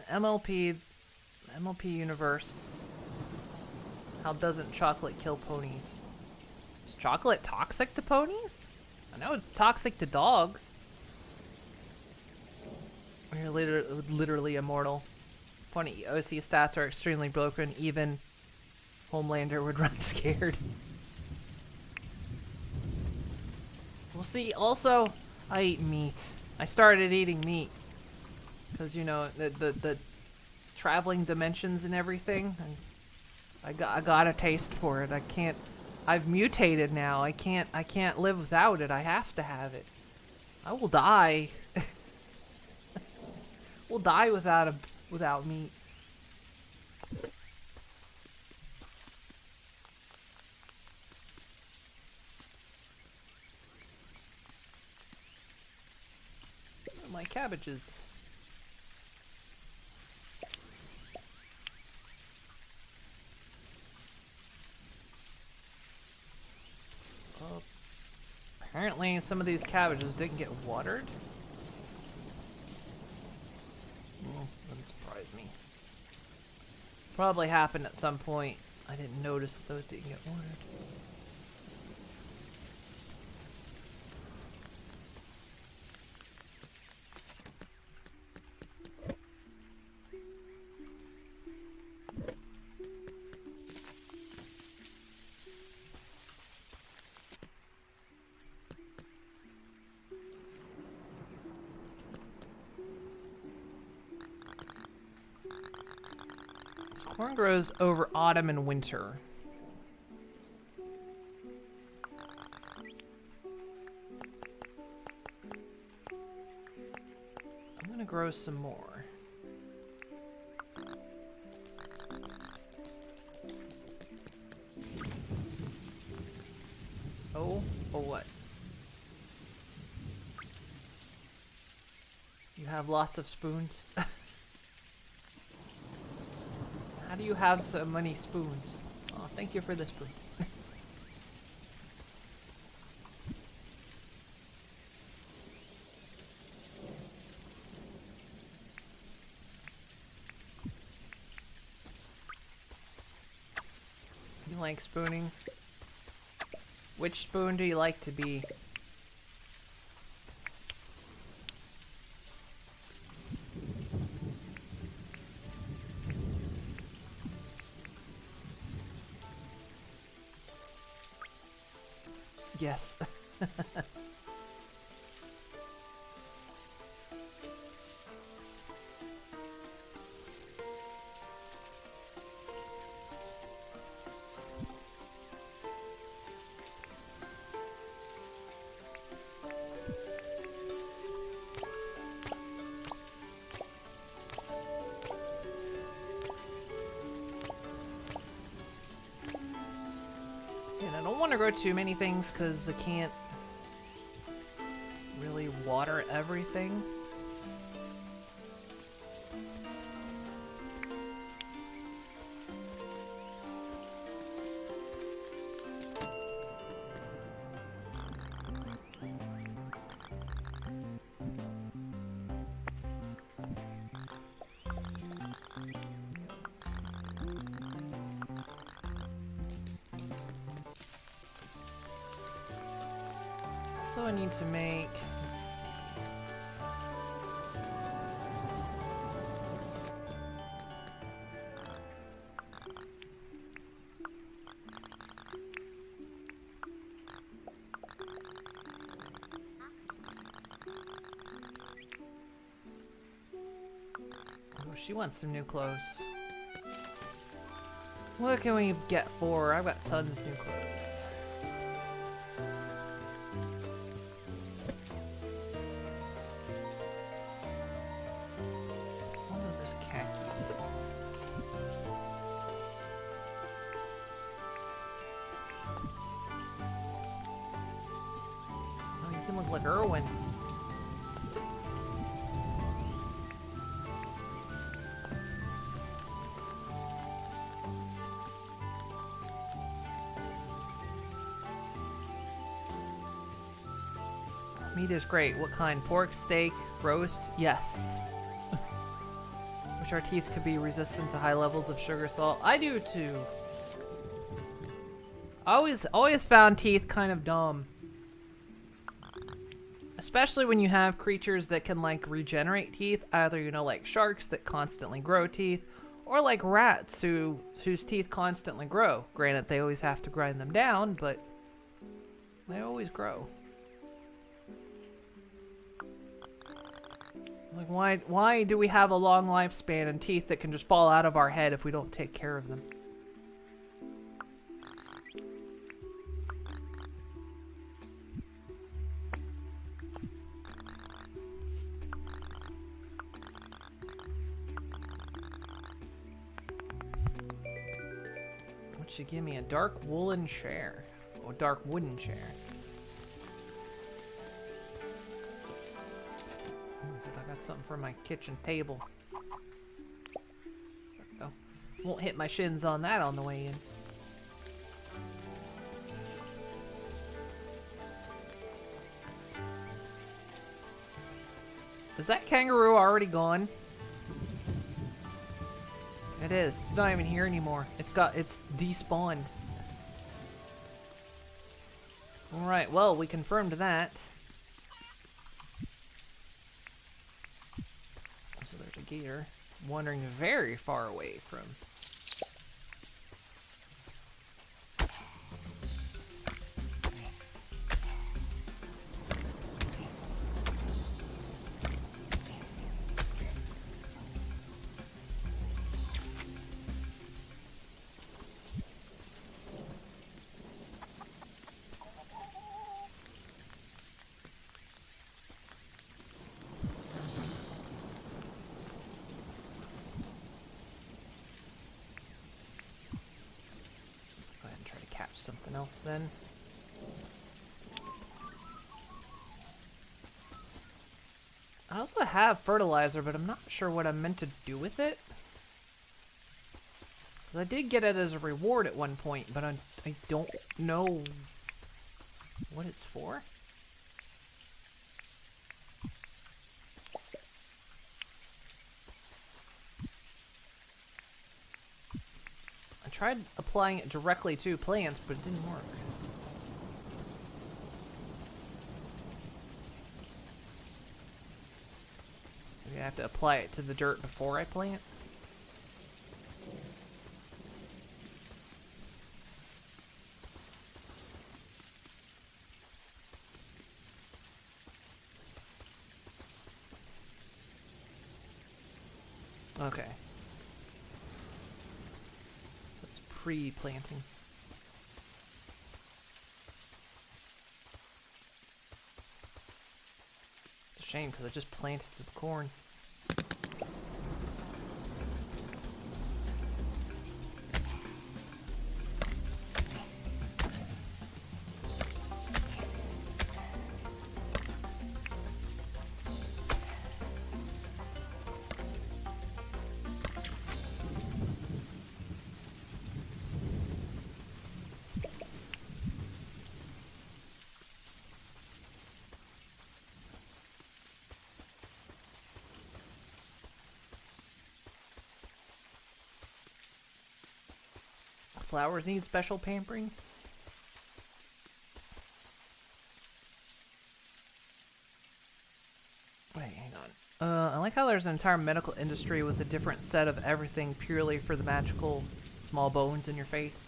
MLP universe. How doesn't chocolate kill ponies? Is chocolate toxic to ponies? I know it's toxic to dogs. You're literally immortal. Pony OC stats are extremely broken. Even Homelander would run scared. Well, see, also, I eat meat. I started eating meat. Because, you know, the traveling dimensions and everything. And I got a taste for it. I can't... I've mutated now. I can't live without it. I have to have it. I will die. We'll die without meat. My cabbages. Apparently some of these cabbages didn't get watered. Wouldn't surprise me. Probably happened at some point. I didn't notice that those didn't get watered. Corn grows over autumn and winter. I'm gonna grow some more. Oh what? You have lots of spoons? How do you have so many spoons? Oh, thank you for the spoon. You like spooning? Which spoon do you like to be? Yes. And I don't want to grow too many things because I can't really water everything. So I need to make, let's see. Oh, she wants some new clothes. What can we get for her? I've got tons of new clothes. Like Irwin. Meat is great. What kind? Pork, steak, roast? Yes. Which our teeth could be resistant to high levels of sugar, salt. I do too. I always found teeth kind of dumb. Especially when you have creatures that can, like, regenerate teeth. Either, you know, like sharks that constantly grow teeth, or like rats whose teeth constantly grow. Granted, they always have to grind them down, but they always grow. Like, why do we have a long lifespan and teeth that can just fall out of our head if we don't take care of them? What should give me a dark woolen chair? Or dark wooden chair? I got something for my kitchen table. There we go. Won't hit my shins on that on the way in. Is that kangaroo already gone? It is. It's not even here anymore. It's despawned. Alright, well, we confirmed that. So there's a gator wandering very far away from... something else then. I also have fertilizer, but I'm not sure what I'm meant to do with it. 'Cause I did get it as a reward at one point, but I don't know what it's for. I tried applying it directly to plants, but it didn't work. Maybe I have to apply it to the dirt before I plant. Okay. Pre-planting. It's a shame because I just planted some corn. Flowers need special pampering? Wait, hang on. I like how there's an entire medical industry with a different set of everything purely for the magical small bones in your face.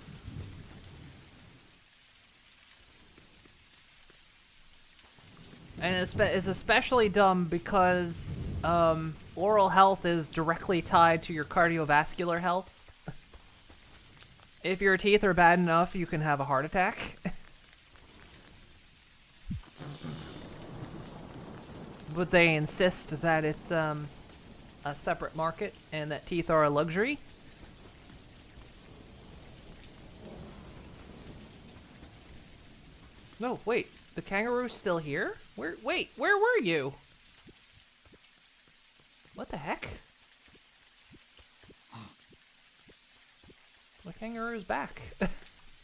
And it's especially dumb because oral health is directly tied to your cardiovascular health. If your teeth are bad enough, you can have a heart attack. But they insist that it's a separate market and that teeth are a luxury. No, wait. The kangaroo's still here? Wait, where were you? What the heck? The kangaroo's back.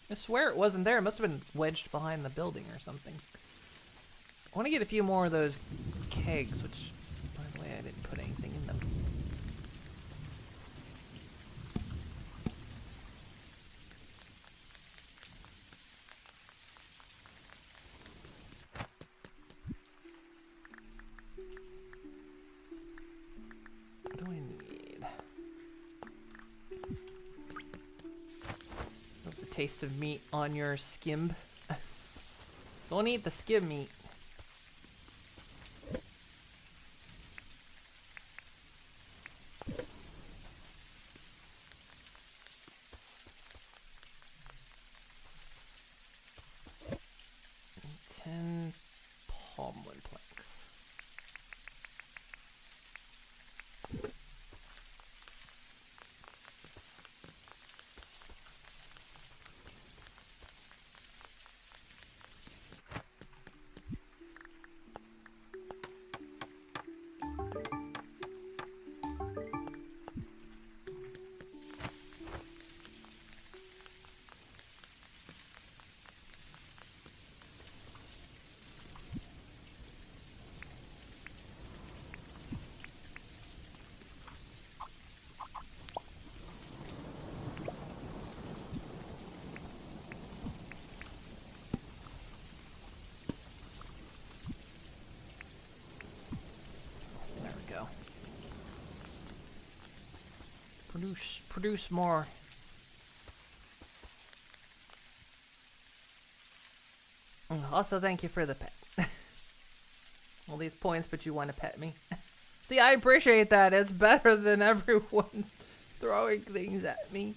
I swear it wasn't there. It must have been wedged behind the building or something. I want to get a few more of those kegs, which, by the way, I didn't put anything in them. What do I need? Love the taste of meat on your skim. Don't eat the skim meat. Produce more. Also, thank you for the pet. All these points, but you want to pet me. See, I appreciate that. It's better than everyone throwing things at me.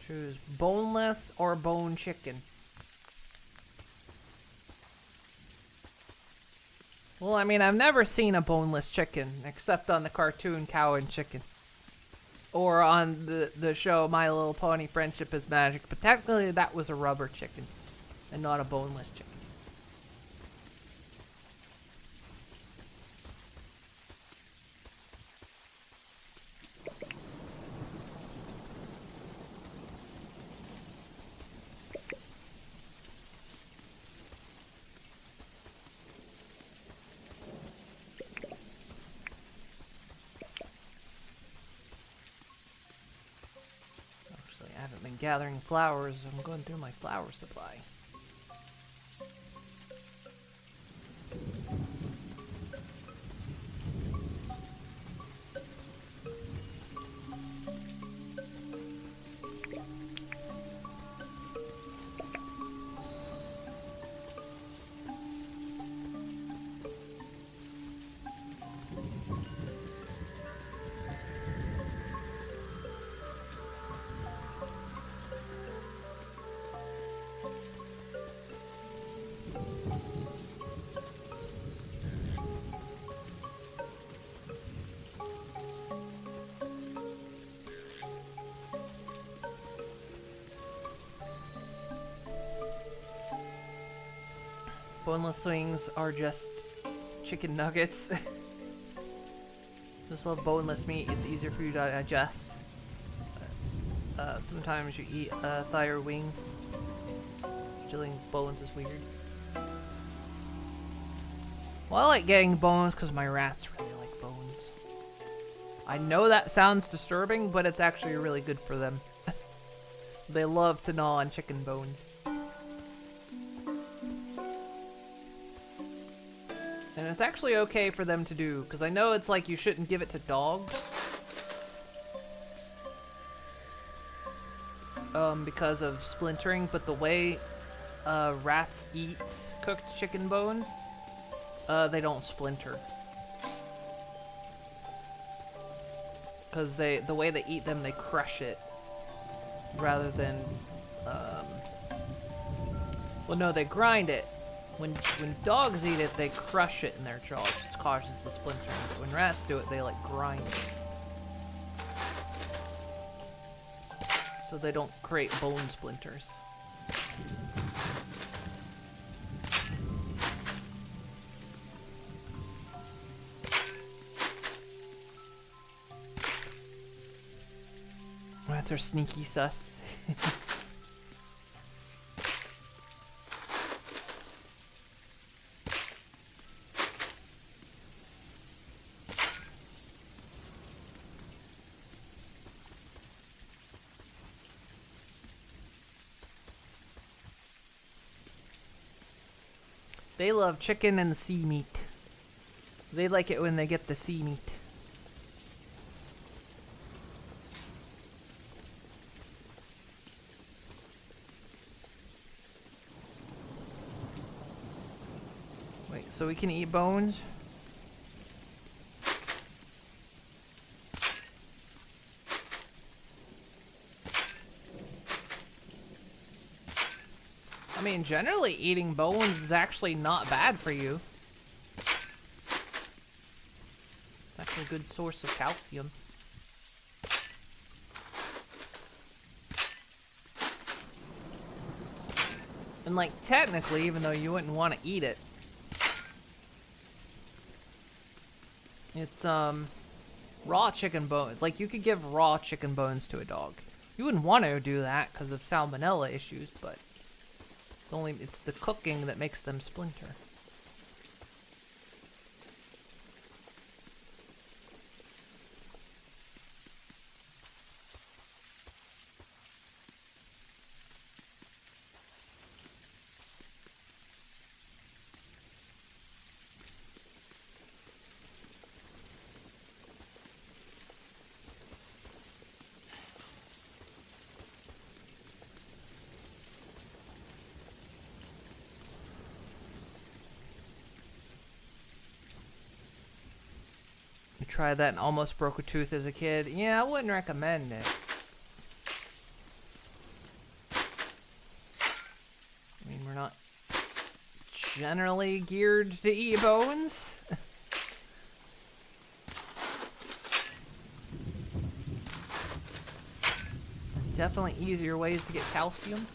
Choose boneless or bone chicken. Well, I mean, I've never seen a boneless chicken except on the cartoon Cow and Chicken. Or on the show My Little Pony Friendship is Magic. But technically that was a rubber chicken and not a boneless chicken. I haven't been gathering flowers. I'm going through my flower supply. Boneless wings are just chicken nuggets. Just love boneless meat. It's easier for you to digest. Sometimes you eat a thigh or wing. Chilling bones is weird. Well, I like getting bones because my rats really like bones. I know that sounds disturbing, but it's actually really good for them. They love to gnaw on chicken bones. And it's actually okay for them to do, because I know it's like you shouldn't give it to dogs. Because of splintering, but the way rats eat cooked chicken bones, they don't splinter. Because the way they eat them, they crush it, rather than, well no, they grind it. When dogs eat it, they crush it in their jaws, which causes the splintering. But when rats do it, they like grind it. So they don't create bone splinters. Rats are sneaky sus. They love chicken and sea meat. They like it when they get the sea meat. Wait, so we can eat bones? I mean, generally eating bones is actually not bad for you. It's actually a good source of calcium. And like, technically, even though you wouldn't want to eat it, it's, raw chicken bones. Like, you could give raw chicken bones to a dog. You wouldn't want to do that because of salmonella issues, but it's the cooking that makes them splinter. tried that and almost broke a tooth as a kid. Yeah, I wouldn't recommend it. I mean, we're not generally geared to eat bones. Definitely easier ways to get calcium.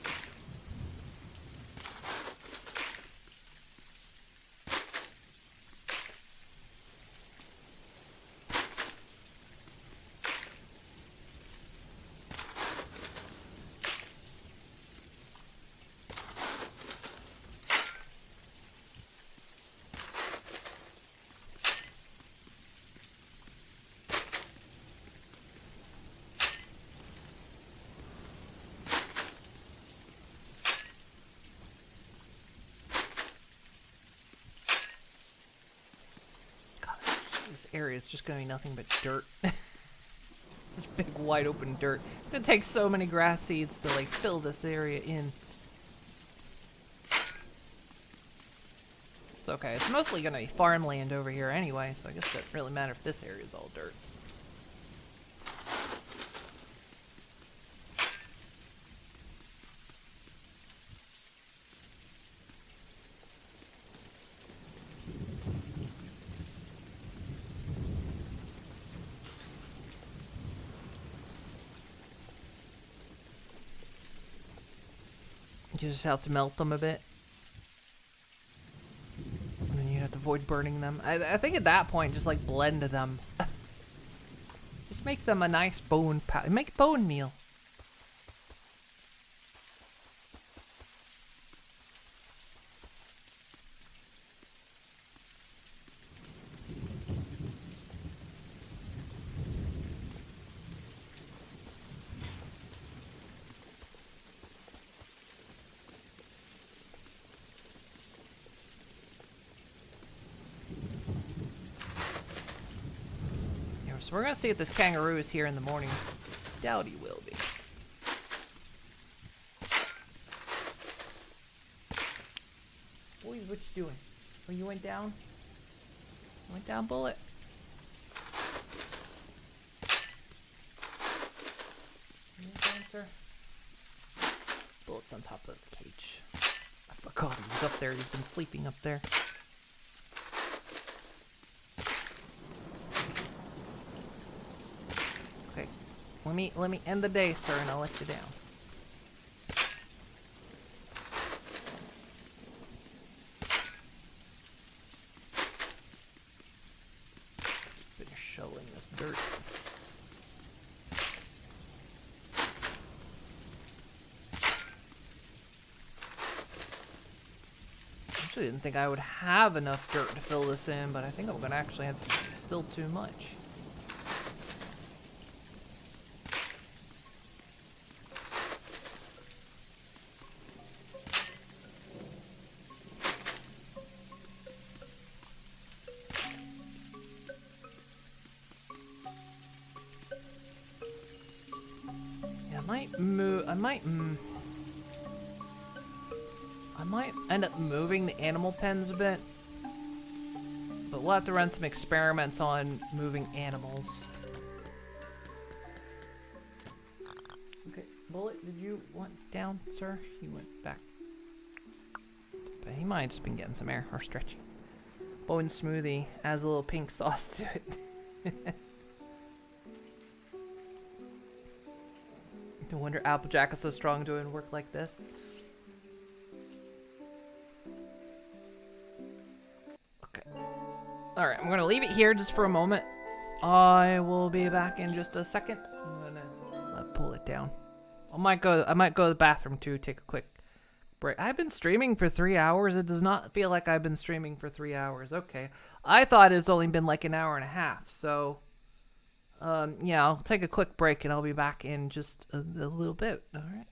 This area is just gonna be nothing but dirt. This big wide open dirt. It's gonna take so many grass seeds to like fill this area in. It's okay. It's mostly gonna be farmland over here anyway, so I guess it doesn't really matter if this area is all dirt. You just have to melt them a bit. And then you have to avoid burning them. I think at that point, just like blend them. Just make them a nice bone make bone meal. So we're gonna see if this kangaroo is here in the morning. Doubt he will be. Boys, what you doing? Oh, you went down? Went down, Bullet? You went down, sir? Bullet's on top of the cage. I forgot he was up there. He's been sleeping up there. Let me end the day, sir, and I'll let you down. Finish shoveling this dirt. Actually, didn't think I would have enough dirt to fill this in, but I think I'm gonna actually have still too much. I might end up moving the animal pens a bit, but we'll have to run some experiments on moving animals. Okay, Bullet, did you want down, sir? He went back. But he might have just been getting some air or stretching. Bone smoothie adds a little pink sauce to it. No wonder Applejack is so strong doing work like this. Okay. Alright, I'm gonna leave it here just for a moment. I will be back in just a second. I'm gonna pull it down. I might go to the bathroom too, take a quick break. I've been streaming for 3 hours. It does not feel like I've been streaming for 3 hours. Okay. I thought it's only been like an hour and a half, so yeah, I'll take a quick break and I'll be back in just a little bit. All right.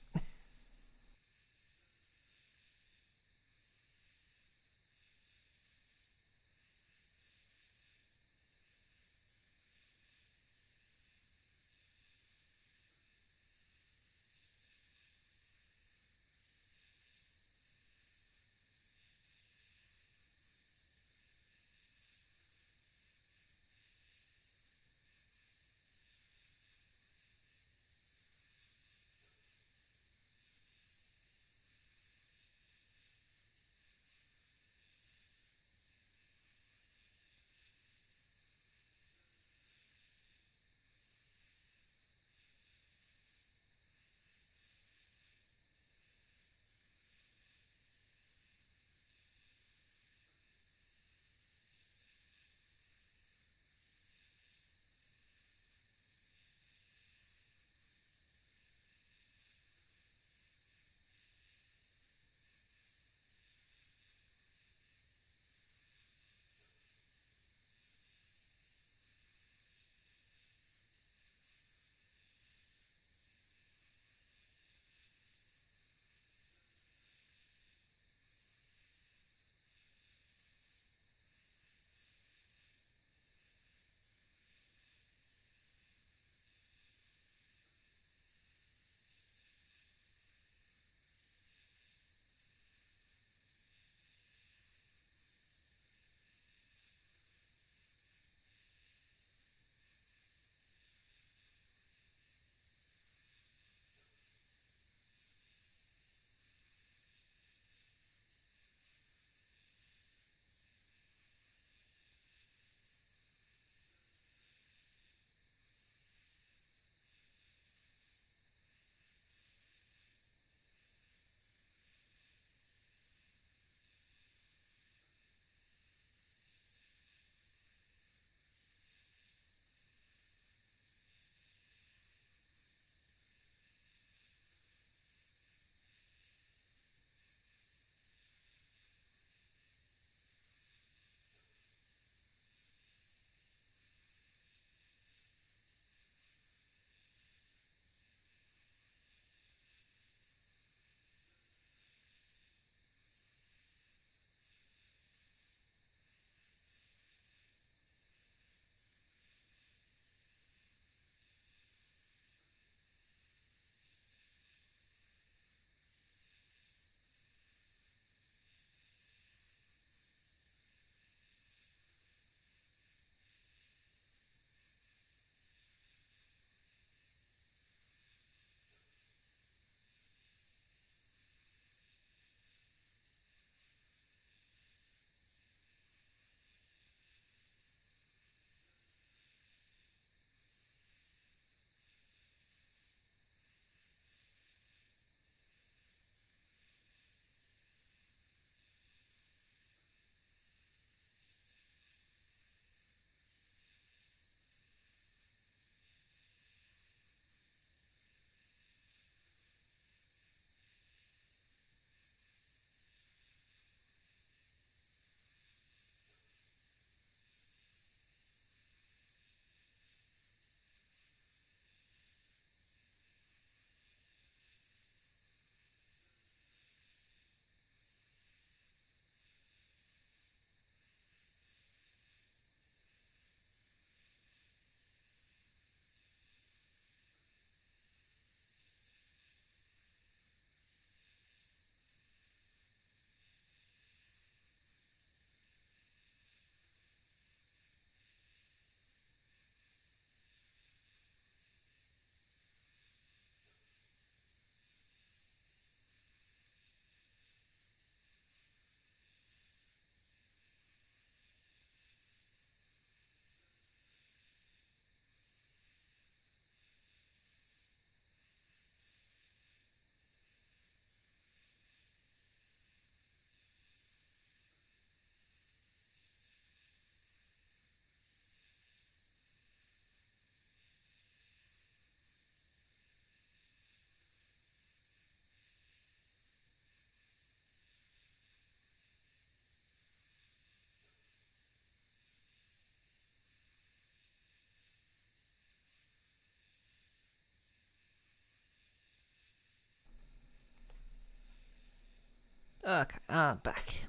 Okay, I'm back.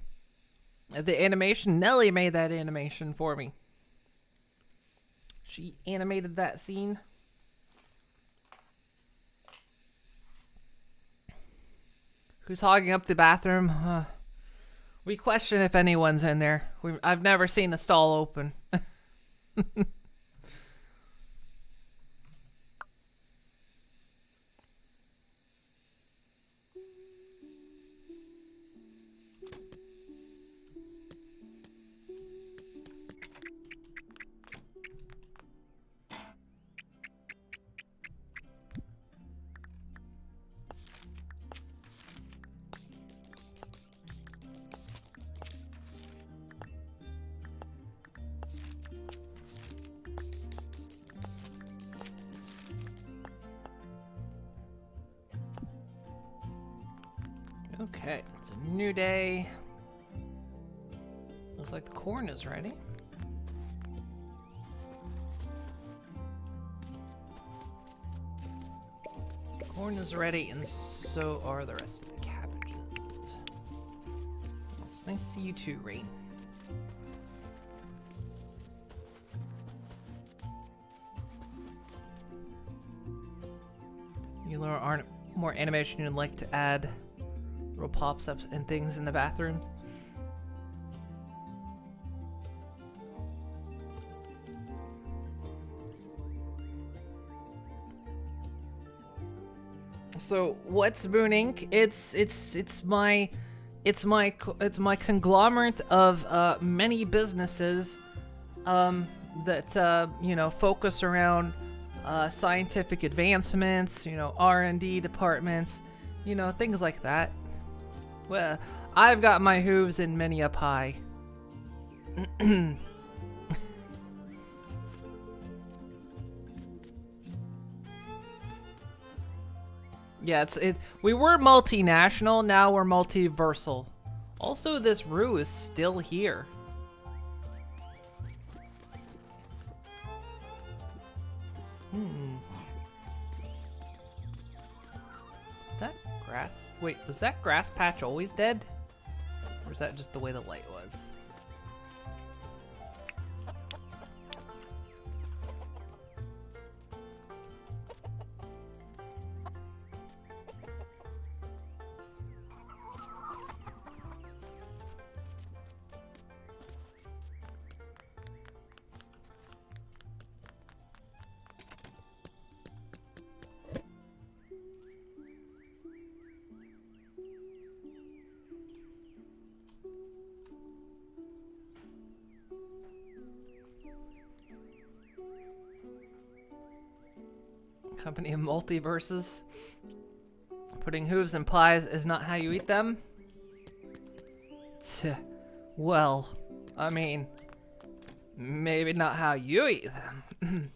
The animation, Nelly made that animation for me. She animated that scene. Who's hogging up the bathroom? We question if anyone's in there. I've never seen the stall open. Okay, it's a new day. Looks like the corn is ready. Corn is ready, and so are the rest of the cabbages. Well, it's nice to see you too, Rain. You aren't more animation you'd like to add? Little pops-ups and things in the bathroom. So what's Moon Inc? It's my conglomerate of many businesses that you know, focus around scientific advancements, you know, R&D departments, you know, things like that. Well, I've got my hooves in many a pie. Yeah, we were multinational, now we're multiversal. Also, this Rue is still here. That grass? Wait, was that grass patch always dead? Or is that just the way the light was? Company of multiverses. Putting hooves in pies is not how you eat them? Well, I mean, maybe not how you eat them.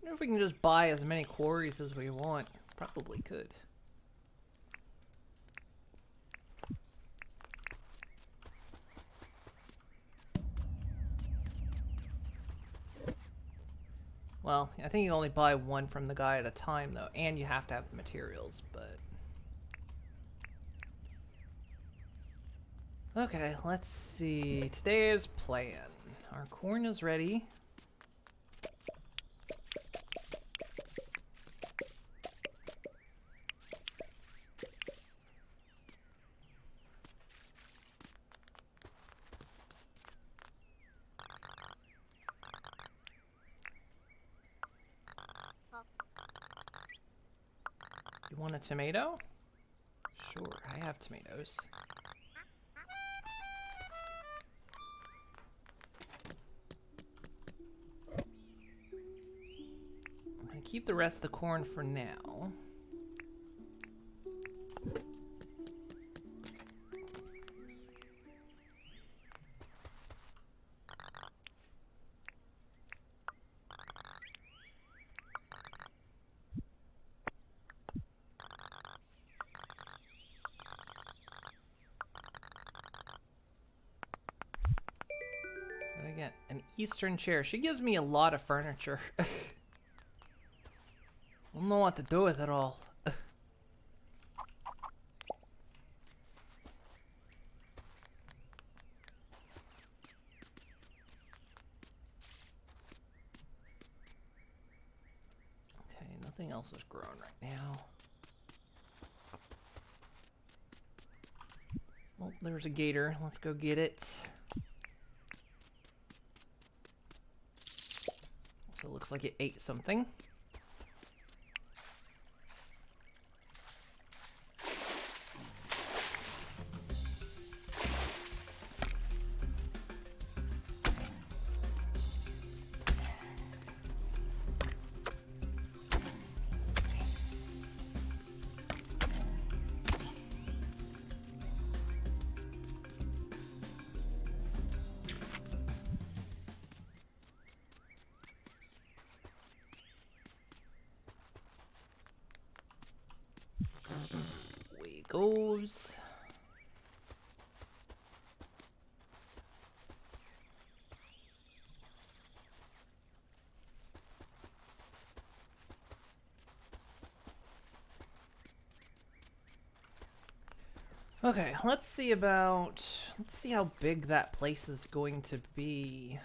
I wonder if we can just buy as many quarries as we want. Probably could. Well, I think you only buy one from the guy at a time, though, and you have to have the materials, but... Okay, let's see. Today's plan. Our corn is ready. You want a tomato? Sure, I have tomatoes. I'm gonna keep the rest of the corn for now. get? An Eastern chair. She gives me a lot of furniture. I don't know what to do with it all. Okay, nothing else is growing right now. Oh, there's a gator. Let's go get it. So it looks like it ate something. Away it goes. Okay, let's see how big that place is going to be.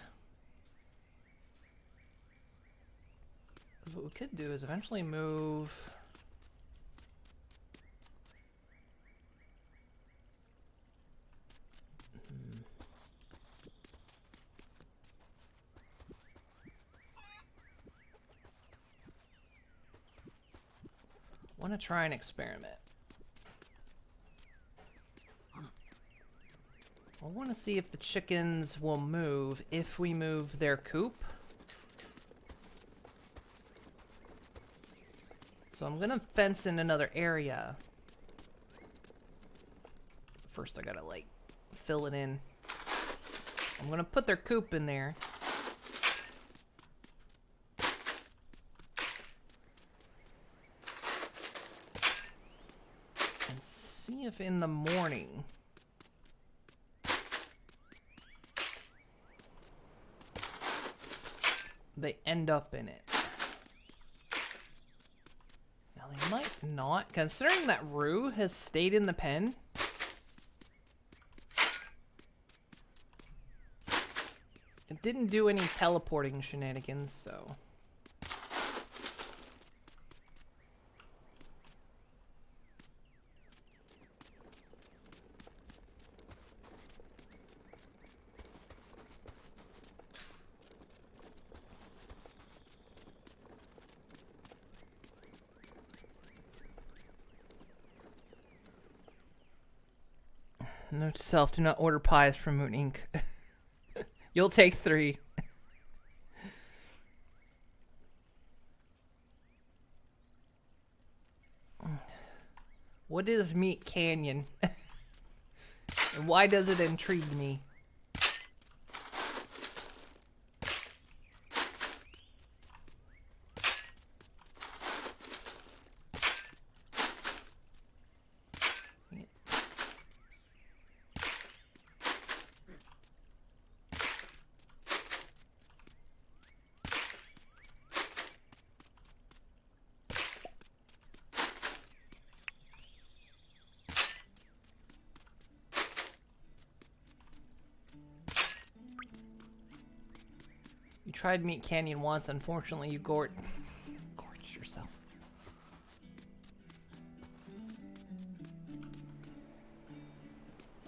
'Cause what we could do is eventually move. Want to try an experiment. I want to see if the chickens will move if we move their coop. So I'm gonna fence in another area. First I gotta like fill it in. I'm gonna put their coop in there. And see if in the morning they end up in it. Now they might not, considering that Rue has stayed in the pen. It didn't do any teleporting shenanigans, so. Note to self, do not order pies from Moon Inc. You'll take 3. What is Meat Canyon? And why does it intrigue me? You tried Meat Canyon once, unfortunately you gorged yourself.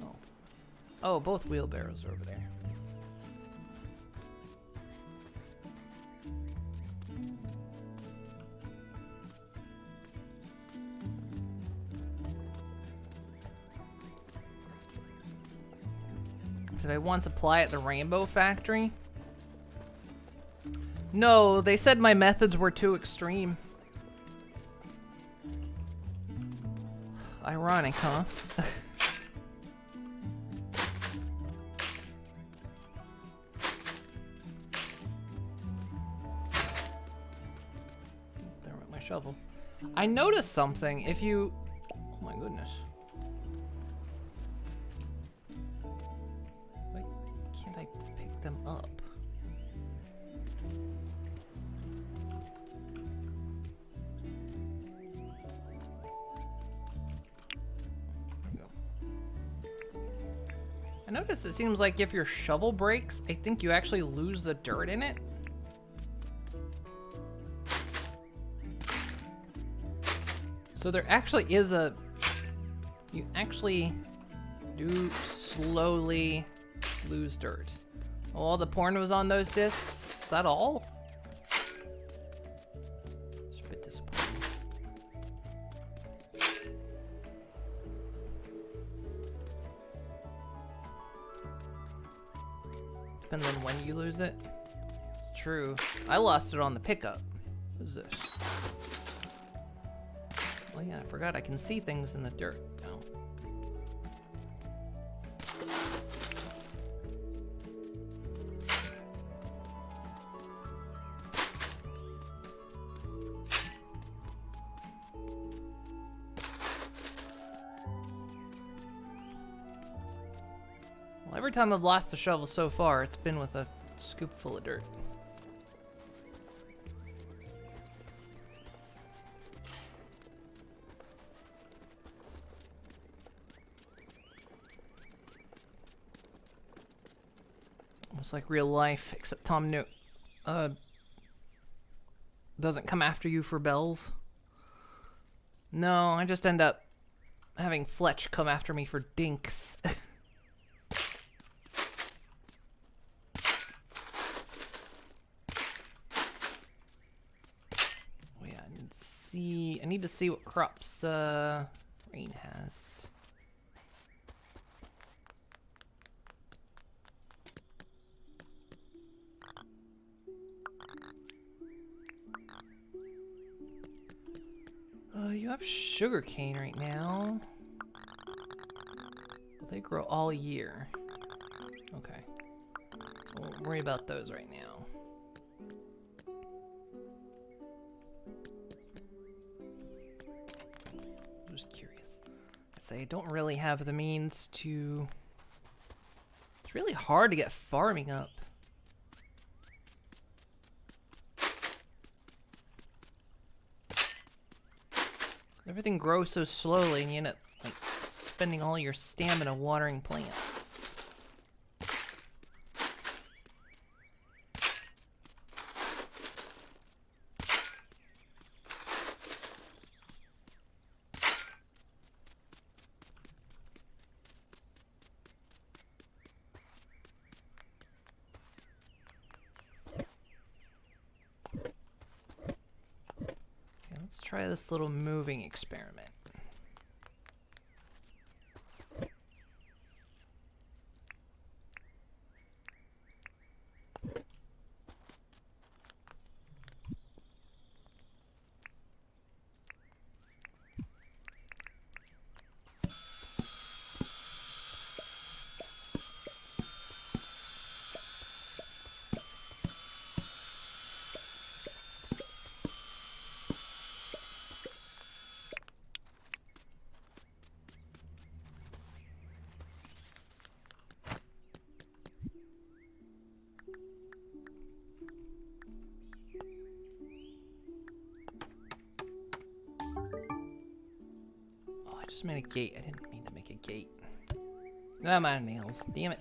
Oh. Oh, both wheelbarrows are over there. Did I once apply at the Rainbow Factory? No, they said my methods were too extreme. Ironic, huh? There went my shovel. I noticed something. If you... Oh my goodness. Wait, can't can't I pick them up? There we go. I noticed it seems like if your shovel breaks, I think you actually lose the dirt in it. So there actually is a... You actually do slowly lose dirt. Oh, all the porn was on those discs? Is that all? It's a bit disappointing. Depends on when you lose it. It's true. I lost it on the pickup. What is this? Oh yeah, I forgot I can see things in the dirt now. Well, every time I've lost a shovel so far, it's been with a scoop full of dirt. Almost like real life, except Tom doesn't come after you for bells. No, I just end up having Fletch come after me for dinks. Oh yeah, I need to see what crops Rain has. You have sugarcane right now. Well, they grow all year. Okay. So we'll worry about those right now. I'm just curious. I say I don't really have the means to... It's really hard to get farming up. Everything grows so slowly and you end up like spending all your stamina watering plants. Let's try this little moving experiment. I just made a gate. I didn't mean to make a gate. No, I'm out of nails. Damn it.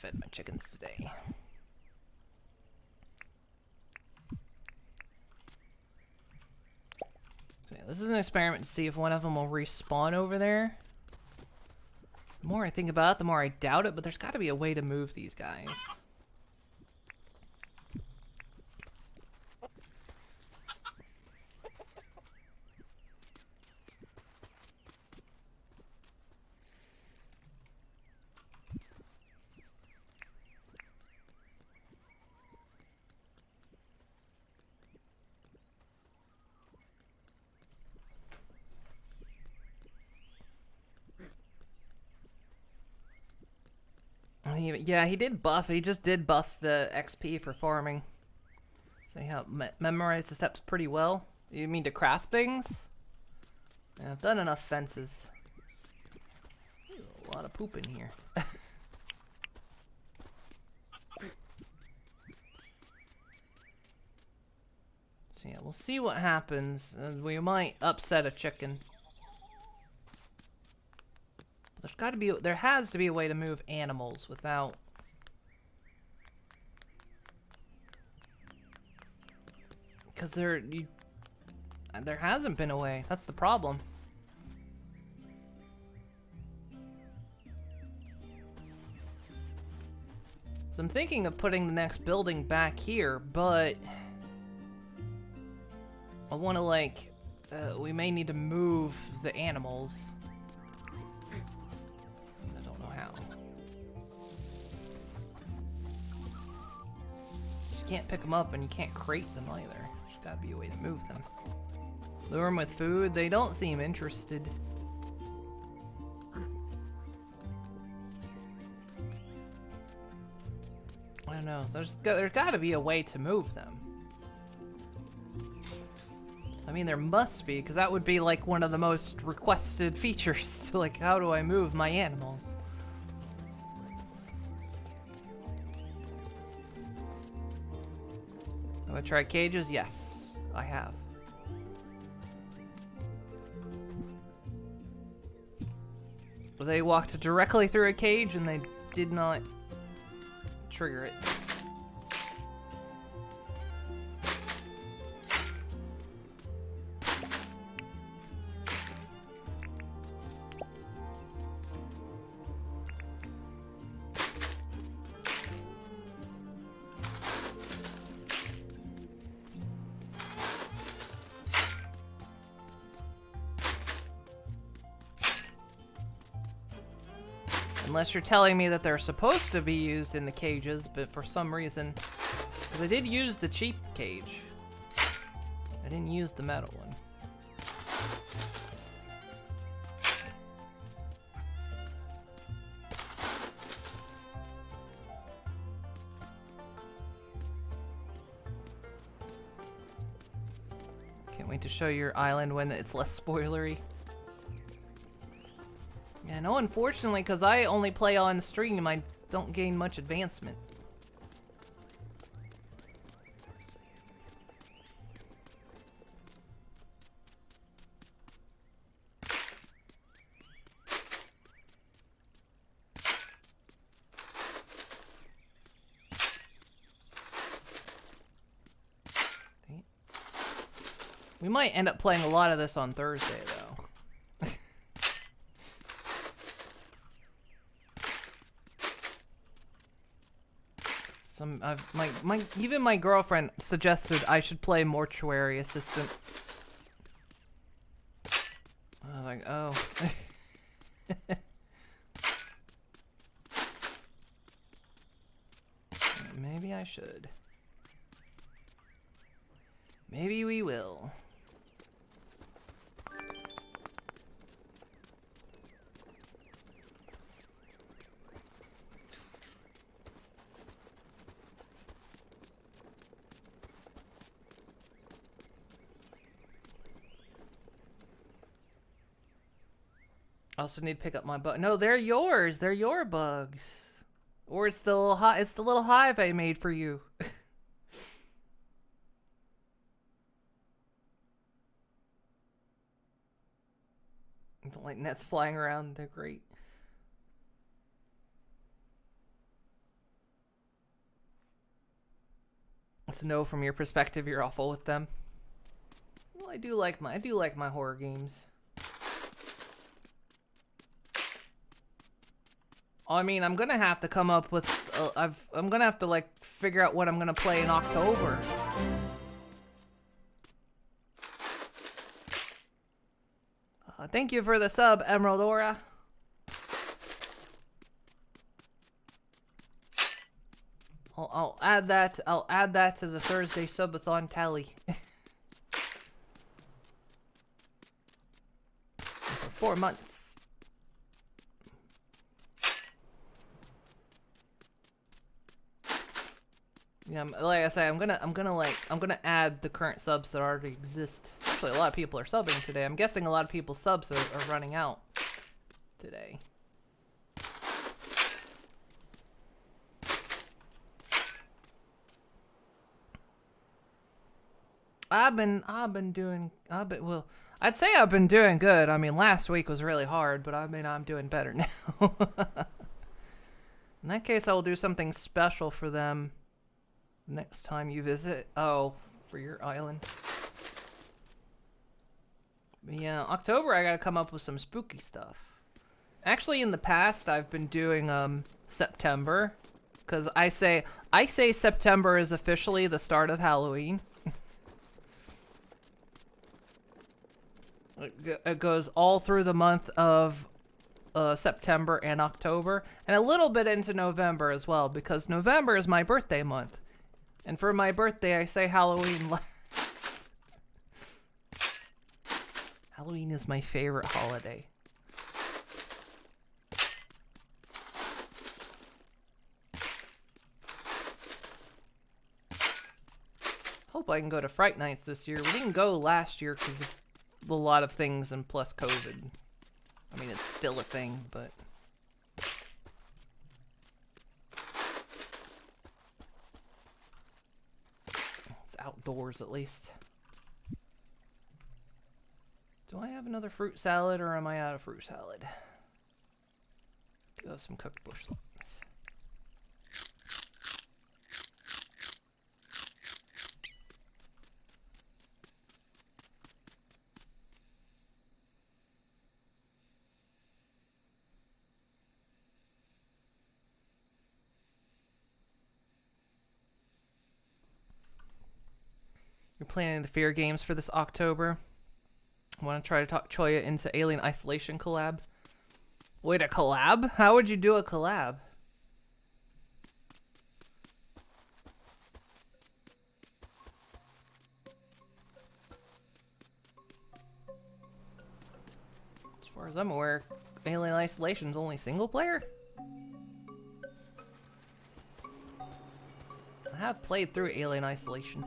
fed my chickens today. So yeah, this is an experiment to see if one of them will respawn over there. The more I think about it, the more I doubt it, but there's got to be a way to move these guys. Yeah, he did buff. He just did buff the XP for farming. So yeah, memorize the steps pretty well. You mean to craft things? Yeah, I've done enough fences. Ooh, a lot of poop in here. So yeah, we'll see what happens. We might upset a chicken. There has to be a way to move animals without... Because there hasn't been a way. That's the problem. So I'm thinking of putting the next building back here, but... I want to, like... we may need to move the animals. Can't pick them up and you can't crate them either. There's gotta be a way to move them. Lure them with food. They don't seem interested. I don't know. There's gotta be a way to move them. I mean, there must be, because that would be like one of the most requested features. Like, how do I move my animals? Have I tried cages? Yes, I have. But they walked directly through a cage and they did not trigger it. Unless you're telling me that they're supposed to be used in the cages, but for some reason... Because I did use the cheap cage. I didn't use the metal one. Can't wait to show your island when it's less spoilery. Yeah, no, unfortunately, because I only play on stream, I don't gain much advancement. We might end up playing a lot of this on Thursday, though. Even my girlfriend suggested I should play Mortuary Assistant. I was like, oh. Maybe I should. Maybe we will. I also need to pick up my bug. No, they're yours. They're your bugs. Or it's the little hive I made for you. I don't like nets flying around. They're great. So no, from your perspective, you're awful with them. Well, I do like my horror games. I mean, I'm gonna have to come up with. I'm gonna have to like figure out what I'm gonna play in October. Thank you for the sub, Emerald Aura. I'll add that. I'll add that to the Thursday subathon tally. For 4 months. Yeah, like I say, I'm gonna add the current subs that already exist. Especially a lot of people are subbing today. I'm guessing a lot of people's subs are running out today. Well, I'd say I've been doing good. I mean, last week was really hard, but I mean, I'm doing better now. In that case, I will do something special for them next time you visit. Oh, for your island. Yeah, October I gotta come up with some spooky stuff. Actually, in the past, I've been doing September, because I say September is officially the start of Halloween. It goes all through the month of September and October, and a little bit into November as well, because November is my birthday month. And for my birthday, I say Halloween lasts. Halloween is my favorite holiday. Hope I can go to Fright Nights this year. We didn't go last year because of a lot of things and plus COVID. I mean, it's still a thing, but... it's outdoors at least. Do I have another fruit salad or am I out of fruit salad? Do have some cooked bush limes. You're planning the fear games for this October. I want to try to talk Choya into Alien Isolation collab. Wait, a collab? How would you do a collab? As far as I'm aware, Alien Isolation's only single player? I have played through Alien Isolation.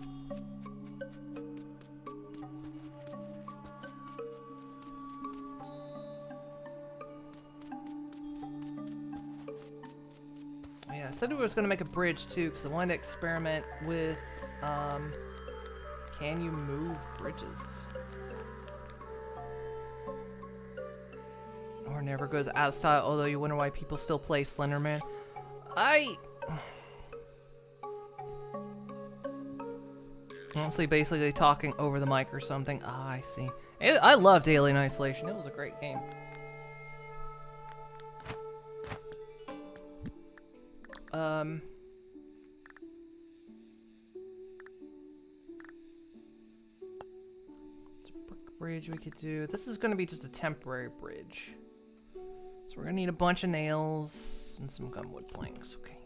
I said we was going to make a bridge too because I wanted to experiment with can you move bridges? Or never goes out of style, although you wonder why people still play Slenderman. Honestly, basically talking over the mic or something. Ah, I see. I loved Alien Isolation. It was a great game. It's a brick bridge we could do. This is going to be just a temporary bridge. So we're going to need a bunch of nails and some gunwood planks. Okay.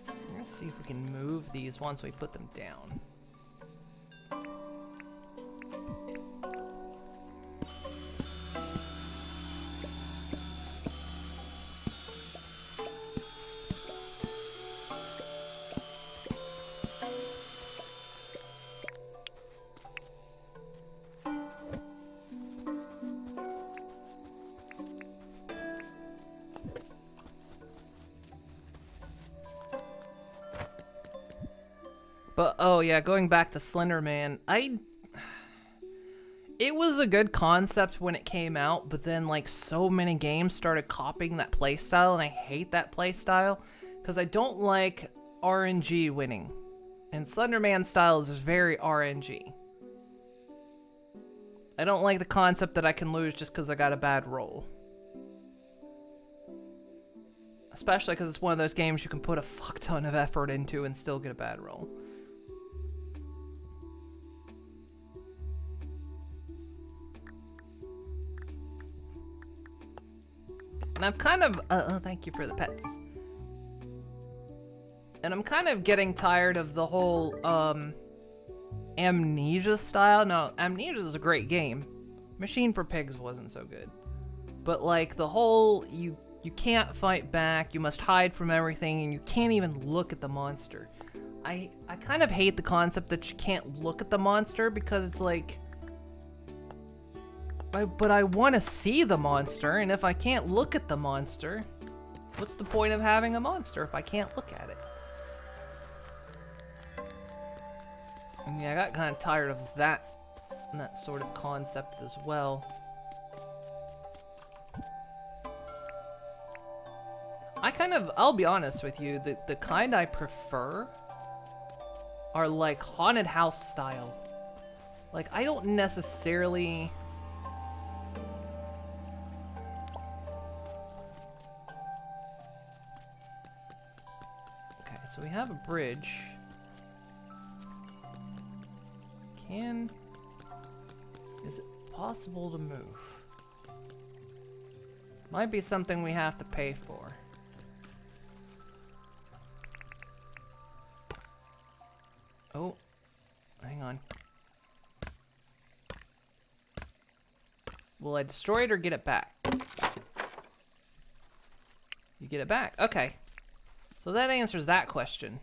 We're going to see if we can move these once we put them down. But, oh yeah, going back to Slenderman, it was a good concept when it came out, but then, like, so many games started copying that playstyle, and I hate that playstyle, because I don't like RNG winning. And Slenderman style is very RNG. I don't like the concept that I can lose just because I got a bad roll. Especially because it's one of those games you can put a fuck ton of effort into and still get a bad roll. And I'm kind of, thank you for the pets. And I'm kind of getting tired of the whole, Amnesia style. No, Amnesia is a great game. Machine for Pigs wasn't so good. But like the whole, you can't fight back, you must hide from everything, and you can't even look at the monster. I kind of hate the concept that you can't look at the monster because it's like, but I want to see the monster, and if I can't look at the monster, what's the point of having a monster if I can't look at it? And yeah, I got kind of tired of that sort of concept as well. I'll be honest with you, the kind I prefer are like haunted house style. Like, I don't necessarily... Okay, so we have a bridge. Is it possible to move? Might be something we have to pay for. Oh, hang on. Will I destroy it or get it back? You get it back. Okay. So that answers that question.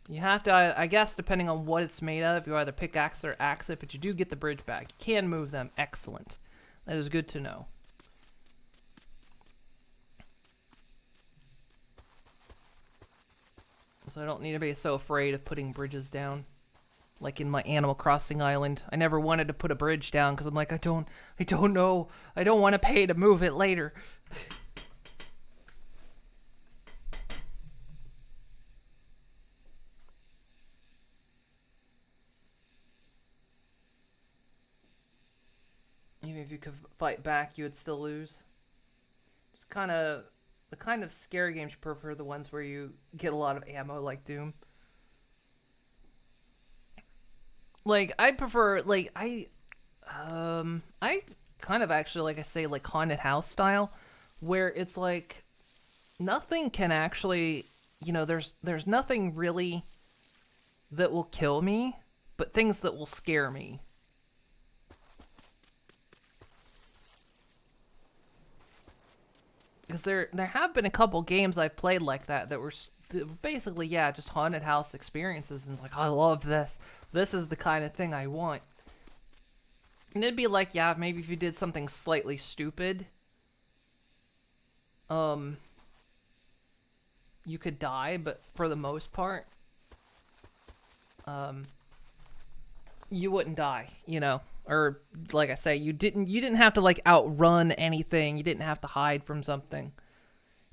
You have to, I guess, depending on what it's made of, you either pickaxe or axe it, but you do get the bridge back. You can move them. Excellent. That is good to know. So I don't need to be so afraid of putting bridges down. Like in my Animal Crossing island. I never wanted to put a bridge down because I'm like, I don't know. I don't want to pay to move it later. Even if you could fight back, you would still lose. It's kind of the kind of scary games you prefer, the ones where you get a lot of ammo, like Doom. Like, I prefer, like, I kind of actually, like I say, like haunted house style, where it's like nothing can actually, you know, there's nothing really that will kill me, but things that will scare me. Because there have been a couple games I've played like that were basically, yeah, just haunted house experiences, and like, I love this. This is the kind of thing I want. And it'd be like, yeah, maybe if you did something slightly stupid, you could die, but for the most part, you wouldn't die, you know. Or like I say, you didn't have to like outrun anything. You didn't have to hide from something.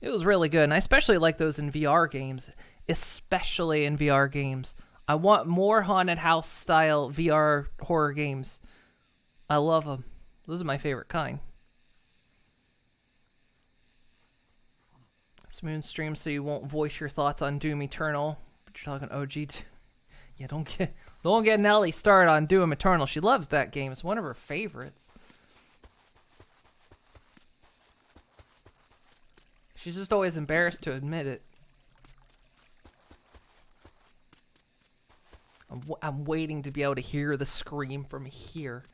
It was really good, and I especially like those in VR games. Especially in VR games. I want more haunted house style VR horror games. I love them. Those are my favorite kind. Smooth stream so you won't voice your thoughts on Doom Eternal. But you're talking OG. Yeah, don't get Nelly started on Doom Eternal. She loves that game. It's one of her favorites. She's just always embarrassed to admit it. I'm waiting to be able to hear the scream from here.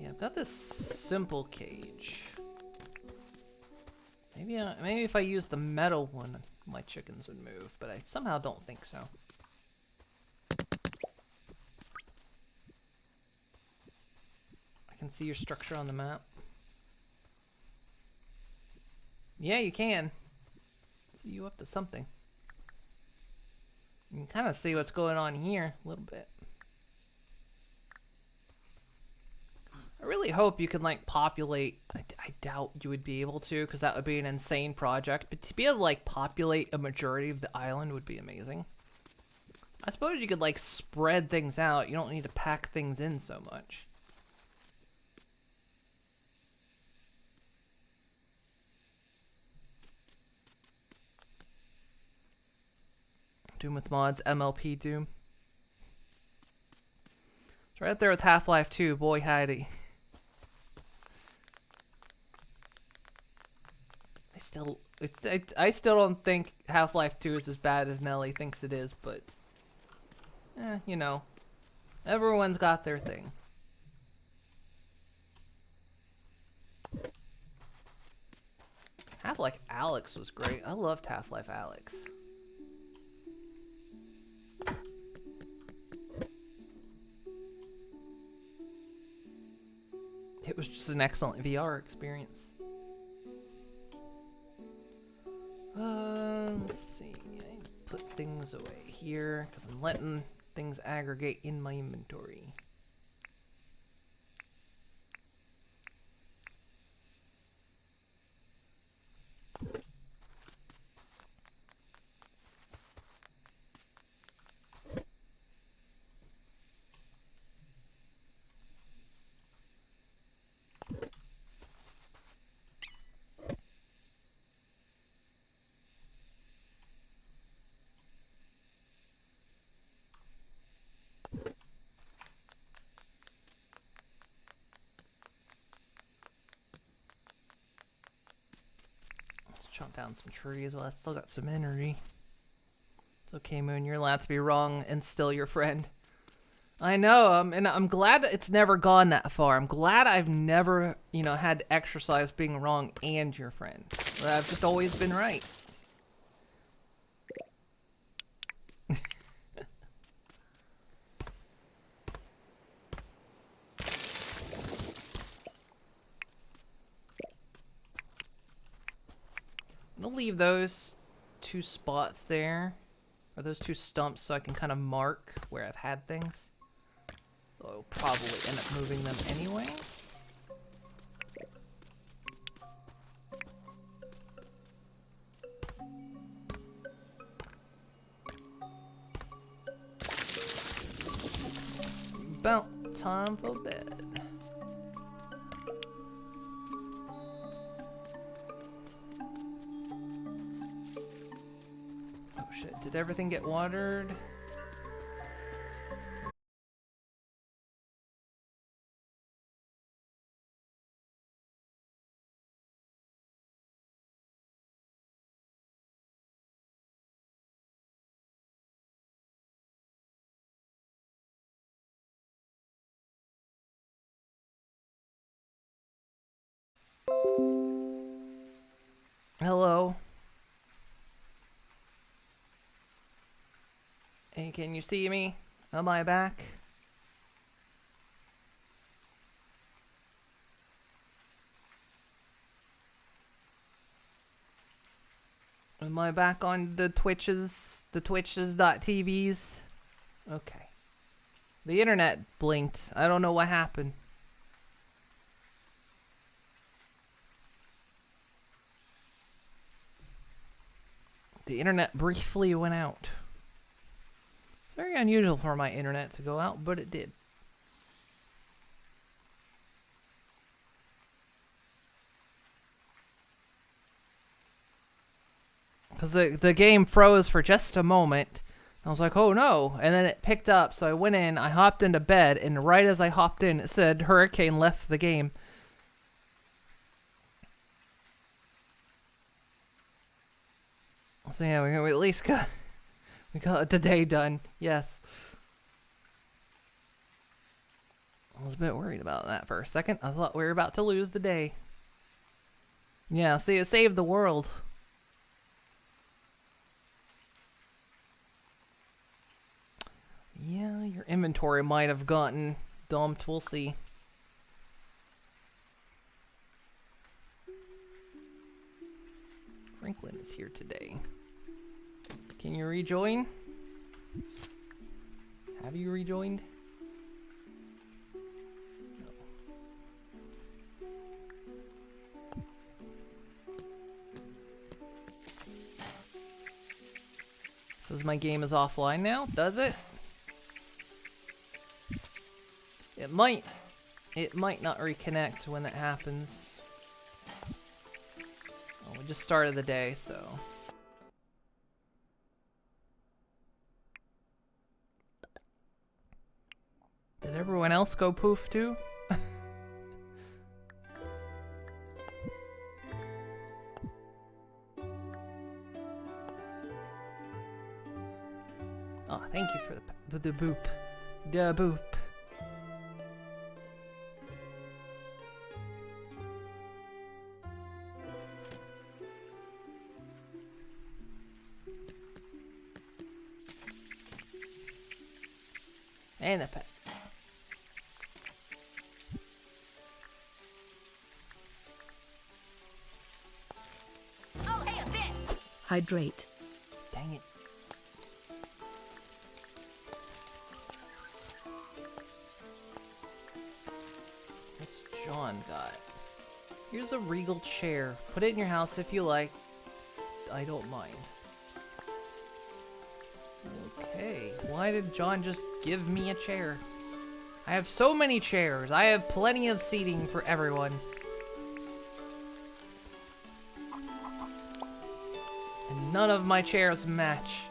Yeah, I've got this simple cage. Maybe if I use the metal one, my chickens would move, but I somehow don't think so. I can see your structure on the map. Yeah, you can. See you up to something. You can kind of see what's going on here a little bit. I really hope you can like populate. I doubt you would be able to, because that would be an insane project. But to be able to like populate a majority of the island would be amazing. I suppose you could like spread things out. You don't need to pack things in so much. Doom with mods, MLP Doom. It's right up there with Half-Life 2, boy howdy. I still don't think Half-Life 2 is as bad as Nelly thinks it is, but you know, everyone's got their thing. Half-Life Alyx was great. I loved Half-Life Alyx. It was just an excellent VR experience. Let's see. I put things away here because I'm letting things aggregate in my inventory. Chop down some trees while I still got some energy. It's okay, Moon. You're allowed to be wrong and still your friend. I know, and I'm glad it's never gone that far. I'm glad I've never, you know, had to exercise being wrong and your friend. I've just always been right. I'm gonna leave those two spots there, or those two stumps, so I can kind of mark where I've had things. Though I'll probably end up moving them anyway. About time for bed. Did everything get watered? Hello? Hey, can you see me? Am I back? Am I back on the Twitches? The Twitches.tvs? Okay. The internet blinked. I don't know what happened. The internet briefly went out. It's very unusual for my internet to go out, but it did. Because the game froze for just a moment. I was like, oh no. And then it picked up, so I went in, I hopped into bed, and right as I hopped in, it said Hurricane left the game. So yeah, we at least got the day done. Yes. I was a bit worried about that for a second. I thought we were about to lose the day. Yeah, see, it saved the world. inventory might have gotten dumped. We'll see. Franklin is here today. Can you rejoin? Have you rejoined? No. Says my game is offline now. Does it? It might. It might not reconnect when that happens. Oh, we just started the day, so. Did everyone else go poof too? Oh, thank you for the boop. Da boop. And the pets.
Oh, hey, a bit.
Hydrate.
Dang it. What's John got? Here's a regal chair. Put it in your house if you like. I don't mind. Okay, why did John just give me a chair? I have so many chairs. I have plenty of seating for everyone. And none of my chairs match.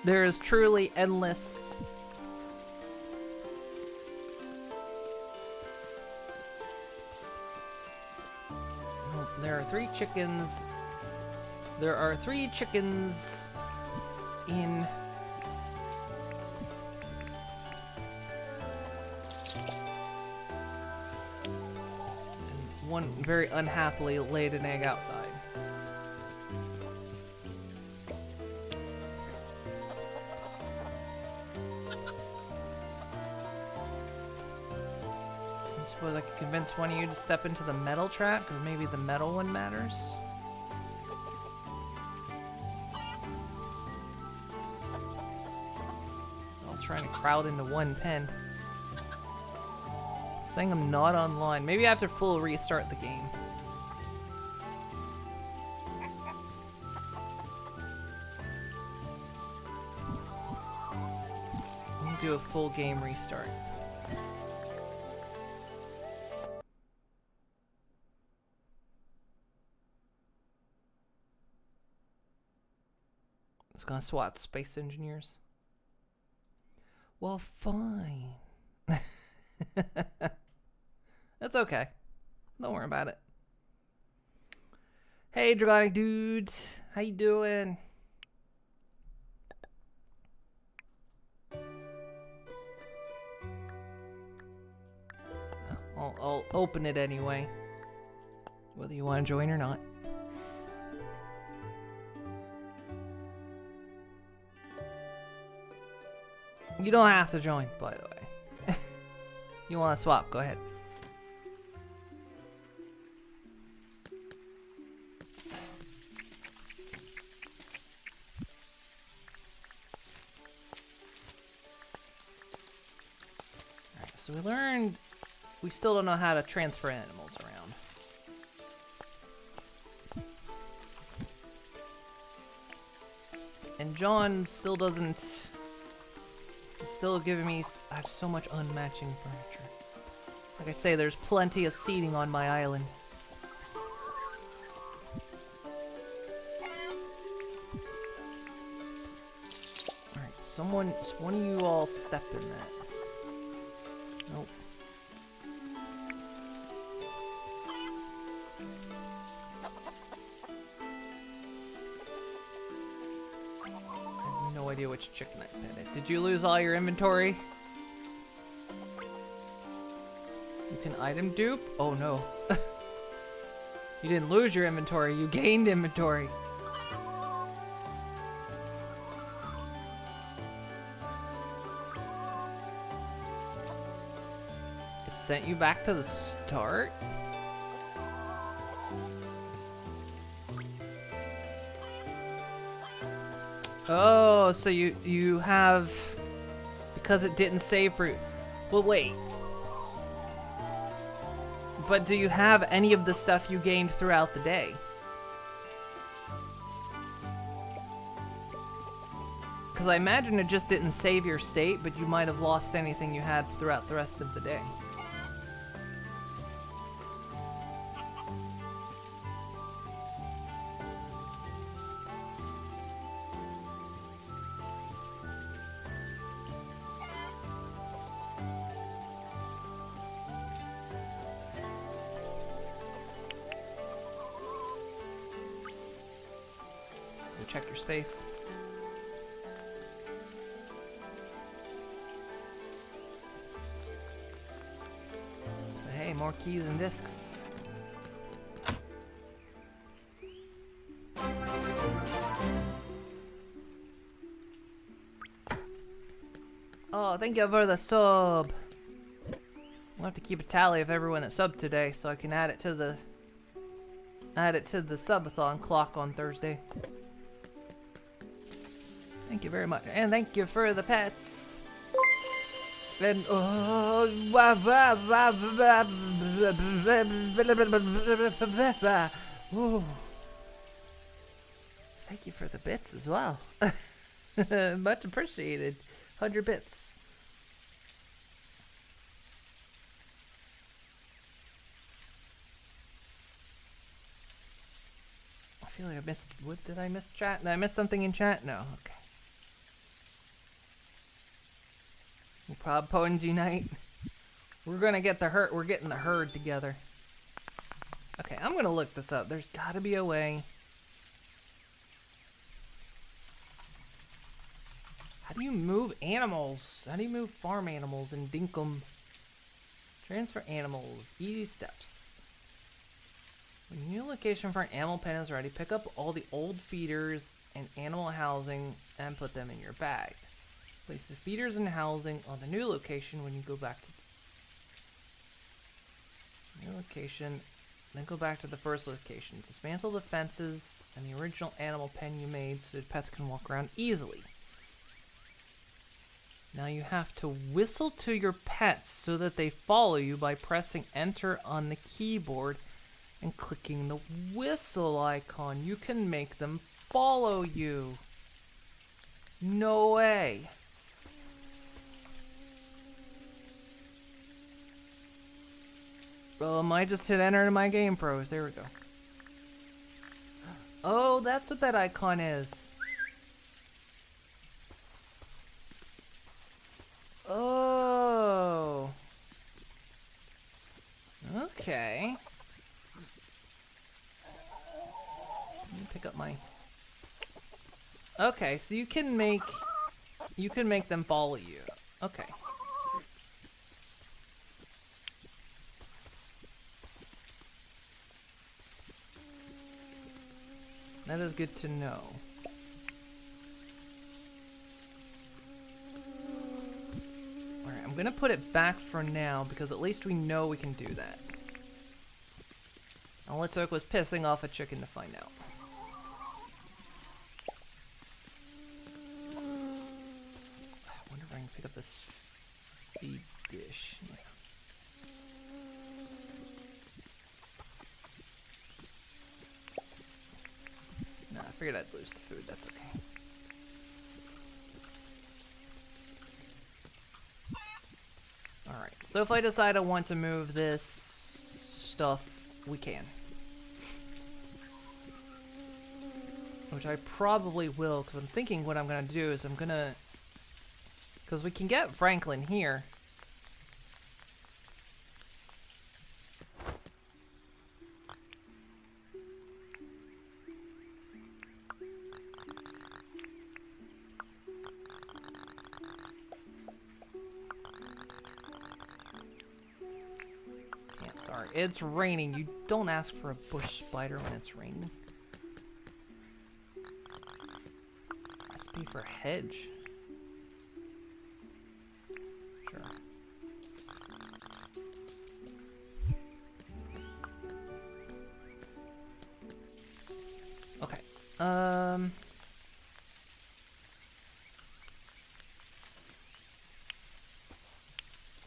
There's truly endless. Oh, there are 3 chickens. There are 3 chickens in and one very unhappily laid an egg outside. I suppose I could convince one of you to step into the metal trap, because maybe the metal one matters. All trying to crowd into one pen. Saying I'm not online. Maybe I have to full restart the game. Let me do a full game restart. I was gonna swap space engineers. Well, fine. That's okay. Don't worry about it. Hey, Dragonic dudes. How you doing? I'll open it anyway. Whether you want to join or not. You don't have to join, by the way. You want to swap, go ahead. Alright, so we learned we still don't know how to transfer animals around. And John still doesn't... Still giving me... I have so much unmatching furniture. Like I say, there's plenty of seating on my island. Alright, one of you all step in that. Nope. I have no idea which chicken I petted. Did you lose all your inventory? You can item dupe? Oh no. You didn't lose your inventory, you gained inventory. It sent you back to the start? Oh, so you have, because it didn't save for, well, wait. But do you have any of the stuff you gained throughout the day? Because I imagine it just didn't save your state, but you might have lost anything you had throughout the rest of the day. Check your space. Hey, more keys and discs. Oh, thank you for the sub. We'll have to keep a tally of everyone that subbed today so I can add it to the subathon clock on Thursday. Thank you very much. And thank you for the pets. And ooh. Thank you for the bits as well. Much appreciated. 100 bits. I feel like I missed. What did I miss? Chat? Did I miss something in chat? No. Okay. Prob Ponies unite. We're gonna get the herd. We're getting the herd together. Okay, I'm gonna look this up. There's gotta be a way. How do you move animals? How do you move farm animals in Dinkum? Transfer animals. Easy steps. When your new location for an animal pen is ready, pick up all the old feeders and animal housing and put them in your bag. Place the feeders and housing on the new location when you go back to the new location, then go back to the first location. Dismantle the fences and the original animal pen you made so that pets can walk around easily. Now you have to whistle to your pets so that they follow you by pressing enter on the keyboard and clicking the whistle icon. You can make them follow you. No way. Well, I just hit enter and my game froze. There we go. Oh, that's what that icon is. Oh. Okay. Let me pick up my... Okay, so you can make them follow you. Okay. That is good to know. Alright, I'm gonna put it back for now because at least we know we can do that. All it took was pissing off a chicken to find out. I wonder if I can pick up this feed dish. Nah, I figured I'd lose the food, that's okay. Alright, so if I decide I want to move this stuff, we can. Which I probably will, because I'm thinking what I'm going to do is I'm going to... Because we can get Franklin here. summer. It's raining. You don't ask for a bush spider when it's raining. Must be for hedge. Sure. Okay.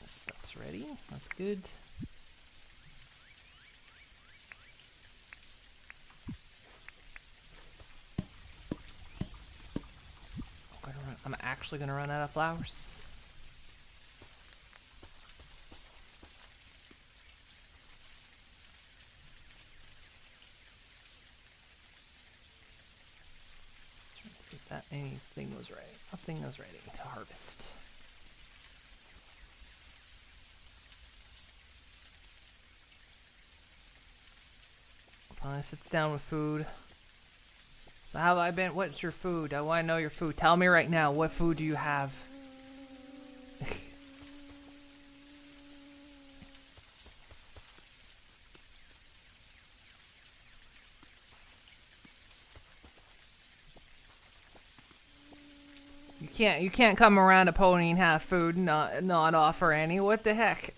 This stuff's ready. That's good. I'm actually gonna run out of flowers. Trying to see if that anything was ready. Nothing was ready to harvest. Finally sits down with food. So how have I been? What's your food? I want to know your food. Tell me right now. What food do you have? You can't come around a pony and have food and not offer any. What the heck?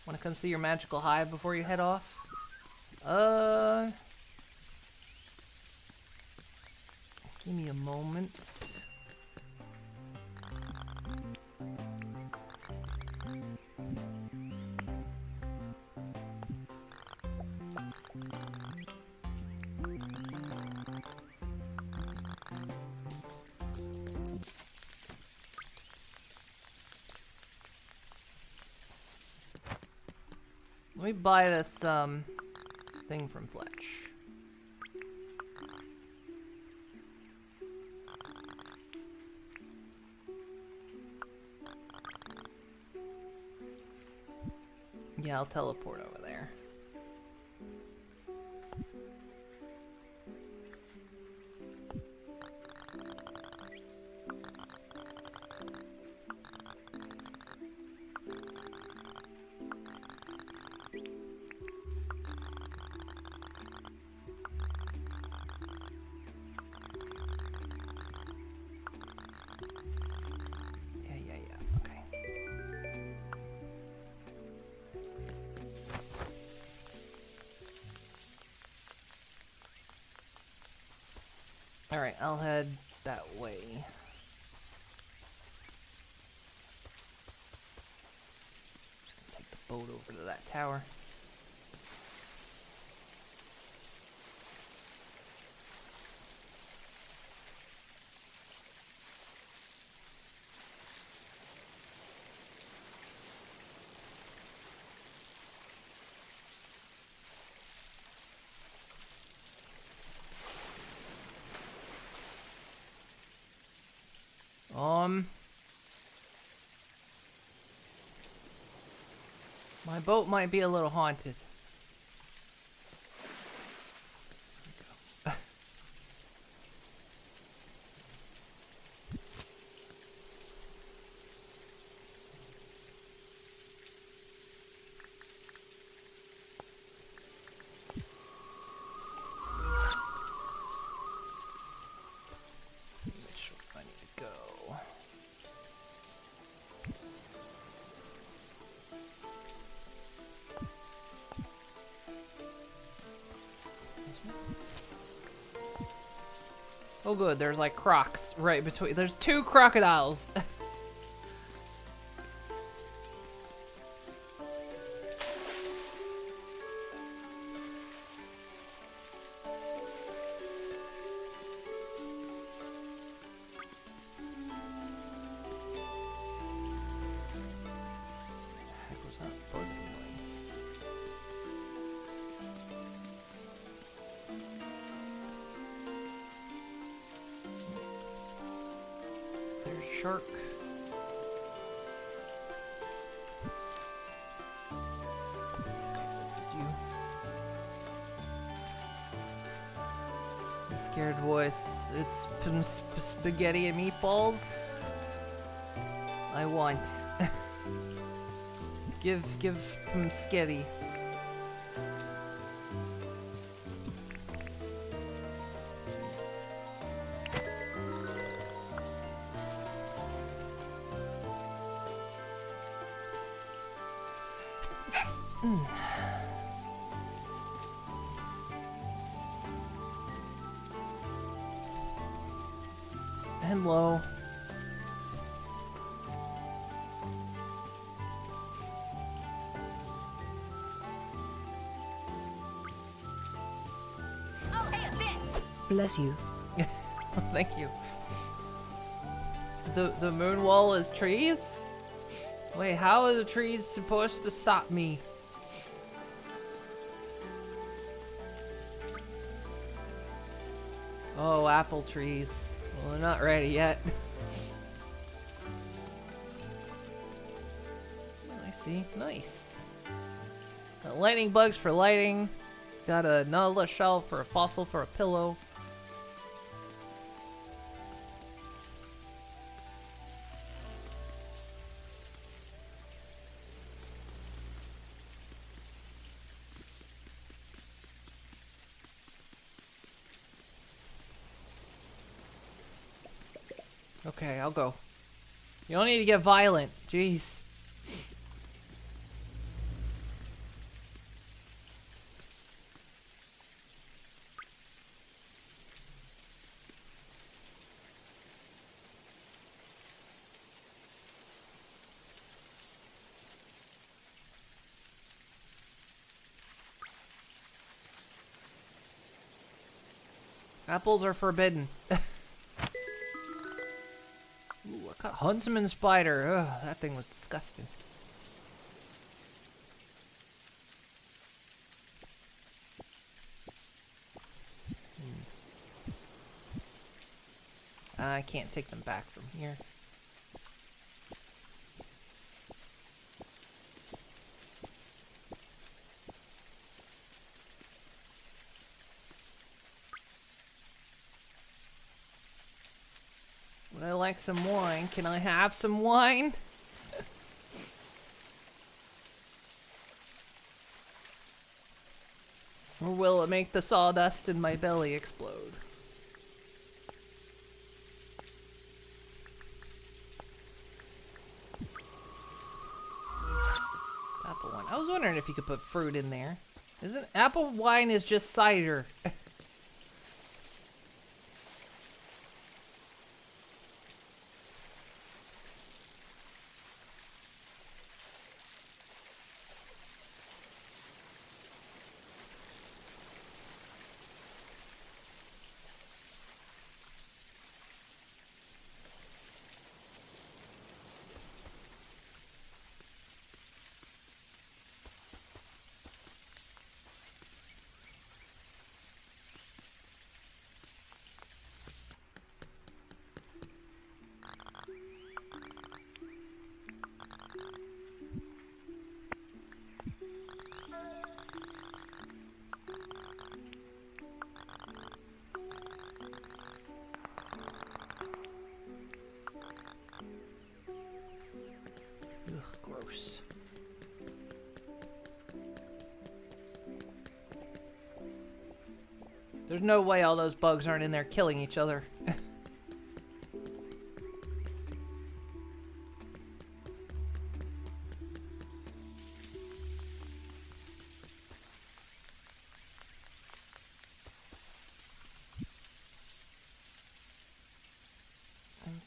Want to come see your magical hive before you head off? Give me a moment. Let me buy this thing from Fletch. Yeah, I'll teleport over there. Yeah. Okay. Alright, I'll head that way. Take the boat over to that tower. My boat might be a little haunted. See which one I need to go. Oh good, there's like crocs right between. There's two crocodiles. Heck was that buzzing noise? There's a shark. Okay, this is you. The scared voice. It's spaghetti and meatballs. I want. Give him skitty. Hello.
Oh, hey, a bit.
Bless you.
Thank you. The moon wall is trees? Wait, how are the trees supposed to stop me? Oh, apple trees. Well, they're not ready yet. I see. Nice. Got lightning bugs for lighting. Got a Nautilus shell for a fossil for a pillow. Okay, I'll go. You don't need to get violent. Jeez. Apples are forbidden. Ooh, I caught Huntsman spider. Ugh, that thing was disgusting. I can't take them back from here. Would I like some wine? Can I have some wine? Or will it make the sawdust in my belly explode? Apple wine. I was wondering if you could put fruit in there. Isn't apple wine is just cider? Ugh, gross. There's no way all those bugs aren't in there killing each other.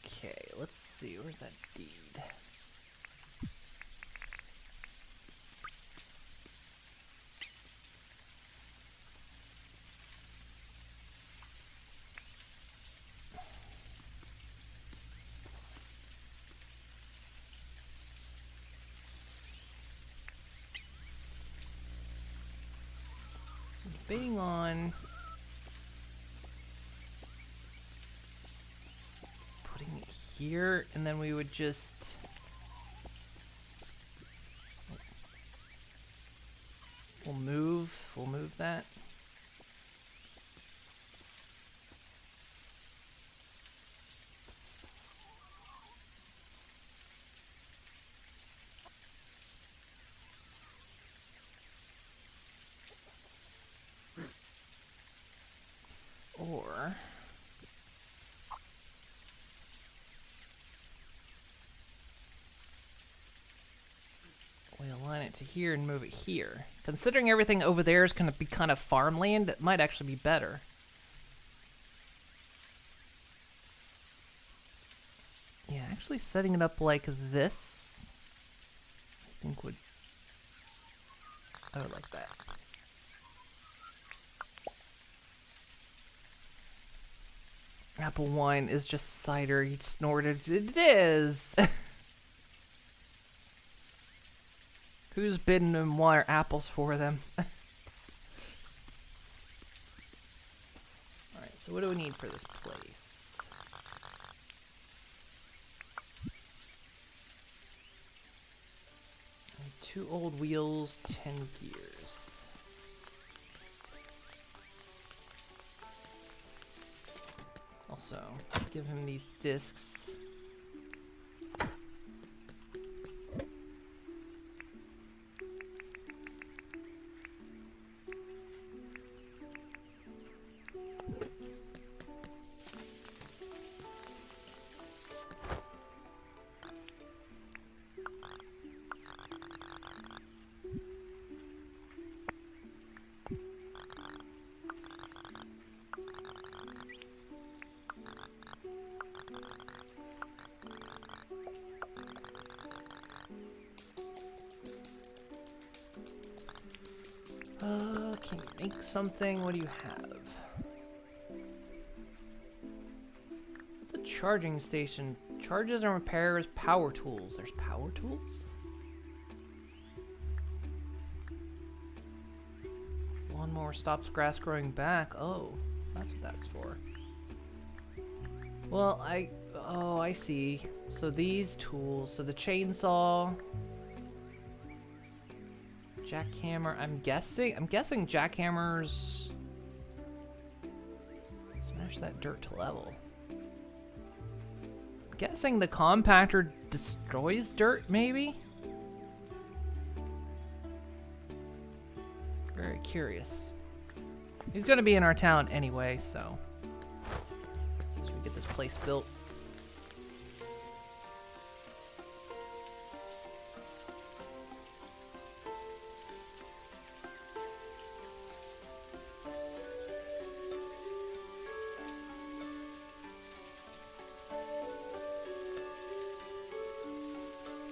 Okay, let's see. Where's that deed? So debating on putting it here, and then we would just we'll move that. Or we align it to here and move it here. Considering everything over there is going to be kind of farmland, it might actually be better. Yeah, actually setting it up like this, I think I would like that. Apple wine is just cider you snorted. It is! Who's bidding them wire apples for them? Alright, so what do we need for this place? Two old wheels, 10 gears. Also, give him these discs. Can you make something? What do you have? What's a charging station? Charges and repairs, power tools. There's power tools? Lawnmower stops grass growing back. Oh, that's what that's for. Well, I see. So these tools, so the chainsaw, jackhammer, I'm guessing jackhammers smash that dirt to level. I'm guessing the compactor destroys dirt, maybe? Very curious. He's gonna be in our town anyway, so as soon as we get this place built.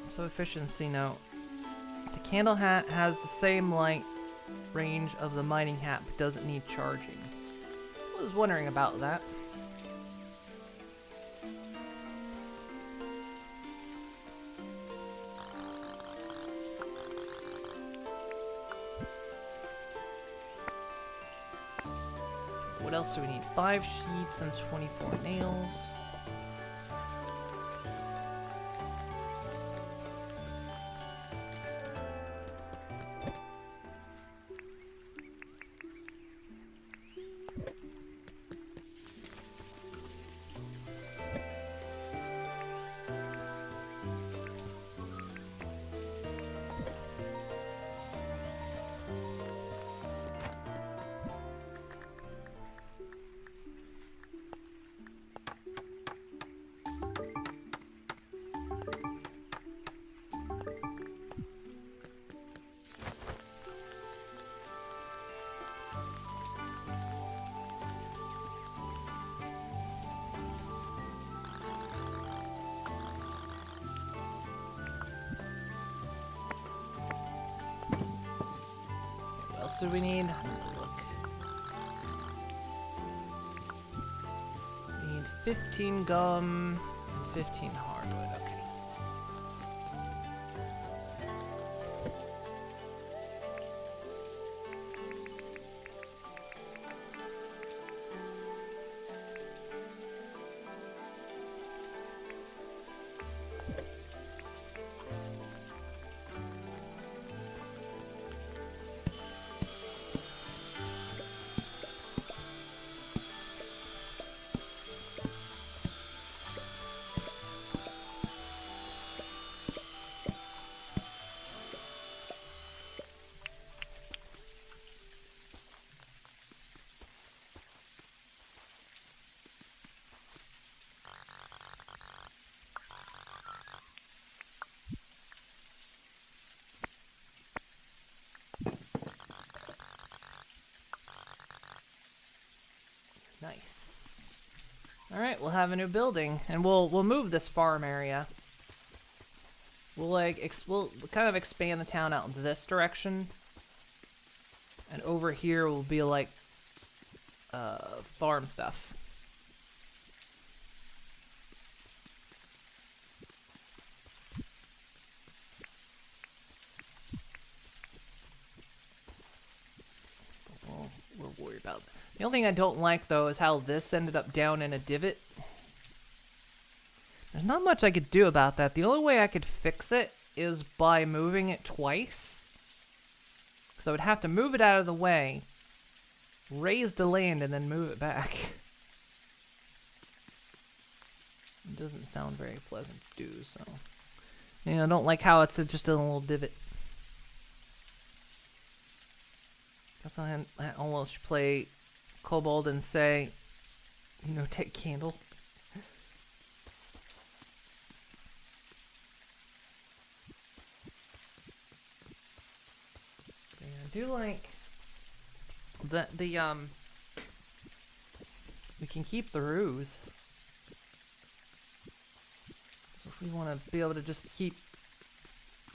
So efficiency note. The candle hat has the same light range of the mining hat, but doesn't need charging. I was wondering about that. What else do we need? 5 sheets and 24 nails. What else do we need? I need to look. We need 15 gum and 15 hardwood. Okay. Nice. All right, we'll have a new building, and we'll move this farm area. We'll we'll kind of expand the town out into this direction, and over here will be like farm stuff. We're worried about that. The only thing I don't like, though, is how this ended up down in a divot. There's not much I could do about that. The only way I could fix it is by moving it twice. So I would have to move it out of the way, raise the land, and then move it back. It doesn't sound very pleasant to do, so... Yeah, I don't like how it's just a little divot. Guess I almost play Kobold and say, you know, take candle. Yeah, I do like that we can keep the ruse. So if we want to be able to just keep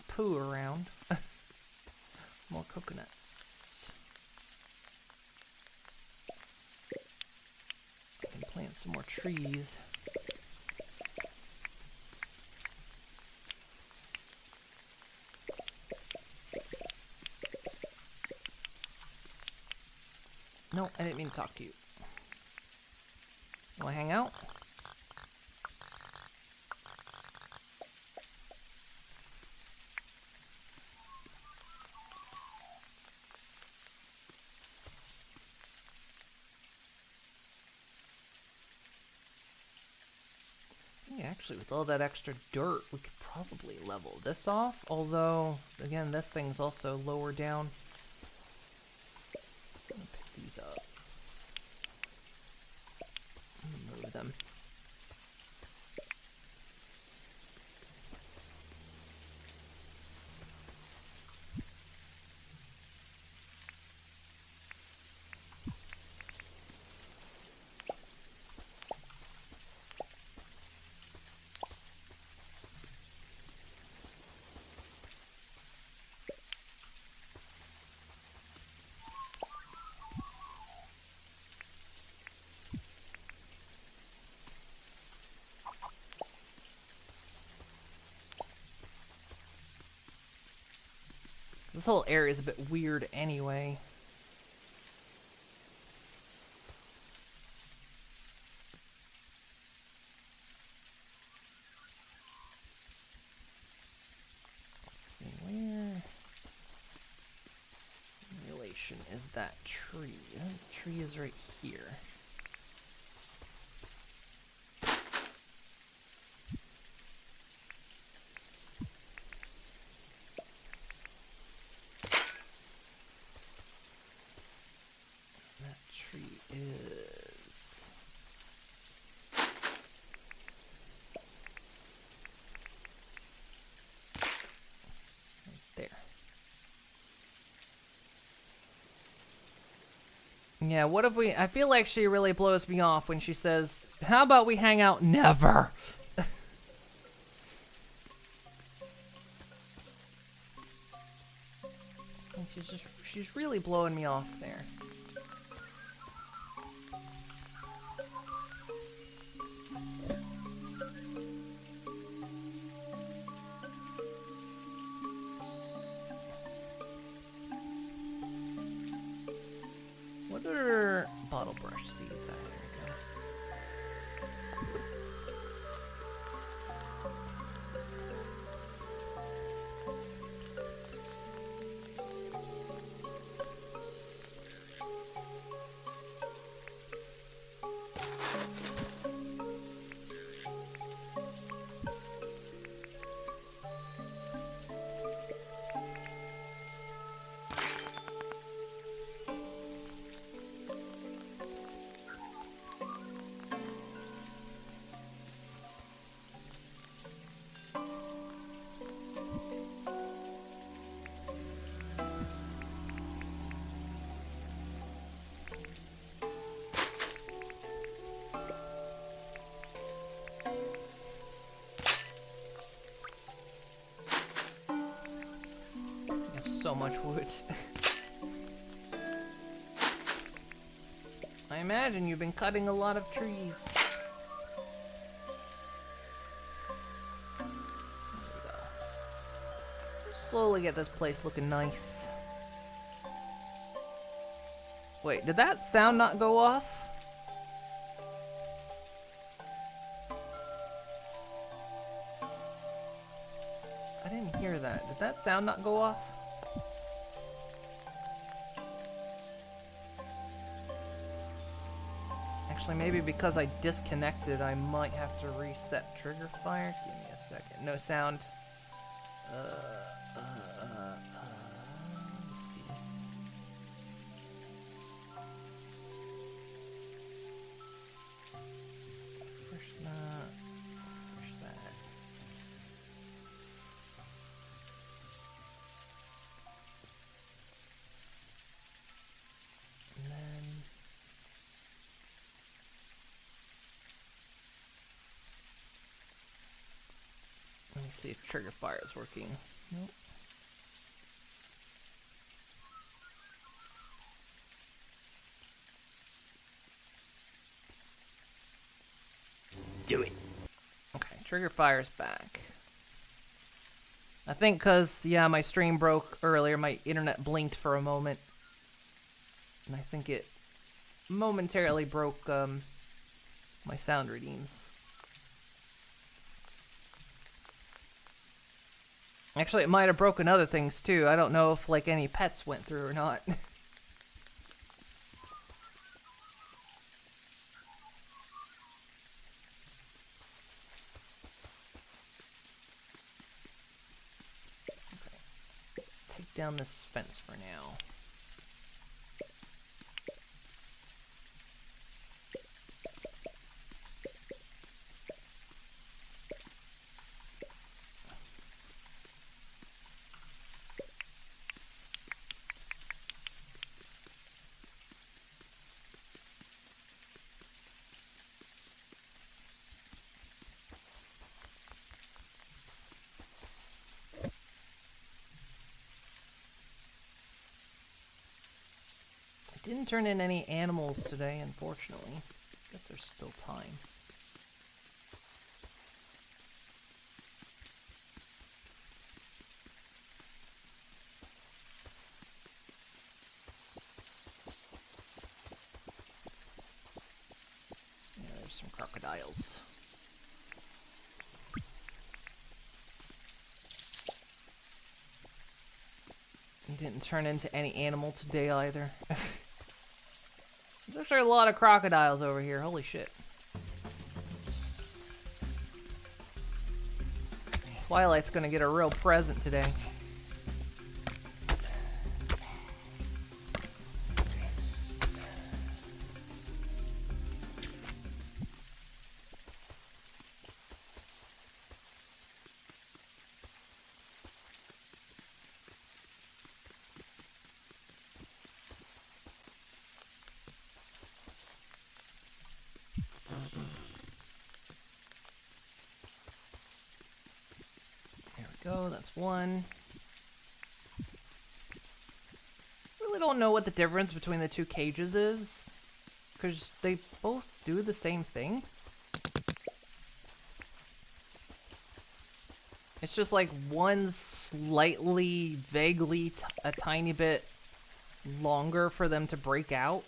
poo around. More coconuts. I can plant some more trees. No, I didn't mean to talk to you. Want to hang out? Actually, with all that extra dirt, we could probably level this off. Although, again, this thing's also lower down. I'm gonna pick these up. Move them. This whole area is a bit weird anyway. Let's see, where in relation is that tree? That tree is right here. Is right there. Yeah, what if we... I feel like she really blows me off when she says, how about we hang out never? And she's really blowing me off there. What are bottle brush seeds? There we go. so much wood. I imagine you've been cutting a lot of trees. There we go. Slowly get this place looking nice. Wait, did that sound not go off? I didn't hear that. Did that sound not go off? Actually, maybe because I disconnected, I might have to reset trigger fire. Give me a second. No sound. Let's see. Refresh that. Refresh that. And then let me see if trigger fire is working. Nope.
Do it.
Okay, trigger fire's back. I think because, yeah, my stream broke earlier, my internet blinked for a moment. And I think it momentarily broke my sound readings. Actually, it might have broken other things too. I don't know if like any pets went through or not. Okay. Take down this fence for now. Didn't turn in any animals today, unfortunately. Guess there's still time. Yeah, there's some crocodiles. Didn't turn into any animal today either. There's a lot of crocodiles over here. Holy shit. Twilight's gonna get a real present today. Go, that's one. Really don't know what the difference between the two cages is, because they both do the same thing. It's just like one's slightly, vaguely, a tiny bit longer for them to break out.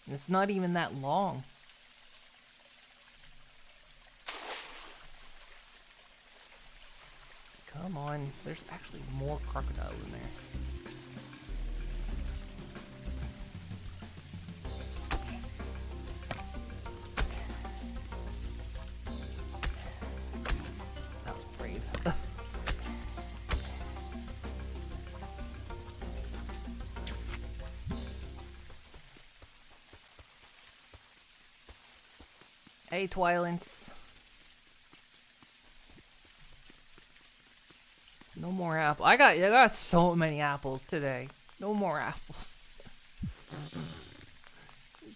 And it's not even that long. Come on, there's actually more crocodiles in there. That was brave. Hey, Twilins. No more apple. I got so many apples today. No more apples.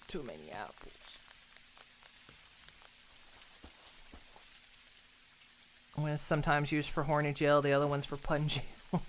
Too many apples. One is sometimes used for horny jail, the other one's for pun jail.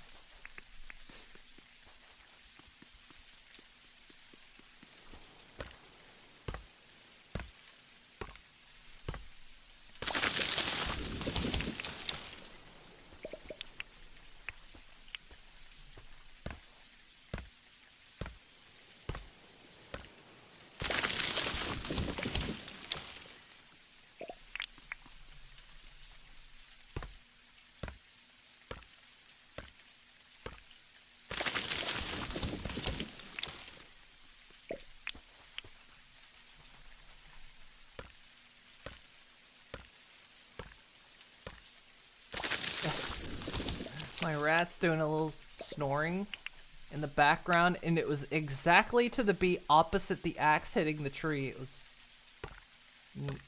My rat's doing a little snoring in the background, and it was exactly to the beat opposite the axe hitting the tree. It was neat.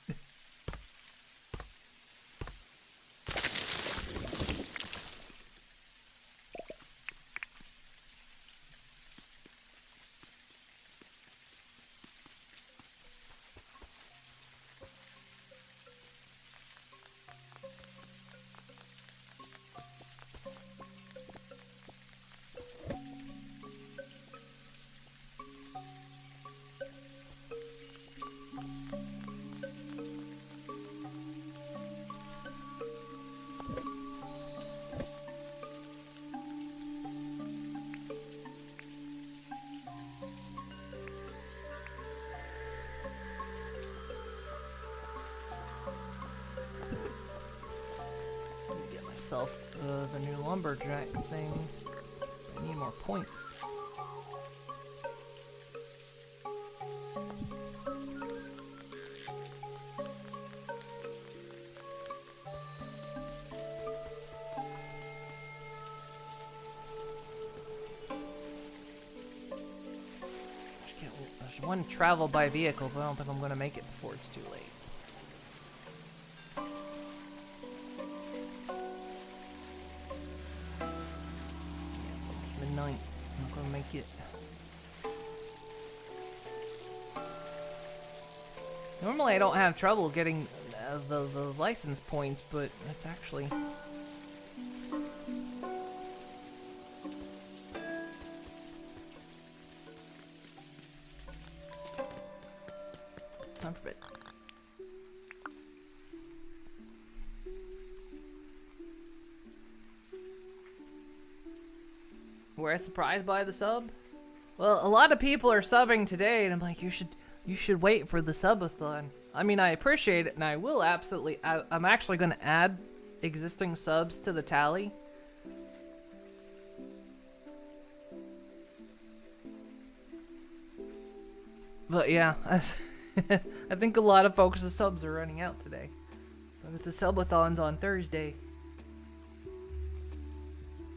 Get myself the new lumberjack thing. I need more points. There's one travel by vehicle, but I don't think I'm going to make it before it's too late. Yeah, it's almost midnight. I'm not going to make it. Normally I don't have trouble getting the license points, but it's actually... Time for bed. Were I surprised by the sub? Well, a lot of people are subbing today, and I'm like, you should wait for the subathon. I mean, I appreciate it, and I will absolutely. I'm actually going to add existing subs to the tally. But yeah, I think a lot of folks' subs are running out today. So it's a subathons on Thursday.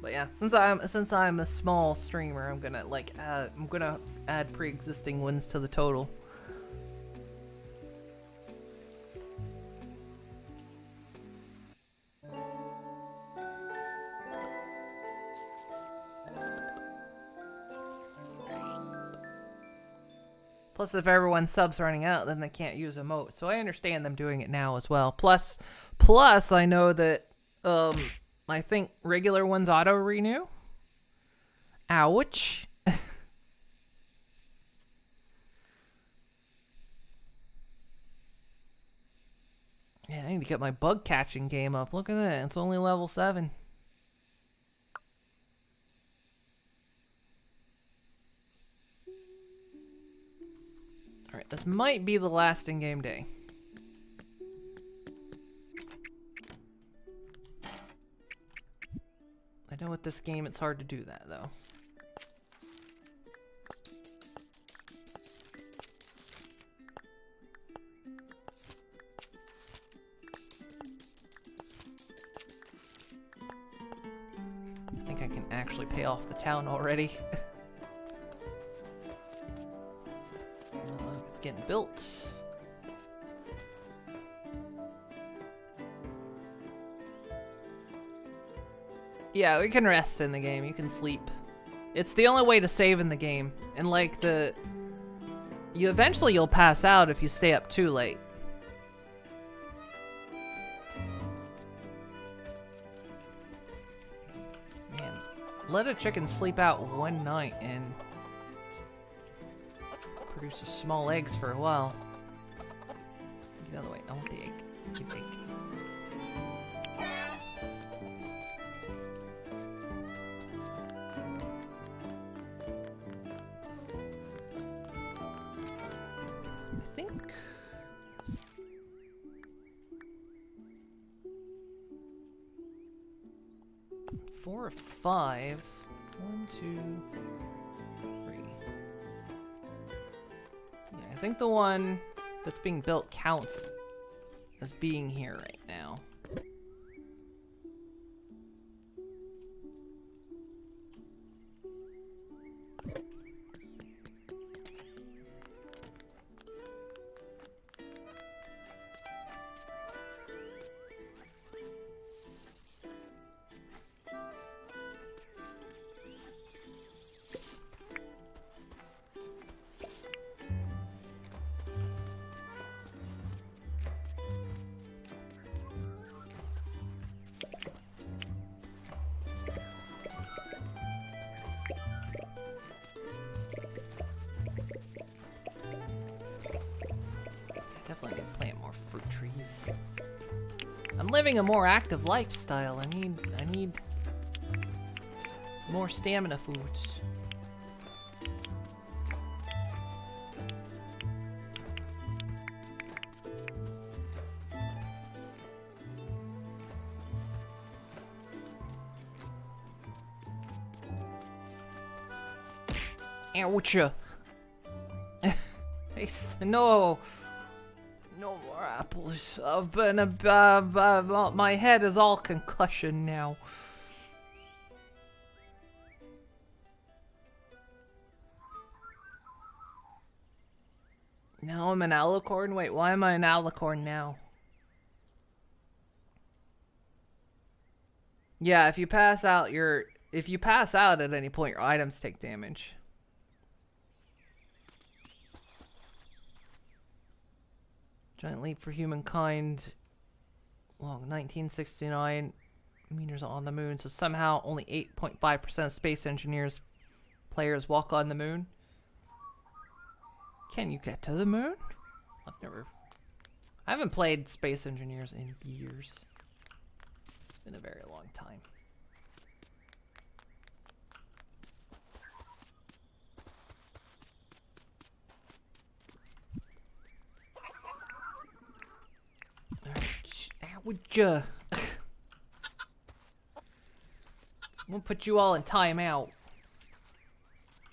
But yeah, since I'm a small streamer, I'm gonna add pre-existing ones to the total. Plus, if everyone's subs running out, then they can't use emote. So I understand them doing it now as well. Plus, I know that I think regular ones auto renew. Ouch. Yeah, I need to get my bug catching game up. Look at that. It's only level 7. Alright, this might be the last in-game day. I know with this game it's hard to do that, though. I think I can actually pay off the town already. It's getting built. Yeah, we can rest in the game. You can sleep. It's the only way to save in the game. And like you'll pass out if you stay up too late. Man, let a chicken sleep out one night and produces small eggs for a while. Get out of the way. I want the egg. Get the egg. I think 4 or 5. 1, 2, 3. Yeah, I think the one that's being built counts as being here right now. I'm living a more active lifestyle. I need more stamina foods. Oucha. No. No more apples. I've been my head is all concussion now. Now I'm an alicorn? Wait, why am I an alicorn now? Yeah, if you pass out at any point, your items take damage. Giant leap for humankind. Long 1969 meters on the moon. So somehow only 8.5% of space engineers players walk on the moon. Can you get to the moon? I haven't played Space Engineers in years. It's been a very long time. Would ya? I'm gonna put you all in timeout.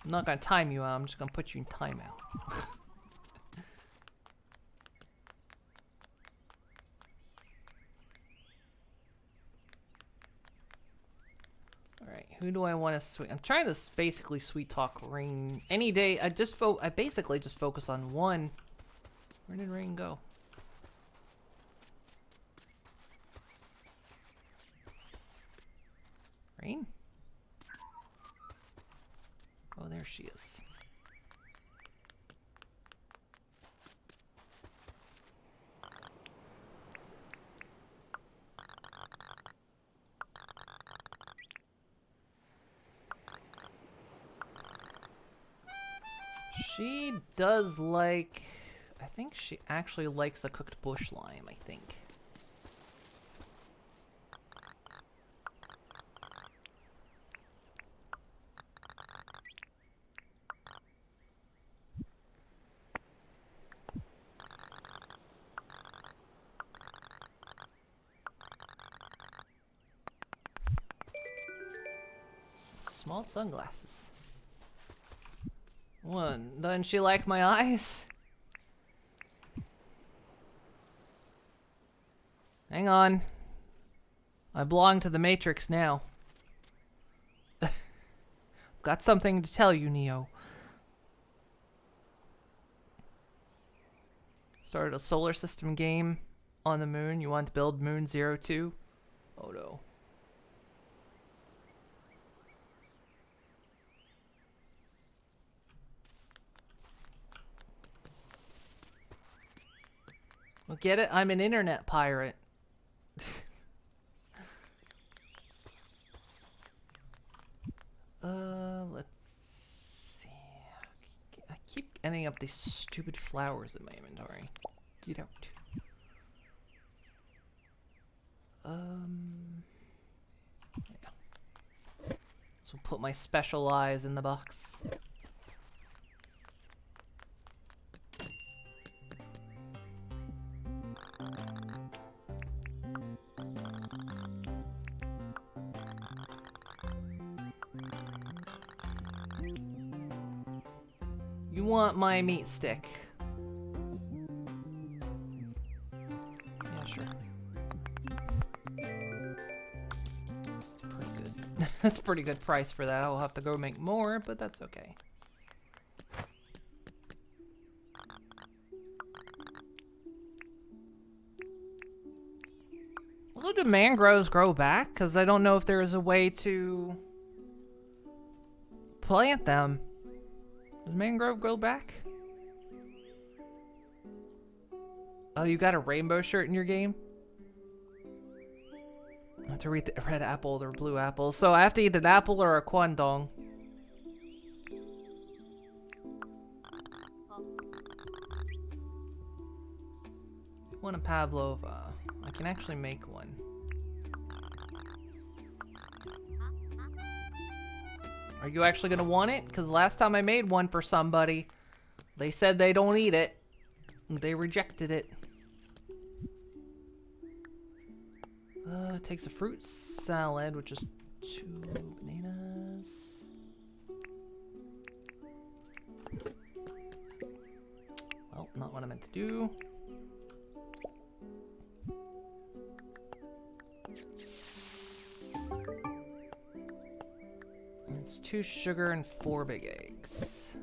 I'm not gonna time you out, I'm just gonna put you in timeout. Alright, who do I want to I'm trying to basically sweet talk Rain any day. I basically just focus on one. Where did Rain go? Rain? Oh, there she is. She does like... I think she actually likes a cooked bush lime, I think. Small sunglasses. One, doesn't she like my eyes? Hang on. I belong to the Matrix now. Got something to tell you, Neo. Started a solar system game on the moon. You want to build Moon 02? Oh no. Well, get it? I'm an internet pirate. Let's see. I keep ending up these stupid flowers in my inventory. Get out. Yeah. So put my special eyes in the box. You want my meat stick? Yeah, sure. Pretty good. That's a pretty good price for that. I'll have to go make more, but that's okay. Also, do mangroves grow back? Because I don't know if there is a way to plant them. Does mangrove grow back? Oh, you got a rainbow shirt in your game? I have to read the red apple or blue apple. So I have to eat an apple or a kwandong. want a pavlova. I can actually make one. Are you actually gonna want it? Because last time I made one for somebody, they said they don't eat it. They rejected it. It takes a fruit salad, which is 2 bananas. Well, not what I meant to do. It's 2 sugar and 4 big eggs.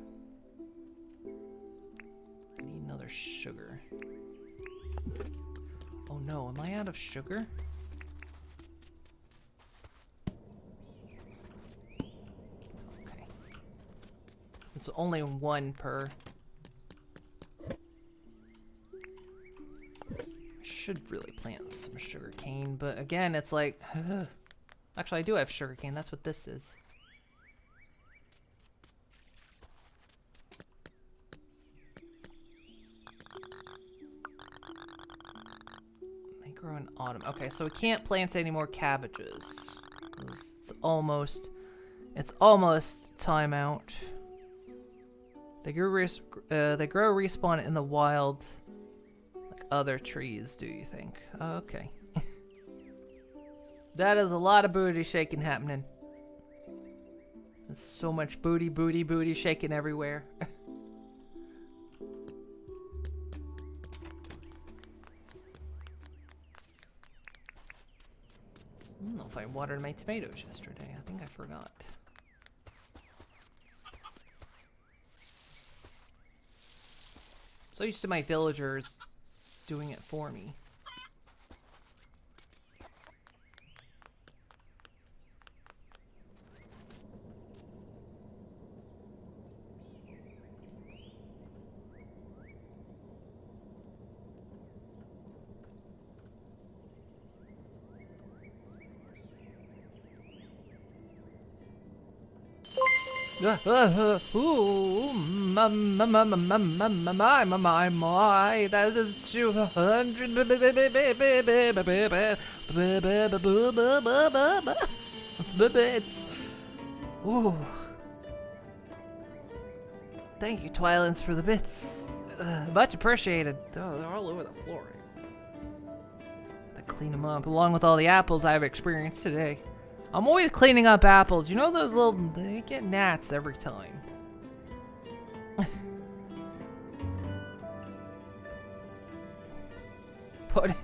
I need another sugar. Oh no, am I out of sugar? Okay. It's only 1 per. I should really plant some sugar cane, but again, it's like, actually I do have sugar cane. That's what this is. Grow in autumn. Okay, so we can't plant any more cabbages. It's almost time out. They grow respawn in the wild like other trees, do you think? Okay. That is a lot of booty shaking happening. There's so much booty shaking everywhere. I don't know if I watered my tomatoes yesterday. I think I forgot. So used to my villagers doing it for me. Ooh, my, that is 200 bits. Ooh. Thank you, Twilins, for the bits. Much appreciated. Oh, they're all over the floor. Have to clean them up, along with all the apples I've experienced today. I'm always cleaning up apples. You know those little... They get gnats every time.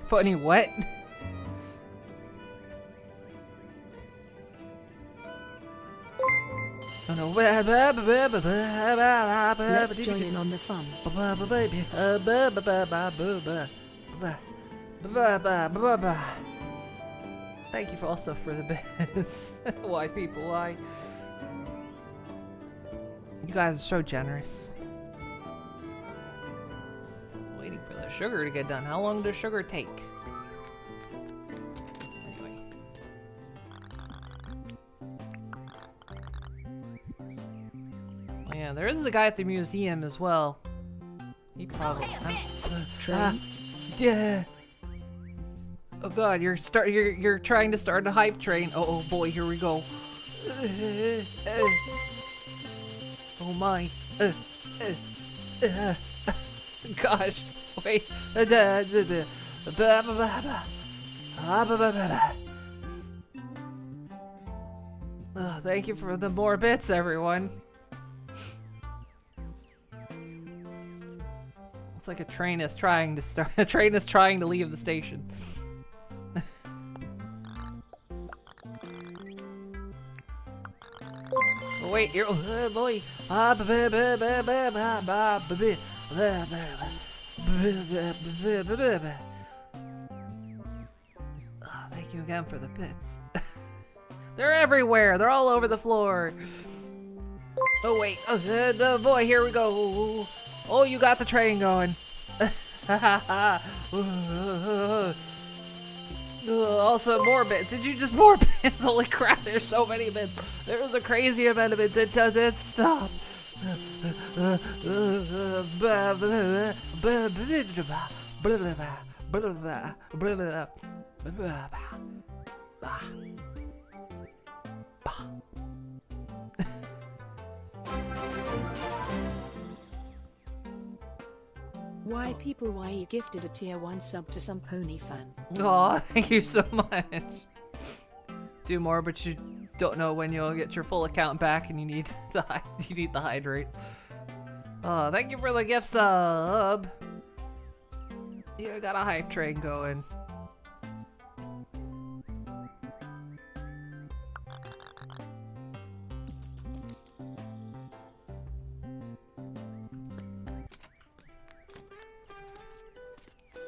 Putting what? Oh no.
Let's join in on the fun.
Thank you also for the bits. Why, people, why? You guys are so generous. Waiting for the sugar to get done. How long does sugar take? Anyway. Oh, yeah, there is a guy at the museum as well. He probably... yeah. Oh god, you're trying to start a hype train. Oh boy, here we go. Oh my. Gosh. Wait. Thank you for the more bits, everyone. It's like a train is trying to start. A train is trying to leave the station. Wait, you're boy. Thank you again for the bits. They're everywhere. They're all over the floor. Oh wait, the boy. Here we go. Oh, you got the train going. Also, more bits. Did you just more bits? Holy crap, there's so many bits. There's a crazy amount of bits. It doesn't stop. Blah, blah, blah, blah, blah, blah, blah.
Why people why you gifted a tier 1 sub to some pony fan.
Oh, thank you so much. Do more, but you don't know when you'll get your full account back, and you need to hydrate. Oh, thank you for the gift sub. You got a hype train going.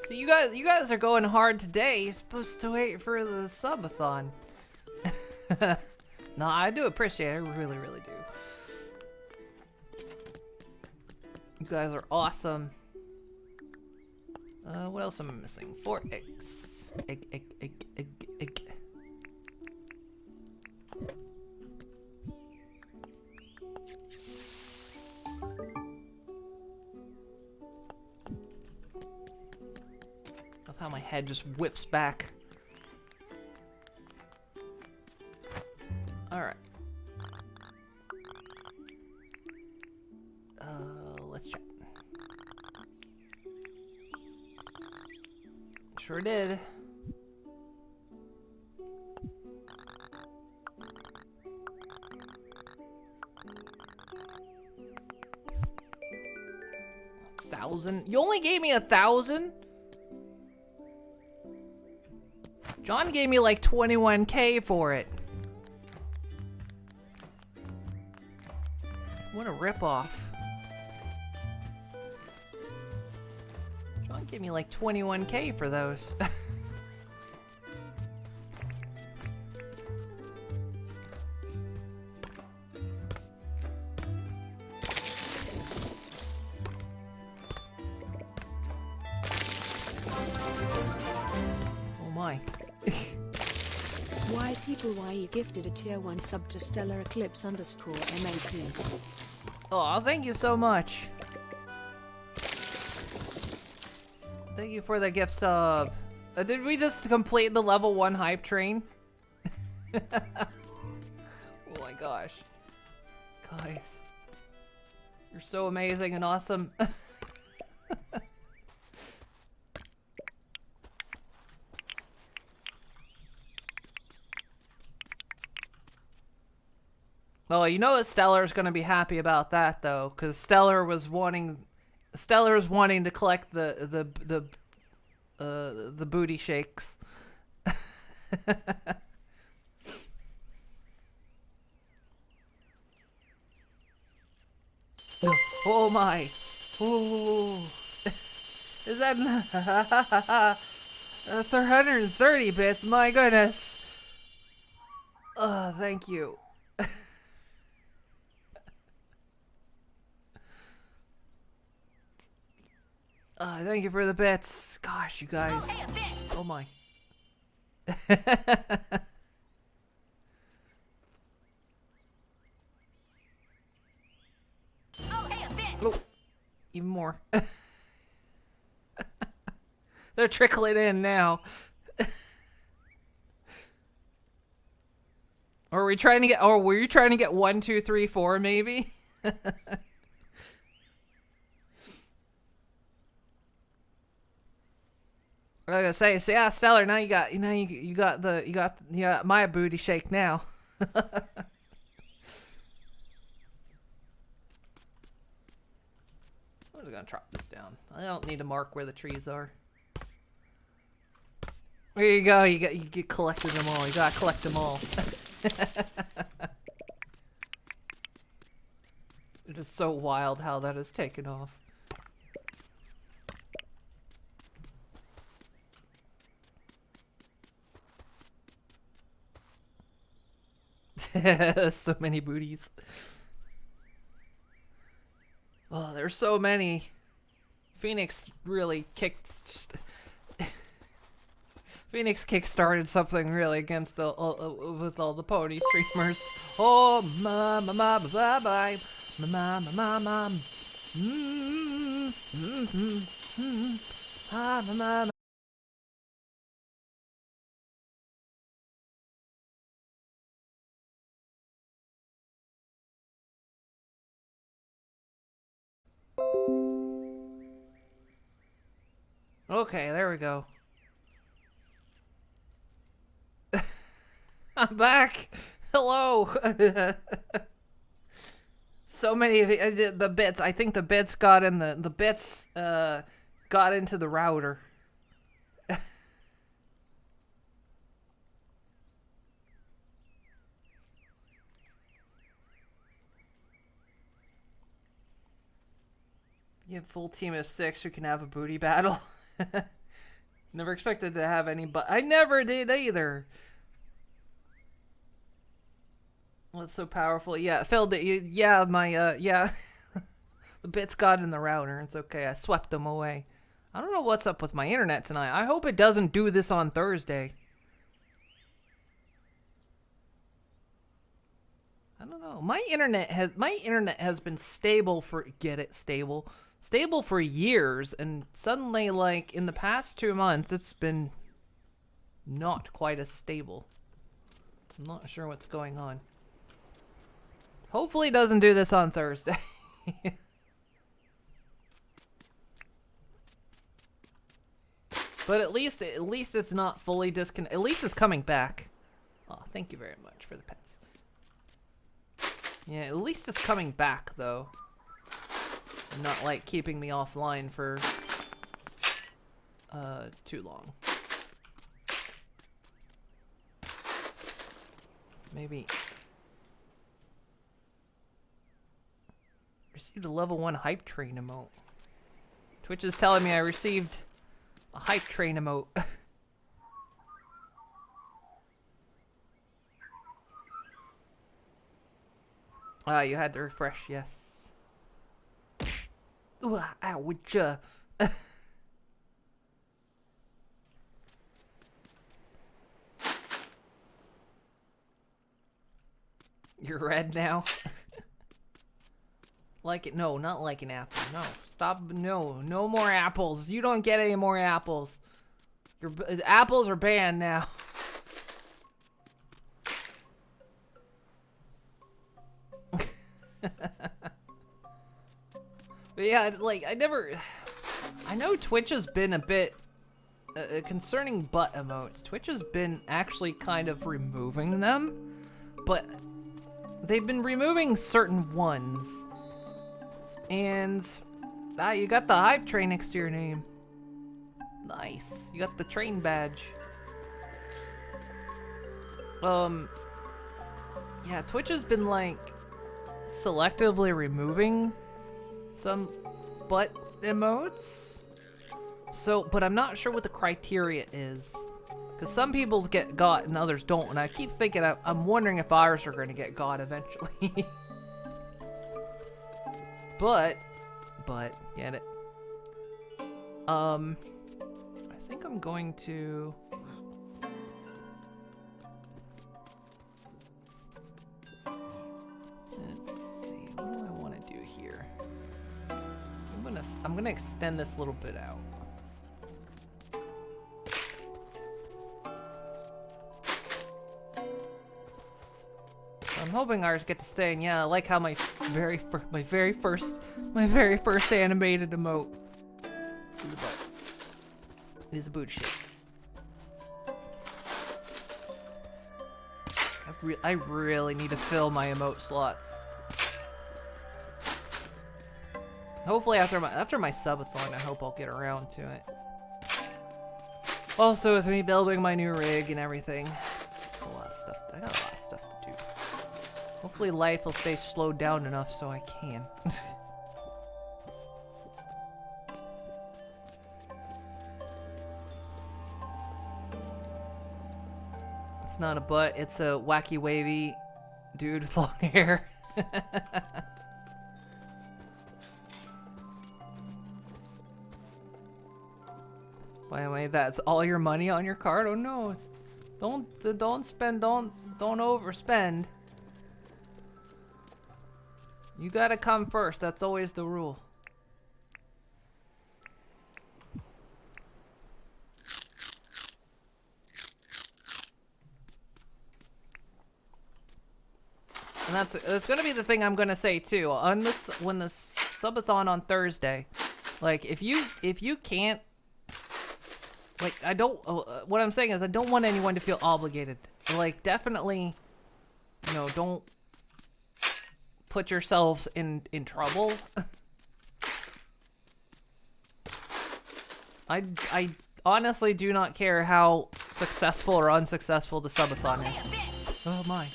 So you guys are going hard today. You're supposed to wait for the subathon. No, I do appreciate it. I really, really do. You guys are awesome. What else am I missing? 4 eggs. Egg. Love how my head just whips back. Alright. Let's check. Sure did. $1,000? You only gave me 1,000? John gave me like 21K for it. What a ripoff. John gave me like 21K for those. Oh my.
Why people why you gifted a tier 1 sub to Stellar Eclipse _ MAP.
Oh, thank you so much. Thank you for the gift sub. Did we just complete the level 1 hype train? Oh my gosh. Guys. You're so amazing and awesome. Oh, you know Stellar's gonna be happy about that though, because Stellar was wanting to collect the booty shakes. Oh my! Ooh. Is that 330 bits? My goodness! Thank you. Thank you for the bits. Gosh, you guys.
Oh, hey, a bit.
Oh my.
Oh, hey, a bit.
Oh, even more. They're trickling in now. Or are we trying to get? Or were you trying to get 1, 2, 3, 4? Maybe. I was gonna say, so yeah, Stellar. Now you got my booty shake now. I'm just gonna drop this down. I don't need to mark where the trees are. There you go. You get collected them all. You gotta collect them all. It is so wild how that has taken off. So many booties. Oh, there's so many. Phoenix really kicked. Phoenix kick-started something really against with all the pony streamers. Oh, bye bye. Okay, there we go. I'm back. Hello. So many of the bits. I think the bits got in the bits got into the router. You have a full team of 6 who can have a booty battle. Never expected to have any, but I never did either. Well, it's so powerful. Yeah, Phil, yeah, my, yeah. The bits got in the router. It's okay. I swept them away. I don't know what's up with my internet tonight. I hope it doesn't do this on Thursday. I don't know. My internet has been stable for, get it, stable for years, and suddenly, like, in the past 2 months, it's been not quite as stable. I'm not sure what's going on. Hopefully it doesn't do this on Thursday. But at least it's not fully disconnected. At least it's coming back. Oh, thank you very much for the pets. Yeah, at least it's coming back, though. And not, like, keeping me offline for too long. Maybe. Received a level 1 hype train emote. Twitch is telling me I received a hype train emote. You had to refresh, yes. Ooh, ouch. You're red now? Like it? No, not like an apple. No, stop. No, no more apples. You don't get any more apples. Your apples are banned now. But yeah, like, I know Twitch has been a bit concerning butt emotes. Twitch has been actually kind of removing them, but they've been removing certain ones. And you got the hype train next to your name. Nice. You got the train badge. Yeah, Twitch has been, like, selectively removing some butt emotes. So, but I'm not sure what the criteria is. Because some people's get got and others don't. And I keep thinking, I'm wondering if ours are going to get got eventually. But, get it. I think I'm going to... Let's see, what do I want to do here? I'm gonna extend this a little bit out. I'm hoping ours get to stay, and yeah, I like how my very first animated emote is the butt. It is the boot shit. I really need to fill my emote slots. Hopefully after my subathon, I hope I'll get around to it. Also, with me building my new rig and everything, a lot of stuff. I got a lot of stuff to do. Hopefully life will stay slowed down enough so I can. It's not a butt, it's a wacky wavy dude with long hair. By the way, that's all your money on your card? Oh no. Don't spend, don't overspend. You gotta come first, that's always the rule. And that's gonna be the thing I'm gonna say too. On this, when the subathon on Thursday, like if you can't Like, I don't, what I'm saying is I don't want anyone to feel obligated. Like, definitely, you know, don't put yourselves in trouble. I honestly do not care how successful or unsuccessful the subathon is. Oh my.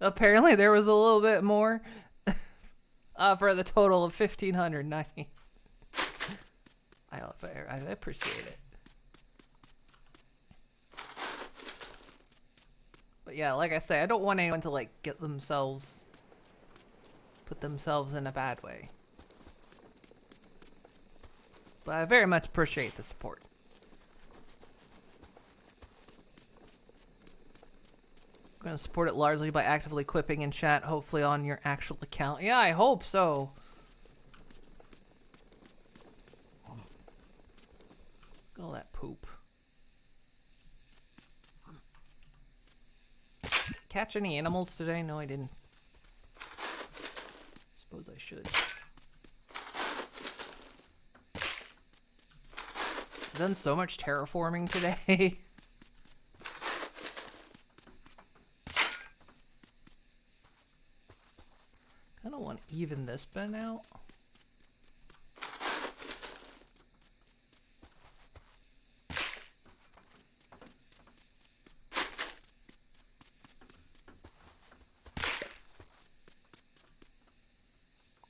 Apparently there was a little bit more for the total of 1,500. Nice. I appreciate it. But yeah, like I say, I don't want anyone to like put themselves in a bad way. But I very much appreciate the support. I'm going to support it largely by actively quipping in chat, hopefully on your actual account. Yeah, I hope so. All that poop. Catch any animals today? No, I didn't. Suppose I should. I've done so much terraforming today. I don't want to even this bin out.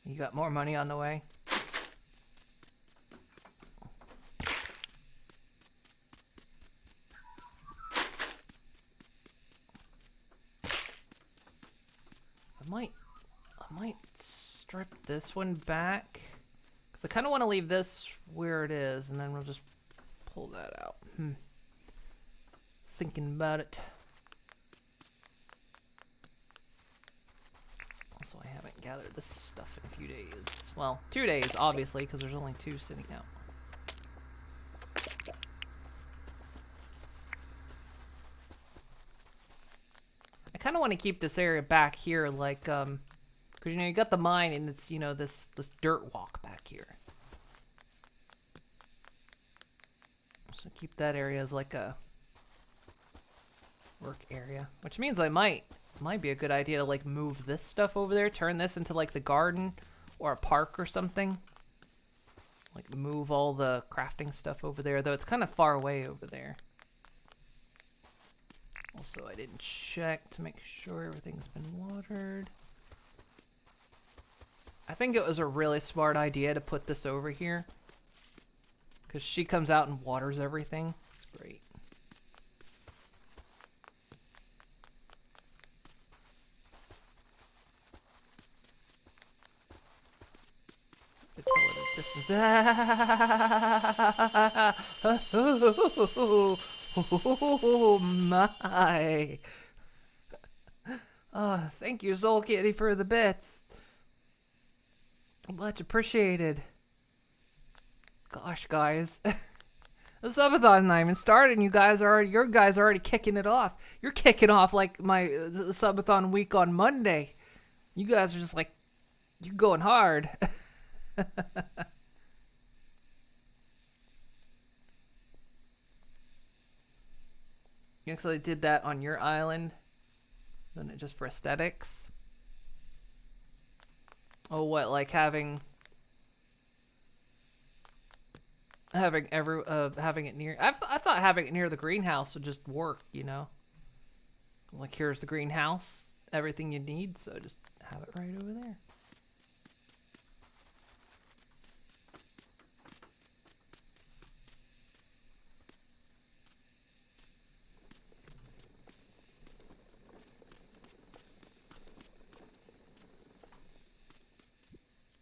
You got more money on the way? I might strip this one back because I kind of want to leave this where it is, and then we'll just pull that out. Thinking about it. Also, I haven't gathered this stuff in a few days. Well, 2 days, obviously, because there's only 2 sitting out. I kind of want to keep this area back here, like, because, you know, you got the mine, and it's, you know, this dirt walk back here. So keep that area as, like, a work area. Which means I might be a good idea to, like, move this stuff over there, turn this into, like, the garden or a park or something. Like, move all the crafting stuff over there, though it's kind of far away over there. Also, I didn't check to make sure everything's been watered. I think it was a really smart idea to put this over here, because she comes out and waters everything. It's great. Oh my. Oh, thank you, Soul Kitty, for the bits. Much appreciated. Gosh, guys. The subathon's not even started, and your guys are already kicking it off. You're kicking off like my subathon week on Monday. You guys are just like, you're going hard. You actually did that on your island? Done it just for aesthetics? Oh, what, like having it near, I thought having it near the greenhouse would just work, you know? Like, here's the greenhouse, everything you need, so just have it right over there.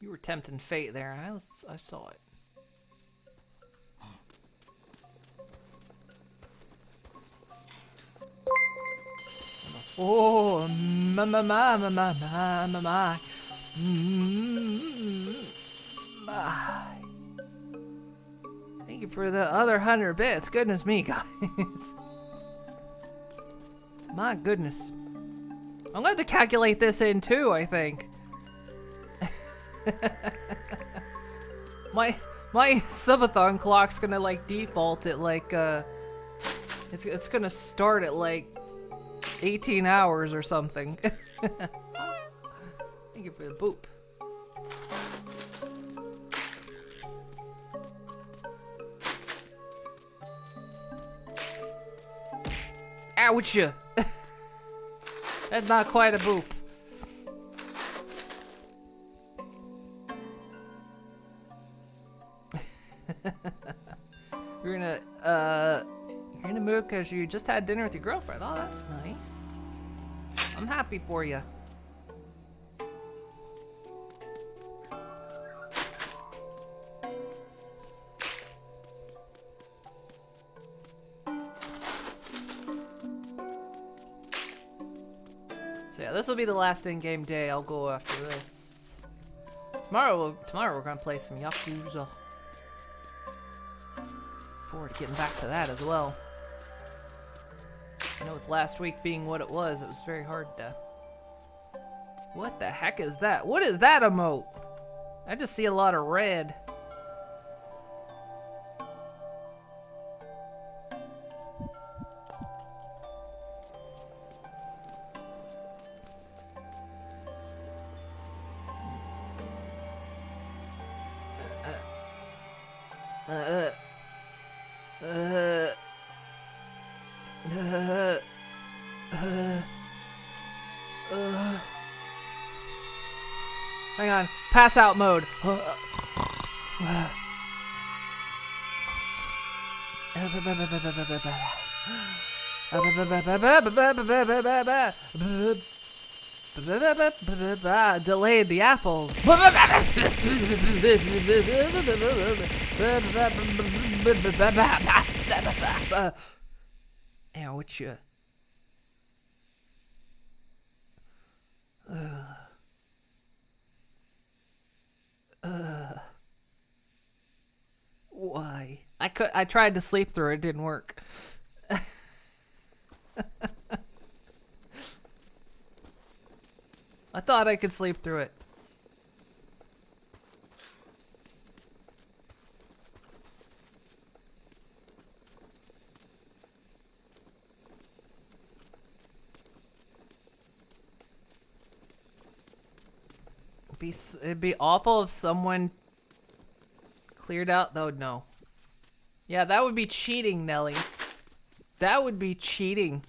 You were tempting fate there. I saw it. Oh, my. Thank you for the other 100 bits. Goodness me, guys. My goodness. I'm going to have to calculate this in My subathon clock's gonna like default at like it's gonna start at like 18 hours or something. Thank you for the boop. Ouch! That's not quite a boop. You're in the mood because you just had dinner with your girlfriend. Oh, that's nice. I'm happy for you. So yeah, this will be the last in-game day. I'll go after this. Tomorrow we're gonna play some Yakuza. Forward to getting back to that as well. I know with last week being what it was very hard to... What the heck is that? What is that emote? I just see a lot of red. Hang on, pass out mode. Delayed the apples. Ouch. Why? I tried to sleep through it, didn't work. I thought I could sleep through it. It'd be awful if someone cleared out, though. No. Yeah, that would be cheating, Nelly. That would be cheating.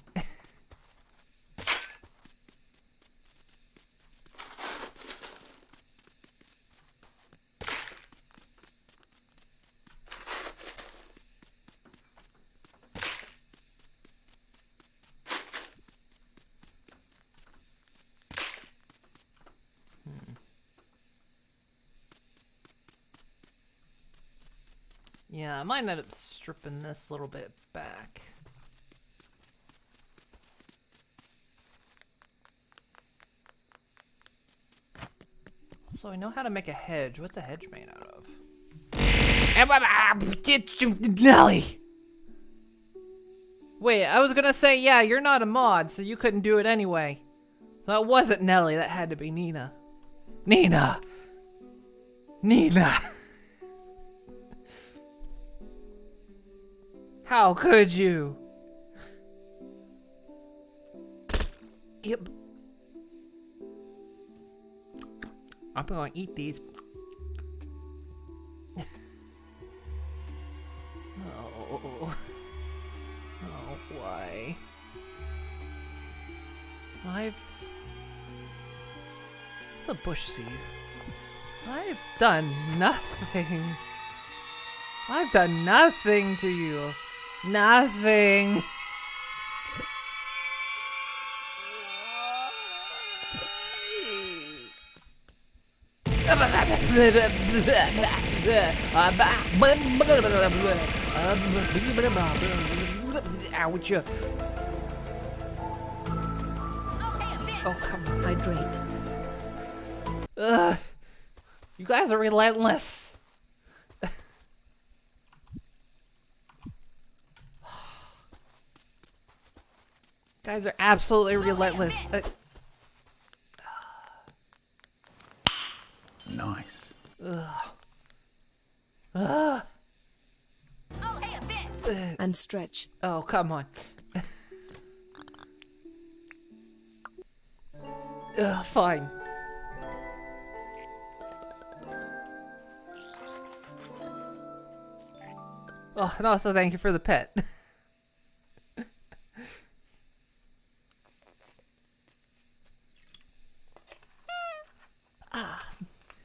Yeah, I might end up stripping this a little bit back. So I know how to make a hedge. What's a hedge made out of? Nelly! Wait, I was gonna say, yeah, you're not a mod, so you couldn't do it anyway. So that wasn't Nelly, that had to be Nina. Nina! Nina! How could you? Yep. I'm gonna eat these. Oh. Oh, why? It's a bush seed. I've done nothing. I've done nothing to you. Nothing. Ouch. Oh, come on.
Hydrate.
You guys are relentless. Guys are absolutely relentless.
Nice.
Ah.
Oh, hey, a bit.
And stretch.
Oh, come on. Fine. Oh, and also thank you for the pet.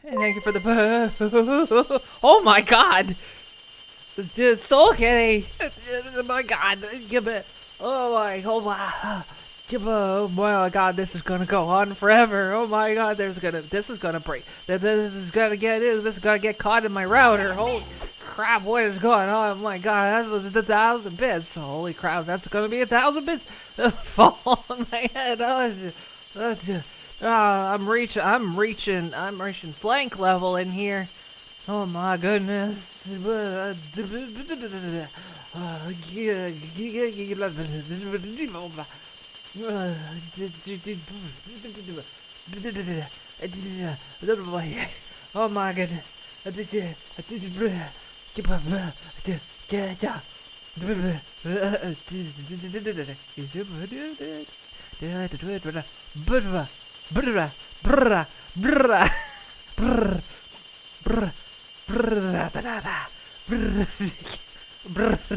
And thank you for the Oh my god! It's so kitty! Oh my god! Give it! Oh my god, this is gonna go on forever. Oh my god, this is gonna break. This is gonna get caught in my router. Holy crap, what is going on? Oh my god, that was 1,000 bits. Holy crap, that's gonna be 1,000 bits. Fall on my head. I'm reaching flank level in here. Oh my goodness. Oh my goodness. Brr,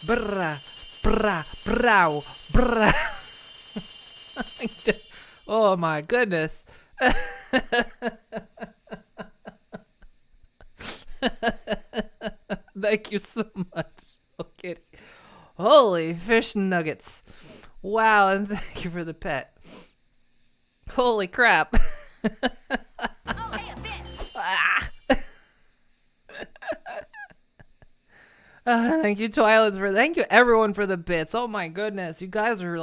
brr, brr, brr, brr, oh my goodness. Thank you so much. Okay. Holy fish nuggets. Wow, and thank you for the pet. Holy crap.
Oh, hey, a bit.
Ah. Thank you, Twilight, thank you everyone for the bits. Oh my goodness, you guys are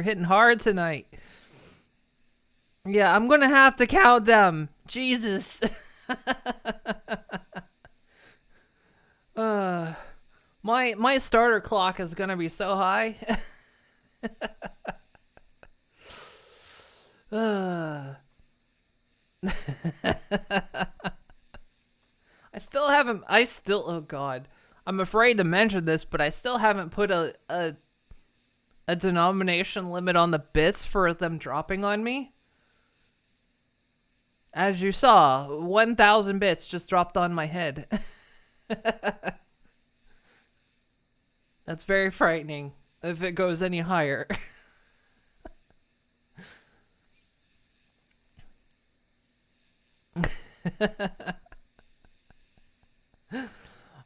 hitting hard tonight. Yeah, I'm gonna have to count them. Jesus. My starter clock is gonna be so high. I oh god. I'm afraid to mention this, but I still haven't put a denomination limit on the bits for them dropping on me. As you saw, 1,000 bits just dropped on my head. That's very frightening if it goes any higher.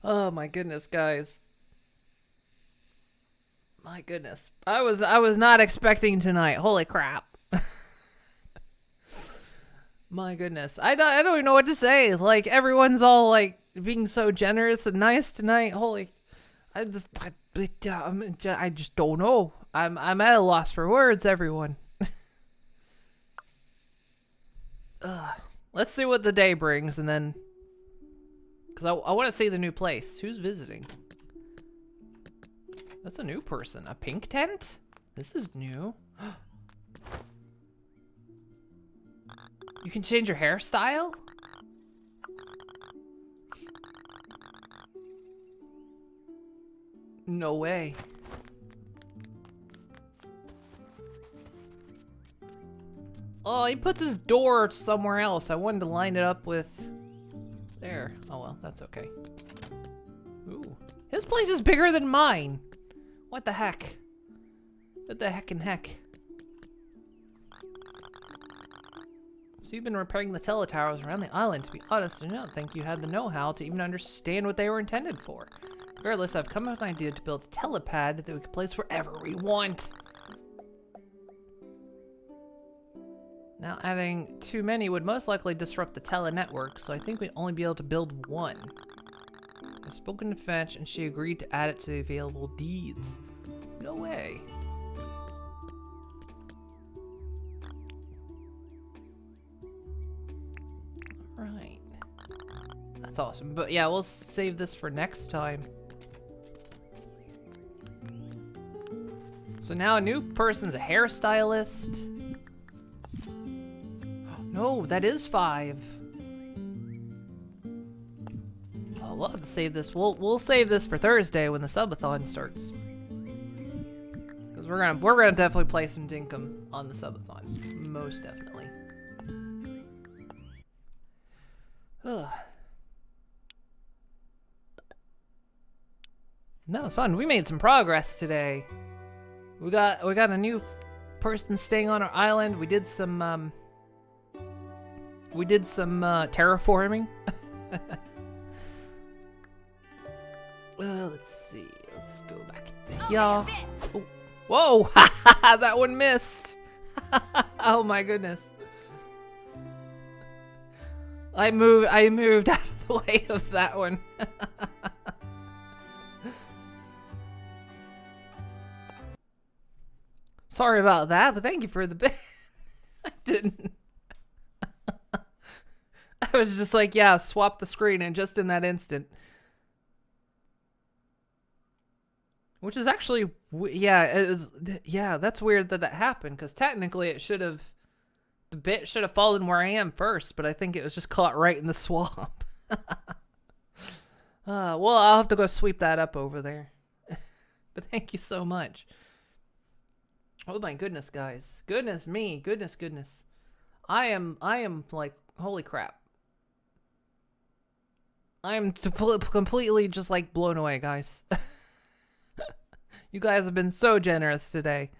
Oh my goodness, guys. My goodness. I was not expecting tonight. Holy crap. My goodness. I don't even know what to say. Like, everyone's all like being so generous and nice tonight. Holy, I just don't know. I'm at a loss for words, everyone. Let's see what the day brings, and then, because I want to see the new place. Who's visiting? That's a new person. A pink tent? This is new. You can change your hairstyle? No way. Oh, he puts his door somewhere else. I wanted to line it up with... There. Oh well, that's okay. Ooh. His place is bigger than mine. What the heck? What the heck and heck? So you've been repairing the teletowers around the island. To be honest, I don't think you had the know-how to even understand what they were intended for. Regardless, I've come up with an idea to build a telepad that we can place wherever we want. Now, adding too many would most likely disrupt the tele-network, so I think we'd only be able to build one. I've spoken to Fetch, and she agreed to add it to the available deeds. No way. Right. That's awesome. But yeah, we'll save this for next time. So now a new person's a hairstylist. No, that is 5. we'll have to save this. We'll save this for Thursday when the subathon starts. Because we're gonna definitely play some Dinkum on the subathon. Most definitely. Ugh. That was fun. We made some progress today. We got a new person staying on our island. We did some terraforming. Let's see. Let's go back to here. Oh. Whoa! That one missed. Oh my goodness. I moved out of the way of that one. Sorry about that, but thank you for the bit. I didn't. I was just like, yeah, swap the screen, and just in that instant. Which is actually, yeah, it was, yeah, that's weird that happened, because technically the bit should have fallen where I am first, but I think it was just caught right in the swamp. Well, I'll have to go sweep that up over there. But thank you so much. Oh my goodness, guys. Goodness me. Goodness. I am like, holy crap. I am completely just like blown away, guys. You guys have been so generous today.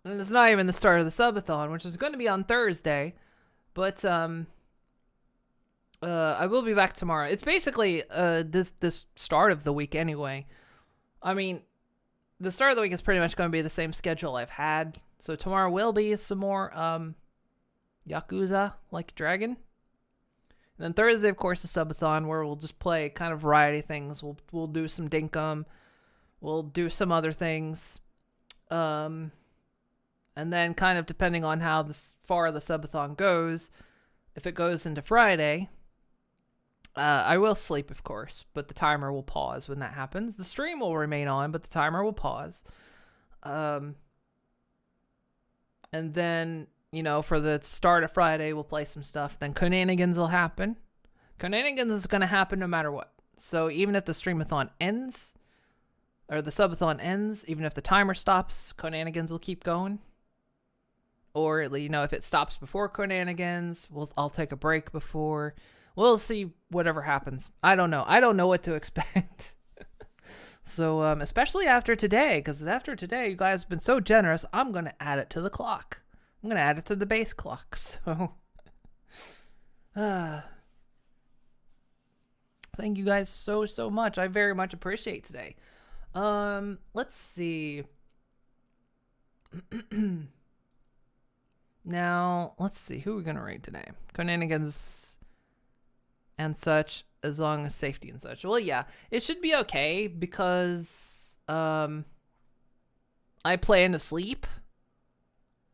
And it's not even the start of the subathon, which is going to be on Thursday. But I will be back tomorrow. It's basically this start of the week anyway. I mean, the start of the week is pretty much going to be the same schedule I've had. So tomorrow will be some more Yakuza Like a Dragon. And then Thursday, of course, is subathon, where we'll just play kind of variety things. We'll do some Dinkum. We'll do some other things. And then kind of depending on how far the subathon goes, if it goes into Friday, I will sleep, of course, but the timer will pause when that happens. The stream will remain on, but the timer will pause. And then, you know, for the start of Friday, we'll play some stuff. Then Conanigans will happen. Conanigans is going to happen no matter what. So even if the streamathon ends, or the subathon ends, even if the timer stops, Conanigans will keep going. Or, you know, if it stops before Conanigans, I'll take a break before. We'll see whatever happens. I don't know. I don't know what to expect. So, especially after today, because after today, you guys have been so generous, I'm going to add it to the clock. I'm going to add it to the base clock. So, thank you guys so much. I very much appreciate today. Let's see. Now, let's see. Who are we going to raid today? Conanigans and such, as long as safety and such. Well, yeah, it should be okay because I plan to sleep,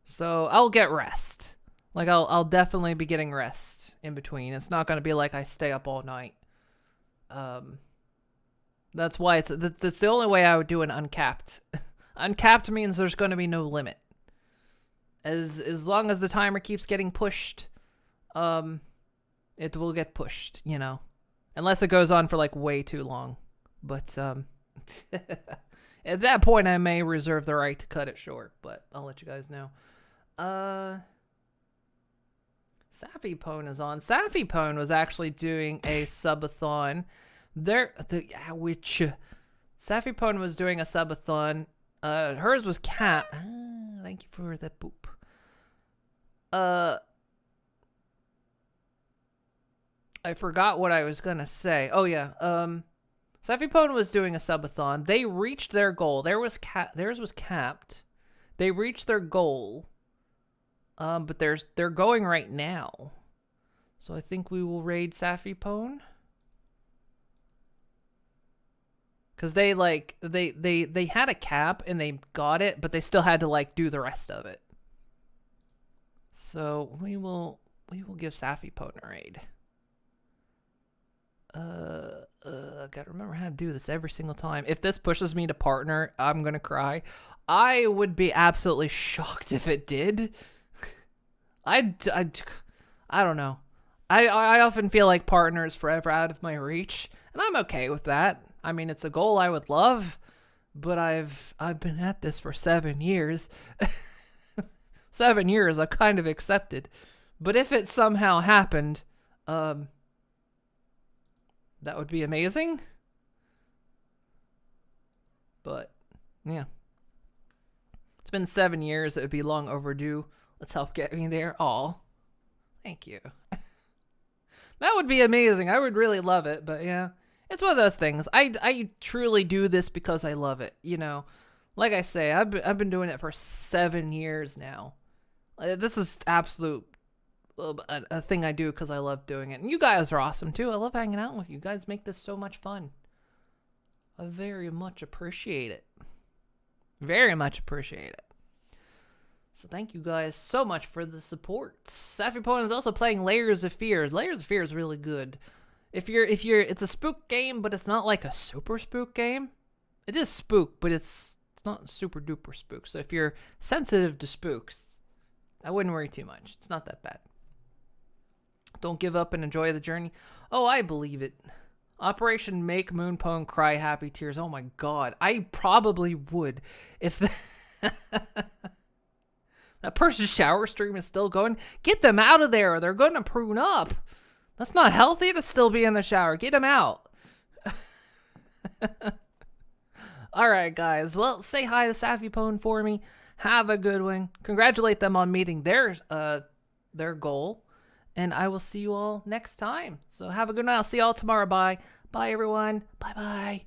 so I'll get rest. Like I'll definitely be getting rest in between. It's not gonna be like I stay up all night. That's why that's the only way I would do an uncapped. Uncapped means there's gonna be no limit. As long as the timer keeps getting pushed, it will get pushed, you know. Unless it goes on for, like, way too long. But, at that point, I may reserve the right to cut it short. But I'll let you guys know. Safi Pone is on. Safi Pone was actually doing a subathon. Safi Pone was doing a subathon. Hers was cat. Thank you for that boop. I forgot what I was going to say. Oh, yeah. Safi Pone was doing a subathon. They reached their goal. Theirs was capped. They reached their goal. But they're going right now. So I think we will raid Safi Pone. Because they had a cap and they got it, but they still had to, like, do the rest of it. So we will give Safi Pone a raid. I gotta remember how to do this every single time. If this pushes me to partner, I'm gonna cry. I would be absolutely shocked if it did. I don't know. I often feel like partner is forever out of my reach, And I'm okay with that. I mean, it's a goal I would love, but I've been at this for 7 years. 7 years I've kind of accepted. But if it somehow happened, that would be amazing. But yeah. It's been 7 years. It would be long overdue. Let's help get me there. Aw. Thank you. That would be amazing. I would really love it. But yeah, it's one of those things. I truly do this because I love it. You know, like I say, I've been doing it for 7 years now. This is absolute a thing I do because I love doing it. And you guys are awesome too. I love hanging out with you. You guys make this so much fun. I very much appreciate it. Very much appreciate it. So thank you guys so much for the support. Sappy Pony is also playing Layers of Fear. Layers of Fear is really good. If you're, it's a spook game, but it's not like a super spook game. It is spook, but it's not super duper spook. So if you're sensitive to spooks, I wouldn't worry too much. It's not that bad. Don't give up and enjoy the journey. Oh, I believe it. Operation Make Moonpone Cry Happy Tears. Oh my god. I probably would if that person's shower stream is still going. Get them out of there or they're going to prune up. That's not healthy to still be in the shower. Get them out. Alright, guys. Well, say hi to Sappy Pone for me. Have a good one. Congratulate them on meeting their goal. And I will see you all next time. So have a good night. I'll see you all tomorrow. Bye. Bye, everyone. Bye-bye.